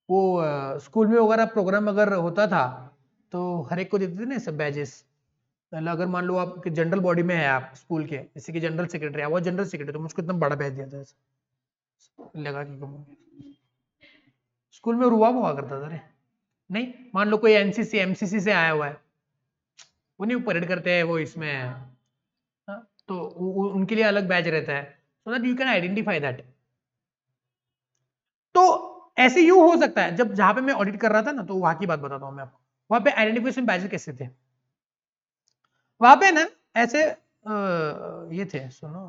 Speaker 1: वो स्कूल में वगैरह प्रोग्राम अगर होता था तो हर एक को देते थे ना सब बैजेस। पहले अगर मान लो आप जनरल बॉडी में है, आप स्कूल के जैसे कि जनरल सेक्रेटरी, वो जनरल सेक्रेटरी, तो मुझको इतना बड़ा बैज दिया था ऐसा लगा के। स्कूल में रुआ हुआ करता था रे। नहीं, मान लो कोई एनसीसी एमसीसी से आया हुआ है, वो नहीं परेड करते हैं वो इसमें, हाँ, तो उनके लिए अलग बैच रहता है, so that you can identify that. तो ऐसे यू हो सकता है, जब जहां पे मैं ऑडिट कर रहा था ना, तो वहां की बात बताता हूं मैं आपको, वहां पे आइडेंटिफिकेशन बैचेस कैसे थे। वहां पे ना ऐसे ये थे, सुनो,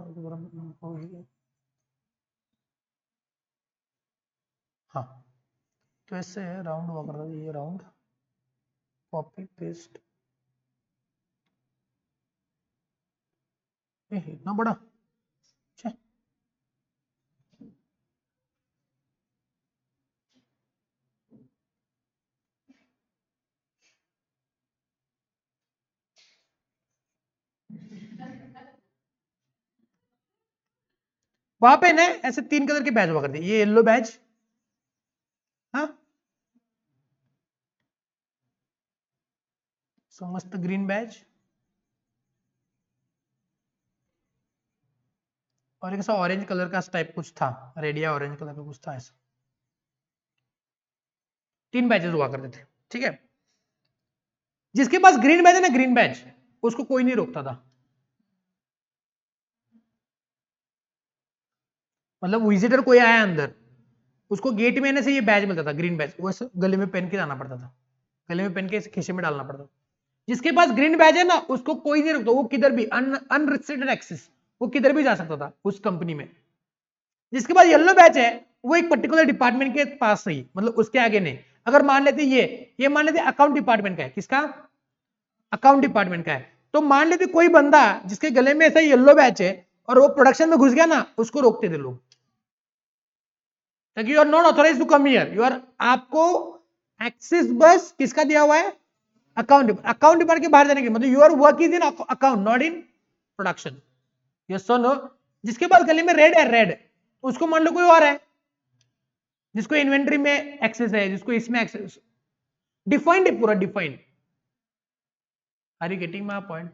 Speaker 1: हाँ, तो ऐसे राउंड हुआ करता था, ये राउंड, कॉपी पेस्ट, इतना बड़ा, अच्छा। वहां पे ना ऐसे 3 कलर के बैच हुआ करते, ये येलो बैच, हाँ, समस्त ग्रीन बैच, और एक ऐसा ऑरेंज कलर का टाइप कुछ था, रेडिया ऑरेंज कलर का कुछ था ऐसा। 3 बैचेस हुआ करते थे, ठीक है। जिसके पास ग्रीन बैच है ना, ग्रीन बैच, उसको कोई नहीं रोकता था। मतलब विजिटर कोई आया अंदर, उसको गेट में आने से ये बैच मिलता था, ग्रीन बैच, वो ऐसे गले में पहन के जाना पड़ता था, गले में पहन के खीसे में डालना पड़ता था। जिसके पास ग्रीन बैच है ना, उसको कोई नहीं रोकता, वो किधर भी अनरिस्ट्रिक्टेड एक्सेस, वो किधर भी जा सकता था उस कंपनी में। जिसके पास येलो बैच है, वो एक पर्टिकुलर डिपार्टमेंट के पास सही, मतलब उसके आगे नहीं। अगर मान लेते ये मान लेते अकाउंट डिपार्टमेंट का है, किसका? अकाउंट डिपार्टमेंट का है। तो मान लेते कोई बंदा जिसके गले में ऐसा येलो बैच है और वो प्रोडक्शन में घुस गया ना, उसको रोकते थे लोग, ताकि you are not authorize to come here, you are, आपको एक्सेस बस किसका दिया हुआ है? अकाउंट डिपार्टमेंट के बाहर जाने की, मतलब your work is in account, not in production. Yes और नो? जिसके पास गले में रेड है, रेड, उसको मान लो कोई और है जिसको इन्वेंट्री में एक्सेस है, जिसको इसमें एक्सेस, डिफाइंड है, पूरा defined. Are you getting my point?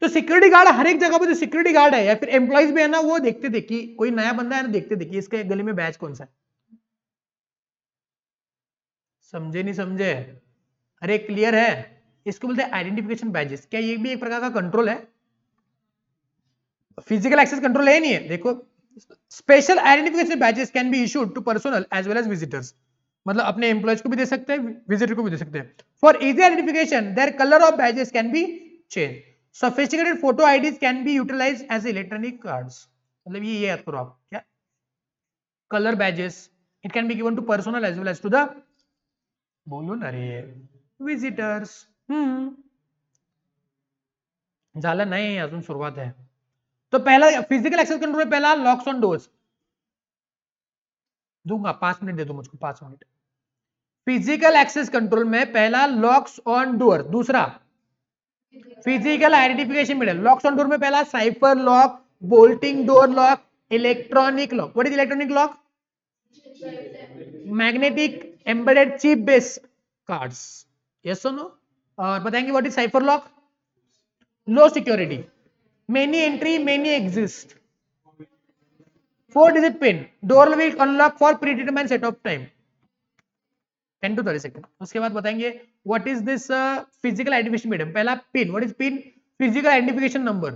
Speaker 1: तो सिक्योरिटी गार्ड हर एक जगह पे, जो सिक्योरिटी गार्ड है या फिर एम्प्लॉइज भी है ना, वो देखते थे कि कोई नया बंदा है ना, देखते थे कि इसके गले में बैच कौन सा है। समझे नहीं समझे? अरे क्लियर है? इसको बोलते हैं आइडेंटिफिकेशन बैजेस। क्या ये भी एक प्रकार का कंट्रोल है? फिजिकल एक्सेस कंट्रोल है नहीं है, देखो। Special identification badges can be issued to personal as well as visitors, मतलब अपने एम्प्लॉयज को भी दे सकते हैं, विजिटर को भी दे सकते हैं। For easy identification their colour of badges can be change, sophisticated photo IDs can be utilised as electronic cards. मतलब ये याद करो आप, क्या colour badges, it can be given to personal as well as to the, बोलो ना रे, visitors. झालं नाही, अजून सुरुवात है। तो पहला फिजिकल एक्सेस कंट्रोल में पहला लॉक्स ऑन डोर्स, दूंगा 5 मिनट, दे दो मुझको 5 मिनट। फिजिकल एक्सेस कंट्रोल में पहला लॉक्स ऑन डोर, दूसरा physical identification middle. Locks on door में पहला cipher lock, bolting door lock, electronic lock. What is electronic lock? Magnetic embedded chip based cards. Yes और no? और बताएंगे what is cipher lock? Low security, many entry many exist, 4 digit pin, door will unlock for predetermined set of time 10 to 30 second. उसके बाद बताएंगे what is this physical identification medium. पहला pin, what is pin? Physical identification number,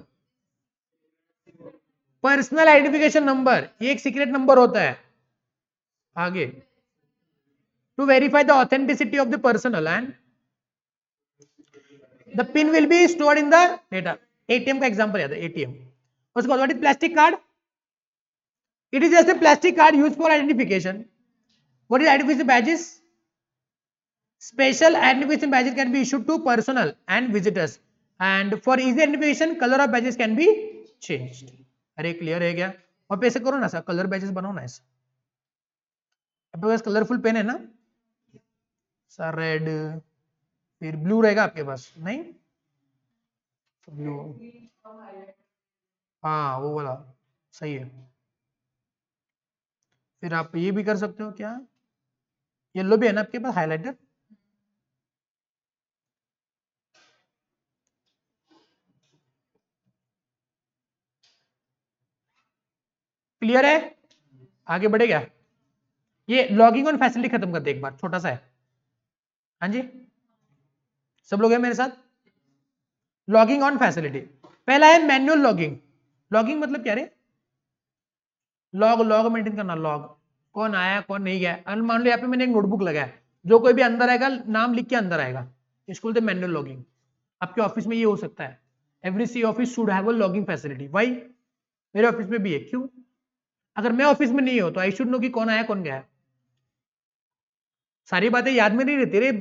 Speaker 1: personal identification number, ये एक secret number होता है। आगे, to verify the authenticity of the personal and the pin will be stored in the data. ATM का example याद है, ATM. उसके बाद what is plastic card? It is just a plastic card used for identification. What is identification badges? Special identification badges can be issued to personnel and visitors, and for easy identification, color of badges can be changed. अरे clear है क्या? और पैसे करो ना sir, colour badges बनाओ ना ऐसे। आपके पास कलरफुल पेन है ना सर? रेड, फिर ब्लू रहेगा आपके पास नहीं? ब्लू, हाँ वो वाला सही है। फिर आप ये भी कर सकते हो क्या, येलो भी है ना आपके पास हाइलाइटर? क्लियर है? आगे बढ़े क्या? ये लॉगिंग ऑन फैसिलिटी खत्म करते एक बार, छोटा सा है। हाँ जी, सब लोग हैं मेरे साथ? लॉगिंग ऑन फैसिलिटी, पहला है मैनुअल लॉगिंग। लॉगिंग मतलब क्या रे? लॉग, लॉग मेंटेन करना, लॉग कौन आया कौन नहीं गया। मान लो यहाँ पे मैंने एक नोटबुक लगाया, जो कोई भी अंदर आएगा नाम लिख के अंदर आएगा, इसको बोलते हैं मैनुअल लॉगिंग। आपके ऑफिस में ये हो सकता है, every C office should have a logging facility. Why? मेरे ऑफिस में भी है। क्यों? अगर मैं ऑफिस में नहीं हो तो आई शुड नो कि कौन आया कौन गया। सारी बातें याद में नहीं रहती रे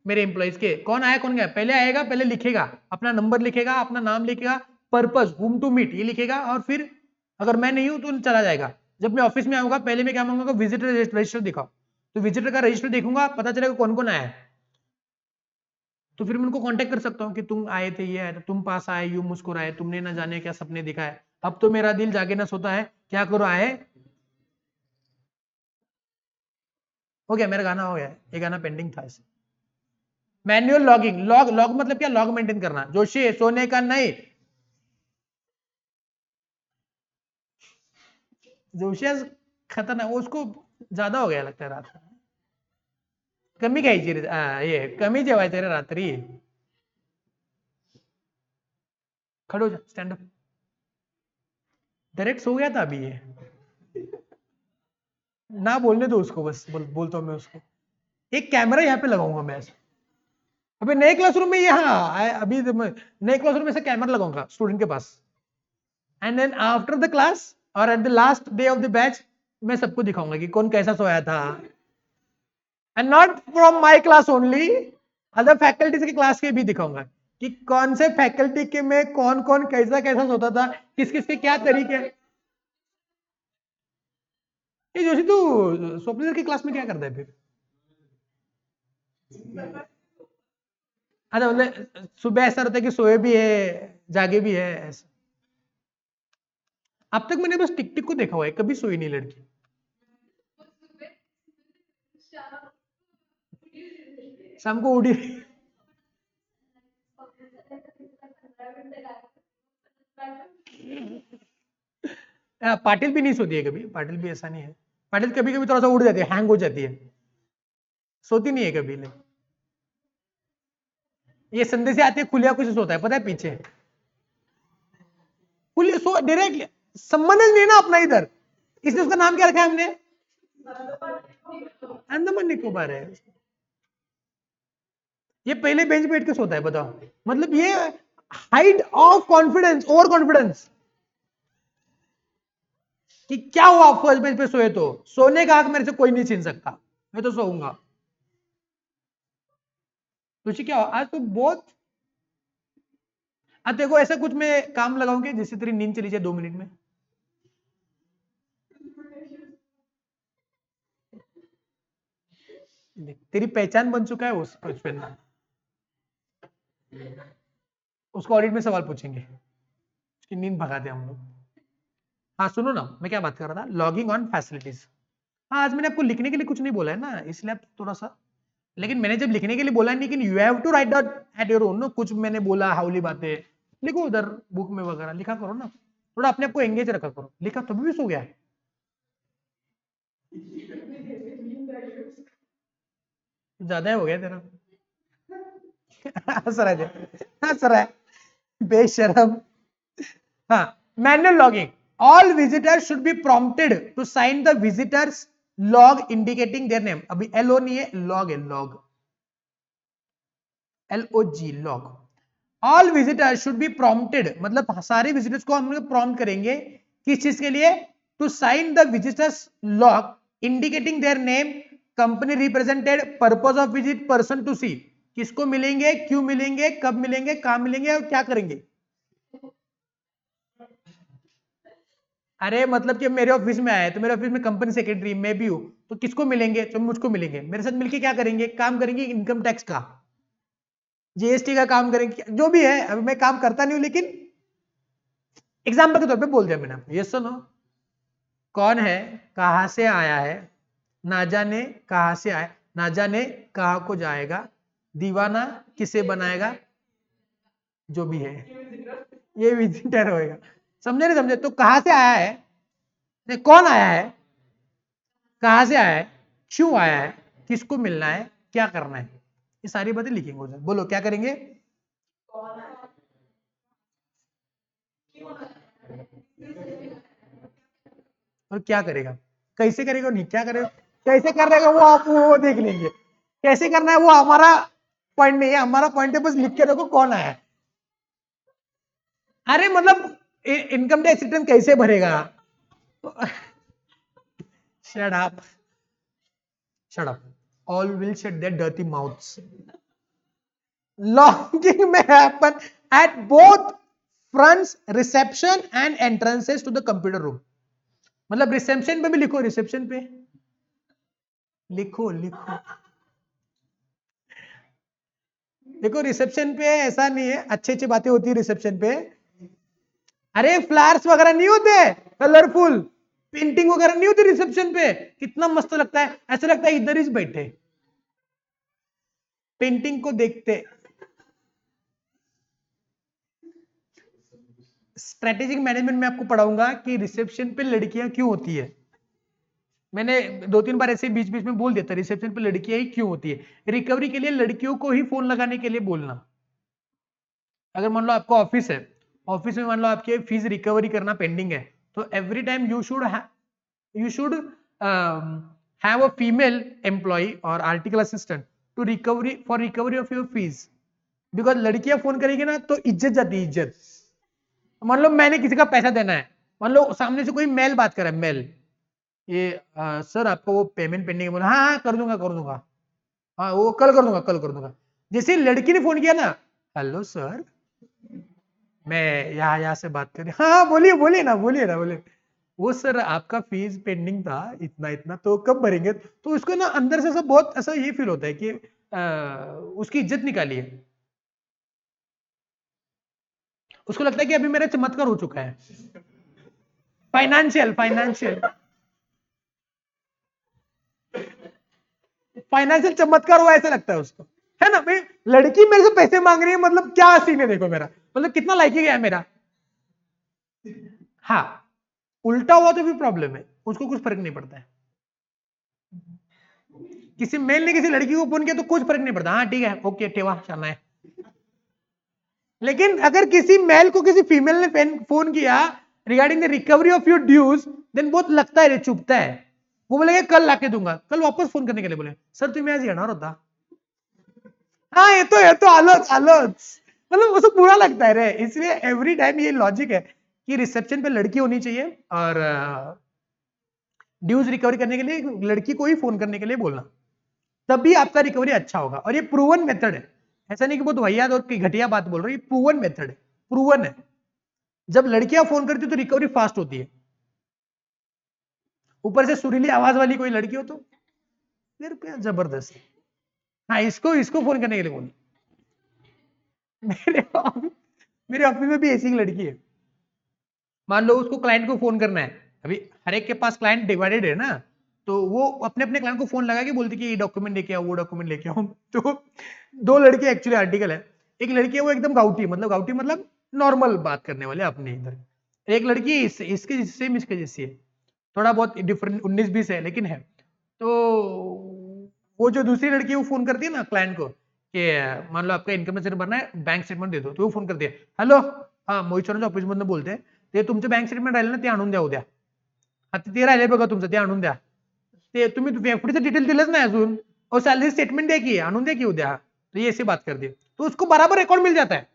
Speaker 1: मेरे एम्प्लॉइज के, कौन आया कौन गया। पहले आएगा, पहले लिखेगा, अपना नंबर लिखेगा, अपना नाम लिखेगा, पर्पस हुम टू मीट ये लिखेगा, और फिर अगर मैं नहीं हूं तो चला जाएगा। जब मैं ऑफिस में आऊंगा पहले मैं क्या मांगूंगा, विजिटर रजिस्टर दिखाओ। तो विजिटर का रजिस्टर देखूंगा, पता चलेगा कौन कौन आया है, तो फिर मैं उनको कांटेक्ट कर सकता हूँ कि तुम आए थे, ये आए थे, तुम पास आए, यूं मुस्कुराए, तुमने ना जाने क्या सपने दिखाए। अब तो मेरा दिल जागे ना सोता है, क्या करो आए। हो गया मेरा गाना, हो गया, ये गाना पेंडिंग था इसे। मैनुअल लॉगिंग, लॉग, लॉग मतलब क्या? लॉग मेंटेन करना। जोशी सोने का नहीं, जोशी खतरनाक, उसको ज्यादा हो गया लगता है रात में। कमी घ्यायची रे, ये कमी जेवायचं रे रात्री। खड़े हो जा, स्टैंड अप। डायरेक्ट सो गया था अभी ये, ना बोलने दो उसको, बस बोलता हूँ मैं उसको। एक कैमरा यहाँ पे लगाऊंगा मैं ऐसे। अबे नए क्लासरूम में, यहाँ अभी नए क्लासरूम में से कैमरा लगाऊंगा स्टूडेंट के पास, and then after the class और at the last day of the batch मैं सबको दिखाऊंगा कि कौन कैसा सोया था। And not from my class only, other faculties के क्लास के भी दिखाऊंगा कि कौन से फैकल्टी के में कौन कौन कैसा कैसा सोता था, किस किस के क्या तरीके। ये जोशी तू स्वप्निल की क्लास में क्या करता है फिर? अच्छा, मतलब सुबह ऐसा रहता है कि सोए भी है जागे भी है ऐसा? अब तक मैंने बस टिक टिक को देखा हुआ है, कभी सोई नहीं लड़की। शाम को उड़ी। पाटिल भी नहीं सोती है कभी, पाटिल भी ऐसा नहीं है। पाटिल कभी कभी थोड़ा सा उड़ जाती है, हैंग हो जाती है, सोती नहीं है कभी नहीं। ये संदेश आती है, खुलिया कुछ सोता है पता है पीछे, खुली सो डायरेक्टली, संबंध नहीं ना अपना इधर, इसलिए उसका नाम क्या रखा है हमने, अंडमान निकोबार है। ये पहले बेंच पे बैठ के सोता है, बताओ। मतलब ये height of confidence, over confidence, कि क्या हुआ फर्स्ट बेंच पे सोए तो सोने का हक मेरे से कोई नहीं छीन सकता, मैं तो सोऊंगा। तुझे क्या हुआ? आज तो बहुत, अब देखो ऐसा कुछ मैं काम लगाऊंगे जिससे तेरी नींद चली जाए 2 मिनट में। तेरी पहचान बन चुका है उस कुछ पहनना, उसको ऑडिट में सवाल पूछेंगे, उसकी नींद भगाते हम लोग। हाँ सुनो ना, मैं क्या बात कर रहा था, लॉगिंग ऑन फैसिलिटीज। हाँ आज मैंने आपको लिखने के लिए कुछ नहीं बोला है ना, इसलिए आप थोड़ा सा, लेकिन मैंने जब लिखने के लिए बोला, लेकिन you have to write down at your own. कुछ मैंने बोला हाउली बातें, लिखो उधर बुक में वगैरह, लिखा करो ना, थोड़ा अपने आप को एंगेज रखा करो। लिखा तभी भी सो गया है? ज्यादा हो गया तेरा। हंस रहा है, हंस रहा है। बेशरम। हाँ, manual logging, all visitors should be prompted to sign the visitors log indicating their name. अभी एलओ नहीं है, लॉग है, log, LOG, log. All visitors should be prompted, मतलब सारे विजिटर्स को हम लोग प्रॉम्प्ट करेंगे किस चीज के लिए? To sign the visitors log indicating their name, company represented, purpose of visit, person to see. किसको मिलेंगे, क्यों मिलेंगे, कब मिलेंगे, कहां मिलेंगे और क्या करेंगे? अरे मतलब कि मेरे ऑफिस में आए तो मेरे ऑफिस में कंपनी सेक्रेटरी मैं भी हूं, तो किसको मिलेंगे? तो मुझको मिलेंगे, मेरे साथ मिलके क्या करेंगे? काम करेंगे इनकम टैक्स का, GST का काम करेंगे, जो भी है। अभी मैं काम करता नहीं हूं, लेकिन एग्जाम्पल के तौर पे बोल दिया मैंने आपको। ये सुनो, कौन है, कहां से आया है, ना जाने कहां से आया, ना जाने कहां को जाएगा, दीवाना किसे बनाएगा, जो भी है, ये विजिटर होएगा। समझे नहीं समझे? तो कहां से आया है, नहीं, कौन आया है, कहां से आया है, क्यों आया है, किसको मिलना है, क्या करना है, ये सारी बातें लिखेंगे उधर। बोलो क्या करेंगे? और क्या करेगा, कैसे करेगा, नहीं क्या करेगा, कैसे करेगा वो आप वो देख लेंगे। कैसे करना है वो हमारा पॉइंट नहीं है, हमारा पॉइंट है बस लिख के रखो कौन आया है। अरे मतलब इनकम टैक्स रिटर्न कैसे भरेगा? Shut up, shut up, all will shut their dirty mouths. Logging may happen at both fronts, reception and entrances to the computer room. मतलब रिसेप्शन पे भी लिखो, रिसेप्शन पे लिखो, लिखो, देखो रिसेप्शन पे ऐसा नहीं है, अच्छी अच्छी बातें होती है रिसेप्शन पे। अरे फ्लावर्स वगैरह नहीं होते कलरफुल, पेंटिंग वगैरह नहीं होती रिसेप्शन पे, कितना मस्त लगता है, ऐसा लगता है इधर ही बैठे पेंटिंग को देखते। स्ट्रेटेजिक मैनेजमेंट में आपको पढ़ाऊंगा कि रिसेप्शन पे लड़कियां क्यों होती है। मैंने 2-3 बार ऐसे बीच बीच में बोल देता, रिसेप्शन पे लड़कियां ही क्यों होती है। रिकवरी के लिए लड़कियों को ही फोन लगाने के लिए बोलना। अगर मान लो आपका ऑफिस है, ऑफिस में मान लो आपके फीस रिकवरी करना पेंडिंग है, तो every time you should have a female employee or article assistant to recovery of your fees, because लड़कियां फोन करेगी ना तो इज्जत जाती है, इज्जत। मान लो मैंने किसी का पैसा देना है, मान लो सामने से कोई मेल बात कर रहा है, मेल, ये सर आपको वो पेमेंट पेंडिंग है, बोला हाँ हाँ कर दूंगा कर दूंगा, हाँ वो कल कर दूंगा कल कर दूंगा। जैसे लड़की ने फोन किया ना, हेलो सर, मैं यहाँ से बात कर रही, हाँ हाँ बोलिए बोलिए ना, बोलिए ना, बोलिए। वो सर आपका फीस पेंडिंग था इतना इतना, तो कब भरेंगे? तो उसको ना अंदर से सब बहुत ऐसा ये फील होता है कि उसकी इज्जत निकाली है, उसको लगता है कि अभी मेरा चमत्कार हो चुका है। फाइनेंशियल फाइनेंशियल फाइनेंशियल चमत्कार हुआ ऐसा लगता है उसको, है ना भाई। लड़की मेरे से पैसे मांग रही है, मतलब क्या सीन है देखो मेरा, मतलब कितना लाइक गया है मेरा। हाँ, उल्टा हुआ तो भी प्रॉब्लम है, उसको कुछ फर्क नहीं पड़ता है। किसी मेल ने किसी लड़की को फोन किया तो कुछ फर्क नहीं पड़ता, हाँ ठीक है ओके टेवा चलना है। लेकिन अगर किसी मेल को किसी फीमेल ने फोन किया regarding the recovery of your dues, then बहुत लगता है, चुभता है। वो बोलेंगे कल लाके दूंगा, कल वापस फोन करने के लिए बोले सर तुम्हें आज येणार होता। हाँ ये तो आलोच आलोच, मतलब उसको बुरा लगता है रे। इसलिए एवरी टाइम ये लॉजिक है कि रिसेप्शन पे लड़की होनी चाहिए, और ड्यूज रिकवरी करने के लिए लड़की को ही फोन करने के लिए बोलना, तभी आपका रिकवरी अच्छा होगा। और ये प्रूवन मेथड है, ऐसा नहीं कि बहुत वाहियात और घटिया बात बोल रहे हो, ये प्रूवन मेथड है, प्रूवन है। जब लड़कियां फोन करती है तो रिकवरी फास्ट होती है, ऊपर से सुरीली आवाज वाली कोई लड़की हो तो फिर क्या जबरदस्त। हाँ, इसको इसको फोन करने के लिए बोल। मेरे ऑफिस मेरे ऑफिस में भी ऐसी एक लड़की है, मान लो उसको क्लाइंट को फोन करना है। अभी हर एक के पास क्लाइंट डिवाइडेड है ना, तो वो अपने अपने क्लाइंट को फोन लगा के बोलती कि ये डॉक्यूमेंट लेके आओ, वो डॉक्यूमेंट लेके आओ। तो दो लड़के एक्चुअली आर्टिकल है, एक लड़की है वो एकदम गाउटी मतलब नॉर्मल बात करने वाले अपने इधर, एक लड़की इसके सेम इसके जैसी है, थोड़ा बहुत डिफरेंट 19-20 है लेकिन है। तो वो जो दूसरी लड़की है वो फोन करती है ना क्लाइंट को की मान लो आपका इन्कम स्टेटमेंट भरना आहे, बँक स्टेटमेंट देतो, तो फोन करते, हॅलो हा मोहित सरांच्या ऑफिस मधून बोलते, ते तुमचं बँक स्टेटमेंट राहिलं ना ते आणून द्या उद्या, आता ते राहिले बघा तुमचं, ते आणून द्या, ते तुम्ही एफडीचं डिटेल दिलंच नाही अजून, और सैलरी स्टेटमेंट द्या की, आणून द्या की उद्या, तो ये ऐसे बात कर दी, तो उसको बराबर रिकॉर्ड मिल जाता है,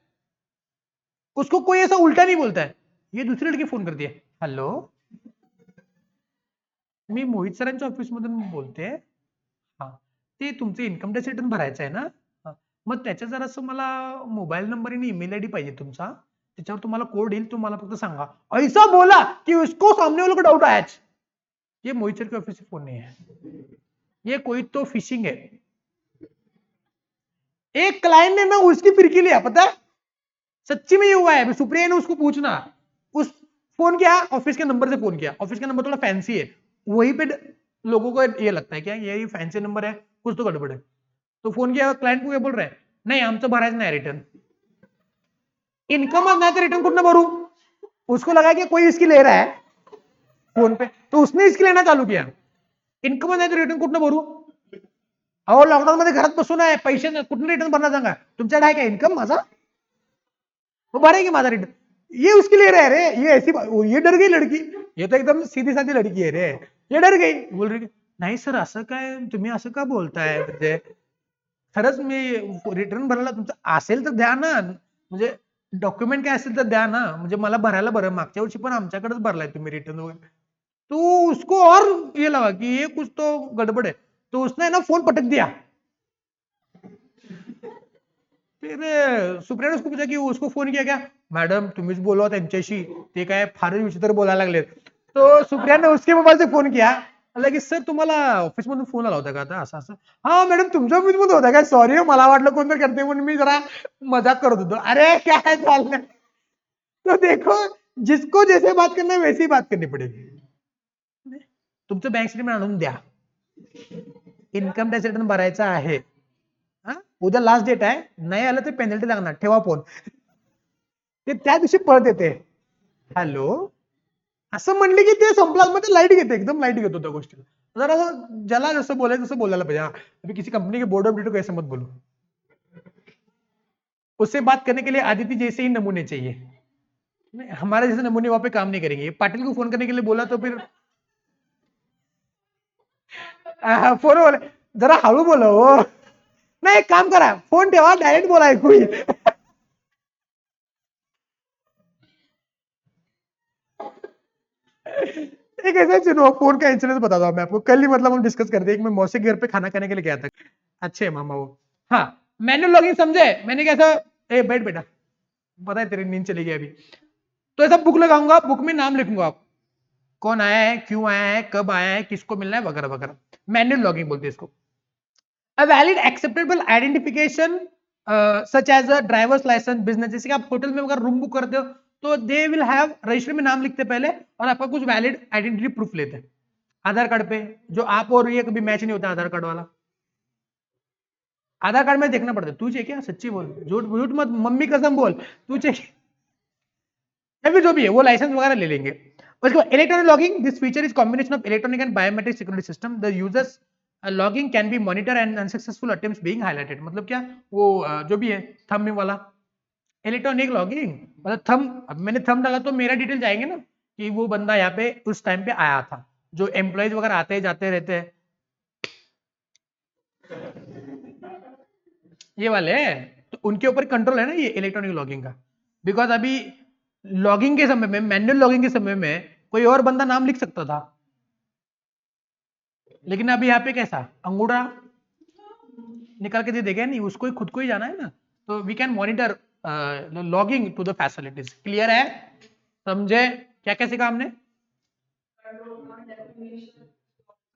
Speaker 1: उसको कोई ऐसा उल्टा नहीं बोलता है. ये दूसरी लड़की फोन करती है, हॅलो मी मोहित सरांच्या ऑफिस मधून बोलते, हा ते तुमचं इन्कम टॅक्स रिटर्न भरायचं आहे ना, हा. मग त्याच्या जरासं मला मोबाईल नंबर आणि ईमेल आयडी पाहिजे तुमचा, त्याच्यावर तुम्हाला कोड येईल, तुम्हाला फक्त सांगा, ऐसा बोला कि उसको सामने वाले को डाउट आया. ये मोहित सर के ऑफिस से फोन नहीं है, ये कोई तो फिशिंग है. एक क्लाइंट ने ना उसकी फिरकी लिया, पता है सच्ची में ये हुआ है, सुप्रिया ने उसको पूछना, उस फोन किया, ऑफिस के नंबर से फोन किया, ऑफिस का नंबर थोड़ा फैंसी है, वहीं पे लोगों को ये लगता है क्या ये फैंसी नंबर है, कुछ तो गड़बड़ है, तो फोन किया, क्लाइंट को ये बोल रहे हैं, नहीं आमचं भरायचं नाही रिटर्न, इनकम नाही तर रिटर्न कुठनं भरू, उसको लगा कि कोई इसकी ले रहा है फोन पे, तो उसने इसकी लेना चालू किया, इनकम नाही तर रिटर्न कुठनं भरू, अहो लॉकडाऊन मध्ये घरात बसून आहे, पैसे कुठून रिटर्न भरणार सांगा, तुमच्याकडे आहे का इन्कम माझा, वो भरेगी माझा रिटर्न, ये उसके लिए रह रे, ये ऐसी ये डर गई लड़की, ये तो एकदम सीधी साधी लड़की है रे, ये डर गई, बोल रही नाही सर असं काय तुम्ही असं का बोलताय, म्हणजे खरंच मी रिटर्न भरायला तुमचं असेल तर द्या ना, म्हणजे डॉक्युमेंट काय असेल तर द्या ना, म्हणजे मला भरायला बरं, मागच्या वर्षी पण आमच्याकडेच भरलाय तुम्ही रिटर्न वगैरे, तो उसको और ये लगा कि ये कुछ तो गड़बड़ है, तो उसने ना फोन पटक दिया, फिर सुप्रिया ने उसको पूछा कि उसको फोन किया क्या, मॅडम तुम्हीच बोलवा त्यांच्याशी, ते काय फारच विचित्र बोलायला लागलेत, तो सुप्रिया ने उसके मोबाईल से फोन किया, की सर तुम्हाला ऑफिस मधून फोन आला होता का आता असं असं, हा मॅडम तुमच्या ऑफिस मध्ये होता काय, सॉरी मला वाटलं कोणतं करते म्हणून मी जरा मजाक करत होतो, अरे काय चाललंय, तो देखो जिसको जैसे बात करना है वैसी बात करनी पडेगी, तुमचं बँक स्टेटमेंट आणून द्या, इन्कम टॅक्स रिटर्न भरायचा आहे, उद्या लास्ट डेट आहे, नाही आलं तर पेनल्टी लागणार, ठेवा फोन, ते त्या दिवशी परत येते, हॅलो असं म्हणले की ते संपला, मग ते लाईट घेते, एकदम लाईट घेतो त्या गोष्टीला, जरा ज्याला जसं बोलायचं तसं बोलायला पाहिजे, अभी किसी कंपनी के बोर्ड ऑफ डायरेक्टर कैसे मत बोलो, उससे बात करने के लिए आदित्य जैसे ही नमूने चाहिए, हमारे जैसे नमूने वहां पे काम नहीं करेंगे, पाटिल को फोन करने के लिए बोला तो फिर फोन बोला जरा हळू बोला हो, नाही एक काम करा फोन ठेवा डायरेक्ट बोला ऐकू येईल, एक ऐसा चलो फोन का इंसिडेंस बताता हूँ मैं आपको, कल ही मतलब हम डिस्कस करते, एक मैं मौसी के घर पे खाना खाने के लिए गया था, अच्छे मामा वो, हाँ मैनुअल लॉगिंग समझे, मैंने कैसा, ए बैठ बेटा, पता है तेरी नींद चली गई अभी, तो ऐसा बुक लगाऊंगा, बुक में नाम लिखूंगा, कौन आया है, क्यों आया है, कब आया है, किसको मिलना है वगैरह वगैरह, मैनुअल लॉगिंग बोलते हैं इसको, a valid acceptable identification such as a driver's license, business, जैसे कि आप होटल में अगर रूम बुक करते हो तो दे विल हैव, रजिस्टर में नाम लिखते पहले और आपका कुछ वैलिड आइडेंटिटी प्रूफ लेते हैं, आधार कार्ड पे, जो आप और ये कभी मैच नहीं होता आधार कार्ड वाला, आधार कार्ड में देखना पड़ता है, तू चेक क्या सच्ची बोल, झूठ झूठ मत, मम्मी कसम बोल, तू चेक, या फिर जो भी है वो लाइसेंस वगैरह ले लेंगे, उसके बाद electronic logging, this feature is combination of electronic and biometric security system, the users logging can be monitor and unsuccessful attempts being highlighted, मतलब क्या वो जो भी है थंब वाला इलेक्ट्रॉनिक लॉगिंग, मतलब थंब, अब मैंने थंब डाला तो मेरा डिटेल जाएंगे ना कि वो बंदा यहाँ पे उस टाइम पे आया था, जो एम्प्लॉयज वगैरह आते जाते रहते हैं, ये वाले तो उनके ऊपर कंट्रोल है ना ये इलेक्ट्रॉनिक लॉगिंग का, बिकॉज अभी लॉगिंग के समय में, मैनुअल लॉगिंग के समय में कोई और बंदा नाम लिख सकता था, लेकिन अभी यहाँ पे कैसा अंगूठा निकाल के दे देगा नहीं, उसको ही खुद को ही जाना है ना, तो we can monitor logging to the facilities, clear है, समझे, क्या क्या सीखा हमने,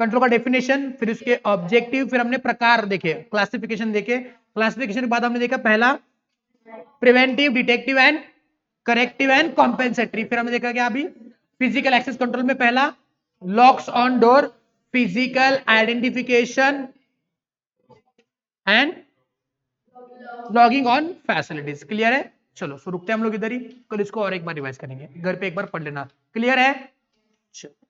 Speaker 1: कंट्रोल का डेफिनेशन, फिर उसके ऑब्जेक्टिव, फिर हमने प्रकार देखे, क्लासिफिकेशन देखे, क्लासिफिकेशन के बाद हमने देखा पहला preventive, detective and corrective and compensatory, फिर हमने देखा क्या अभी फिजिकल एक्सेस कंट्रोल में पहला locks on door, physical identification and logging on facilities, clear है, चलो सो रुकते हैं हम लोग इधर ही, कल इसको और एक बार रिवाइज करेंगे, घर पे एक बार पढ़ लेना, क्लियर है, चलो।